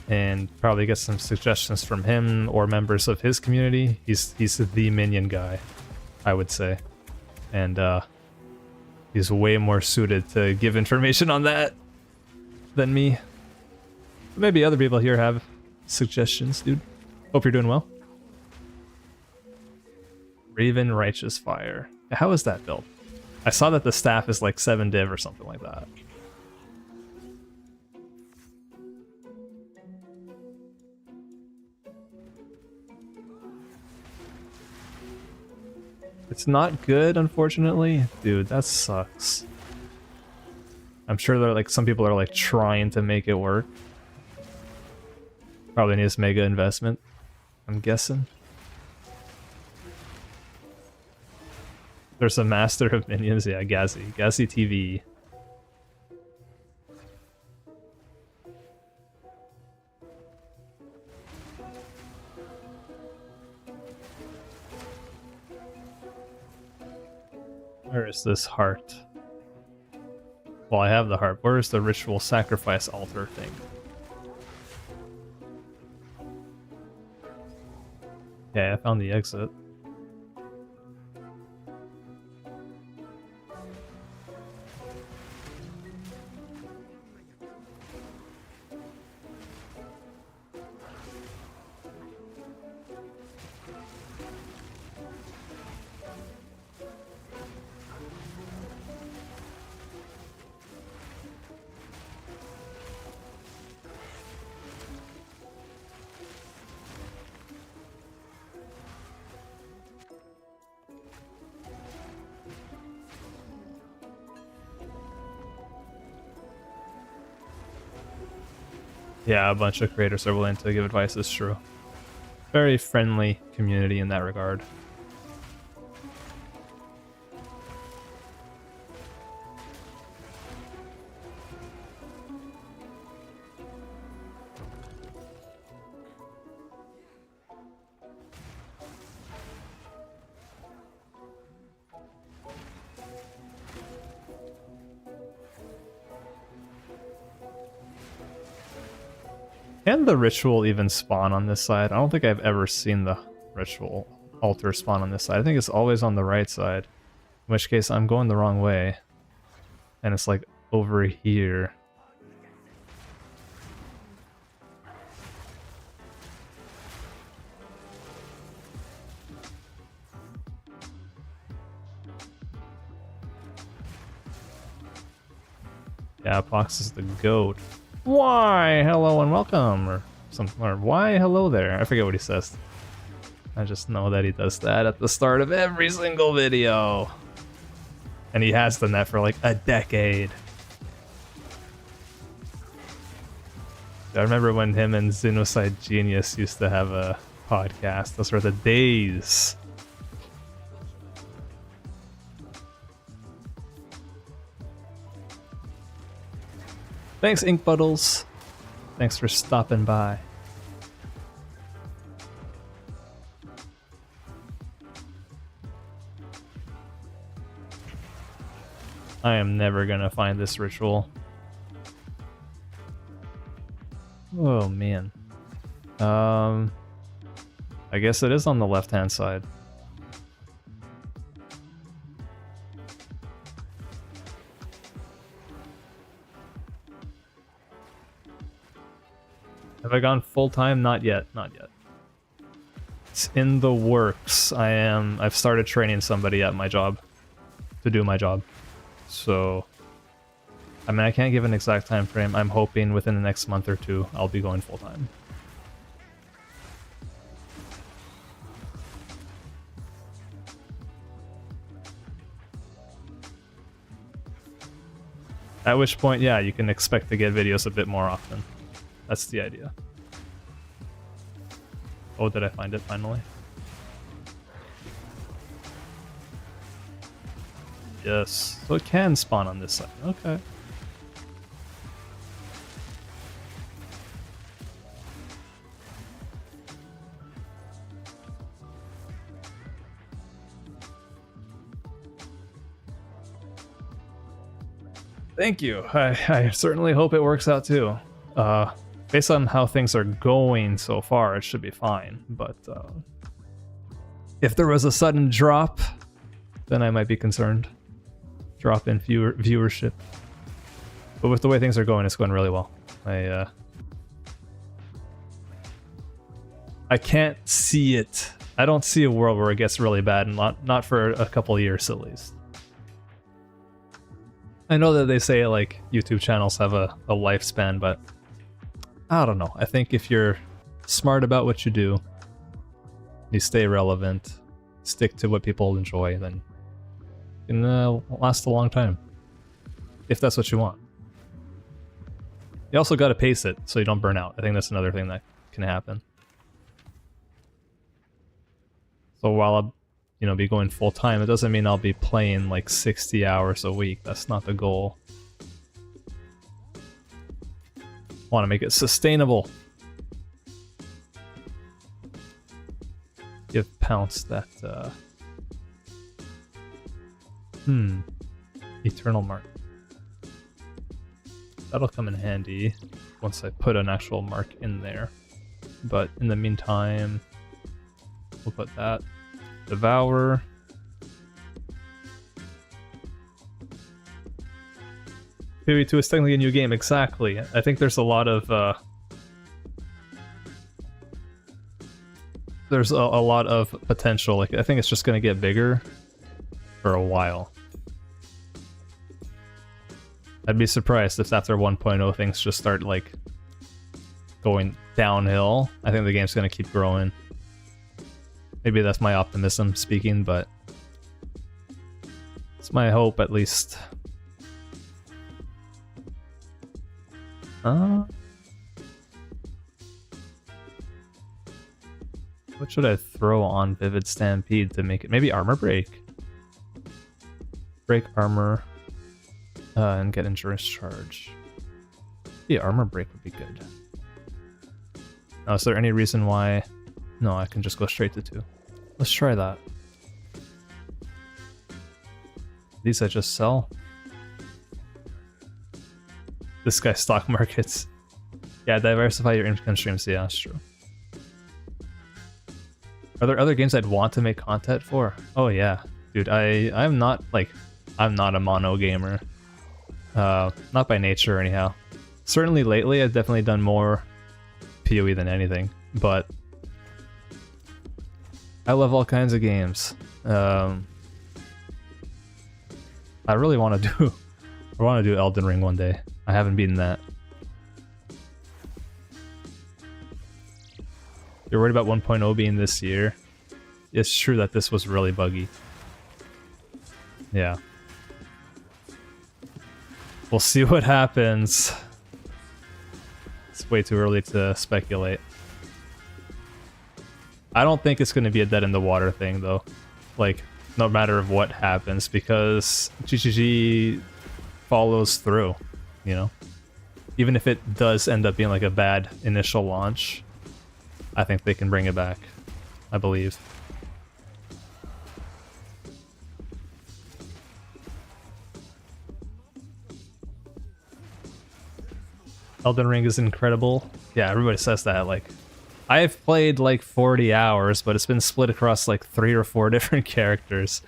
and probably get some suggestions from him or members of his community. He's the minion guy, I would say. And he's way more suited to give information on that than me. Maybe other people here have suggestions, dude. Hope you're doing well. Raven Righteous Fire. How is that built? I saw that the staff is like 7 div or something like that. It's not good, unfortunately. Dude, that sucks. I'm sure there are like some people are like trying to make it work. Probably needs mega investment, I'm guessing. There's a master of minions, yeah, Gazi TV. Where is this heart? Well, I have the heart. Where is the ritual sacrifice altar thing? Okay, I found the exit. Yeah, a bunch of creators are willing to give advice, is true. Very friendly community in that regard. Can the ritual even spawn on this side? I don't think I've ever seen the ritual altar spawn on this side. I think it's always on the right side. In which case I'm going the wrong way. And it's like over here. Yeah, Pox is the goat. Why? Hello and welcome, or why hello there. I forget what he says. I just know that he does that at the start of every single video. And he has done that for like a decade. I remember when him and Xenocide Genius used to have a podcast. Those were the days. Thanks, Ink Buddles. Thanks for stopping by. I am never gonna find this ritual. Oh man. I guess it is on the left-hand side. Have I gone full-time? Not yet, not yet. It's in the works. I've started training somebody at my job to do my job. So, I mean, I can't give an exact time frame. I'm hoping within the next month or two, I'll be going full-time. At which point, yeah, you can expect to get videos a bit more often. That's the idea. Oh, did I find it finally? Yes. So it can spawn on this side. Okay. Thank you. I certainly hope it works out too. Based on how things are going so far, it should be fine. But if there was a sudden drop, then I might be concerned. Drop in viewership. But with the way things are going, it's going really well. I can't see it I don't see a world where it gets really bad, and not for a couple of years at least. I know that they say like YouTube channels have a lifespan, but I don't know. I think if you're smart about what you do, you stay relevant, stick to what people enjoy, then you can last a long time. If that's what you want. You also got to pace it so you don't burn out. I think that's another thing that can happen. So while I'll, be going full time, it doesn't mean I'll be playing like 60 hours a week. That's not the goal. I want to make it sustainable. Give Pounce that Eternal Mark. That'll come in handy once I put an actual mark in there. But in the meantime, we'll put that. Devour. PoE 2 is technically a new game, exactly. I think there's a lot of potential. Like I think it's just gonna get bigger for a while. I'd be surprised if after 1.0 things just start like going downhill. I think the game's gonna keep growing. Maybe that's my optimism speaking, but it's my hope at least. What should I throw on Vivid Stampede to make it? Maybe Armor Break? Break Armor and get Endurance Charge. Yeah, Armor Break would be good. Now, is there any reason why... No, I can just go straight to 2. Let's try that. These I just sell. This guy's stock markets. Yeah, diversify your income streams. Yeah, that's true. Are there other games I'd want to make content for? Oh yeah, dude. I'm not a mono gamer. Not by nature anyhow. Certainly lately, I've definitely done more PoE than anything, but I love all kinds of games. I really want to do Elden Ring one day. I haven't beaten that. You're worried about 1.0 being this year? It's true that this was really buggy. Yeah. We'll see what happens. It's way too early to speculate. I don't think it's going to be a dead in the water thing though. Like, no matter what happens, because GGG follows through, Even if it does end up being like a bad initial launch, I think they can bring it back. I believe. Elden Ring is incredible. Yeah, everybody says that. Like, I've played like 40 hours, but it's been split across like 3 or 4 different characters.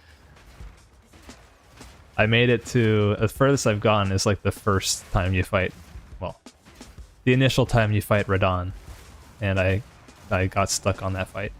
I made it to... the furthest I've gone is like the first time you fight... Well, the initial time you fight Radahn. And I got stuck on that fight.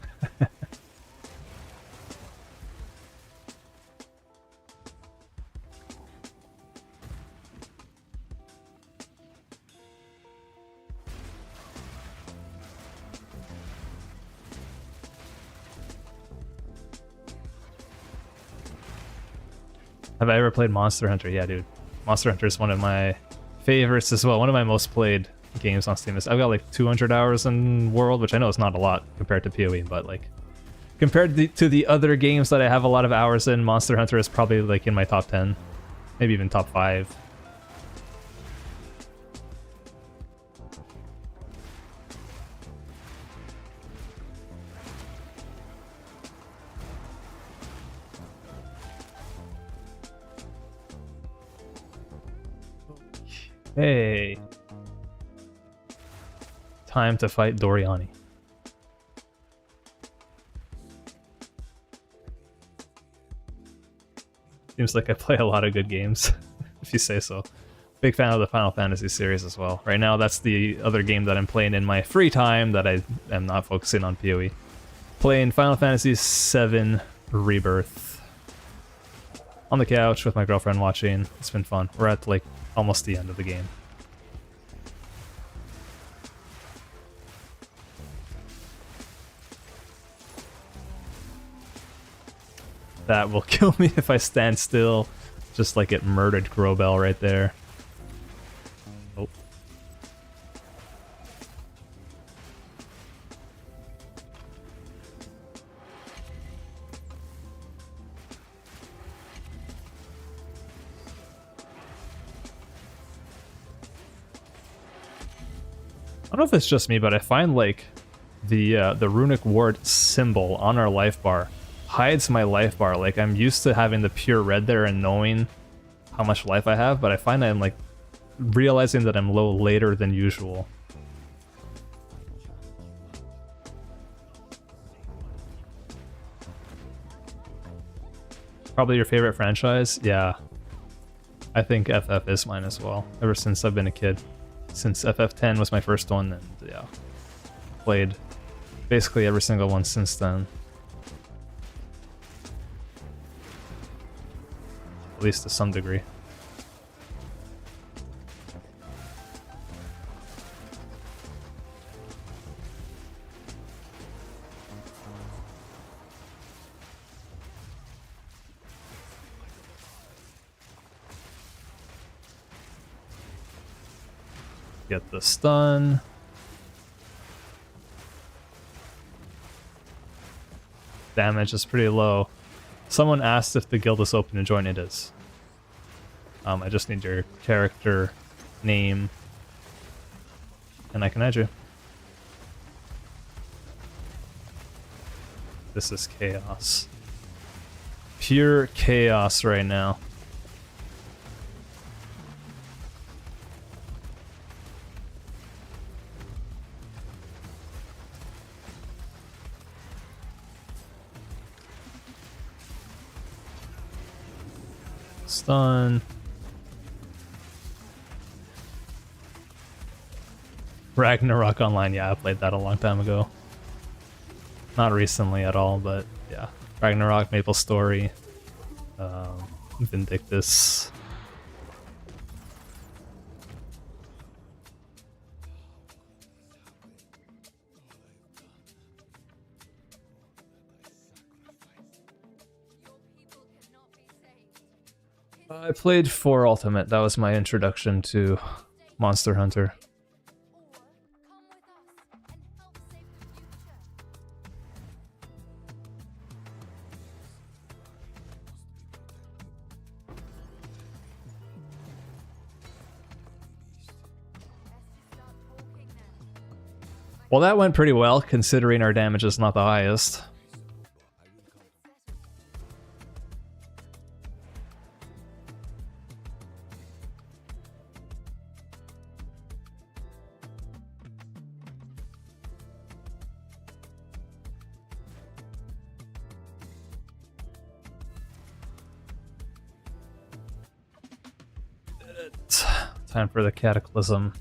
Have I ever played Monster Hunter? Yeah, dude. Monster Hunter is one of my favorites as well. One of my most played games on Steam. I've got like 200 hours in World, which I know is not a lot compared to PoE, but like compared to the other games that I have a lot of hours in, Monster Hunter is probably like in my top 10, maybe even top 5. Hey. Time to fight Doriani. Seems like I play a lot of good games, if you say so. Big fan of the Final Fantasy series as well. Right now, that's the other game that I'm playing in my free time that I am not focusing on PoE. Playing Final Fantasy VII Rebirth. On the couch with my girlfriend watching. It's been fun. We're at like almost the end of the game. That will kill me if I stand still. Just like it murdered Grobel right there. Oh. I don't know if it's just me, but I find like the runic ward symbol on our life bar hides my life bar. Like I'm used to having the pure red there and knowing how much life I have, but I find I'm like realizing that I'm low later than usual. Probably your favorite franchise? Yeah. I think FF is mine as well, ever since I've been a kid. Since FF10 was my first one, and yeah, played basically every single one since then. At least to some degree. Get the stun. Damage is pretty low. Someone asked if the guild is open to join. It is. I just need your character name, and I can add you. This is chaos. Pure chaos right now. Stun. Ragnarok Online, yeah, I played that a long time ago. Not recently at all, but yeah. Ragnarok, Maple Story, Vindictus. I played 4 Ultimate. That was my introduction to Monster Hunter. Well, that went pretty well, considering our damage is not the highest. Time for the Cataclysm.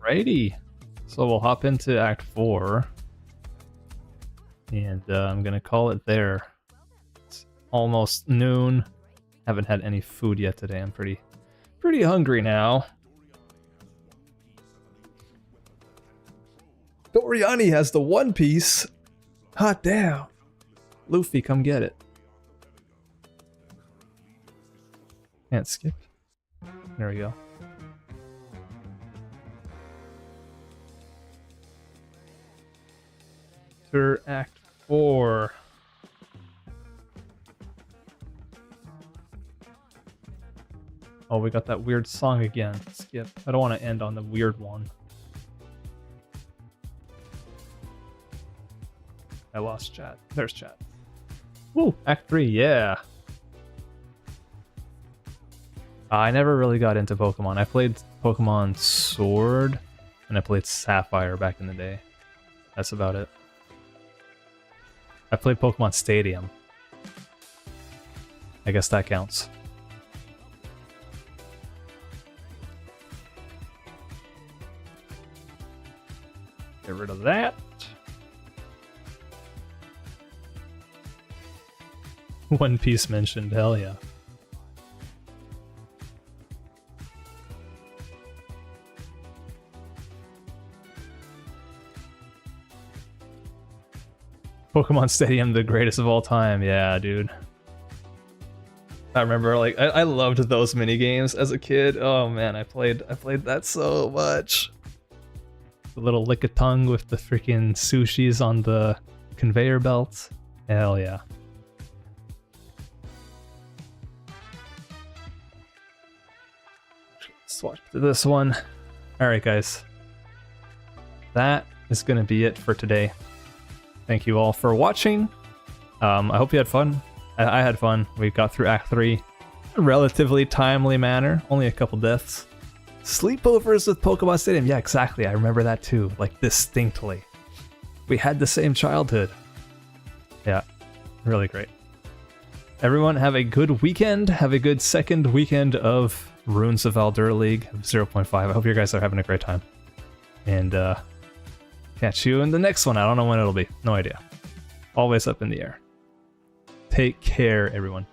Alrighty, so we'll hop into Act 4, and I'm gonna call it there. It's almost noon. Haven't had any food yet today. I'm pretty hungry now. Doriani has the One Piece. Hot damn. Luffy, come get it. Can't skip. There we go. Act 4. Oh, we got that weird song again. Skip. I don't want to end on the weird one. I lost chat. There's chat. Woo! Act 3, yeah! I never really got into Pokemon. I played Pokemon Sword, and I played Sapphire back in the day. That's about it. I played Pokemon Stadium. I guess that counts. Get rid of that. One Piece mentioned, hell yeah. Pokemon Stadium, the greatest of all time. Yeah, dude. I remember, like, I loved those mini games as a kid. Oh man, I played that so much. The little lick-a-tongue with the freaking sushis on the conveyor belt. Hell yeah. Swatch to this one. Alright guys. That is gonna be it for today. Thank you all for watching. I hope you had fun. I had fun. We got through Act 3 in a relatively timely manner. Only a couple deaths. Sleepovers with Pokemon Stadium. Yeah, exactly. I remember that too. Like, distinctly. We had the same childhood. Yeah, really great. Everyone have a good weekend. Have a good second weekend of Runes of Aldura League 0.5. I hope you guys are having a great time. And catch you in the next one. I don't know when it'll be. No idea. Always up in the air. Take care, everyone.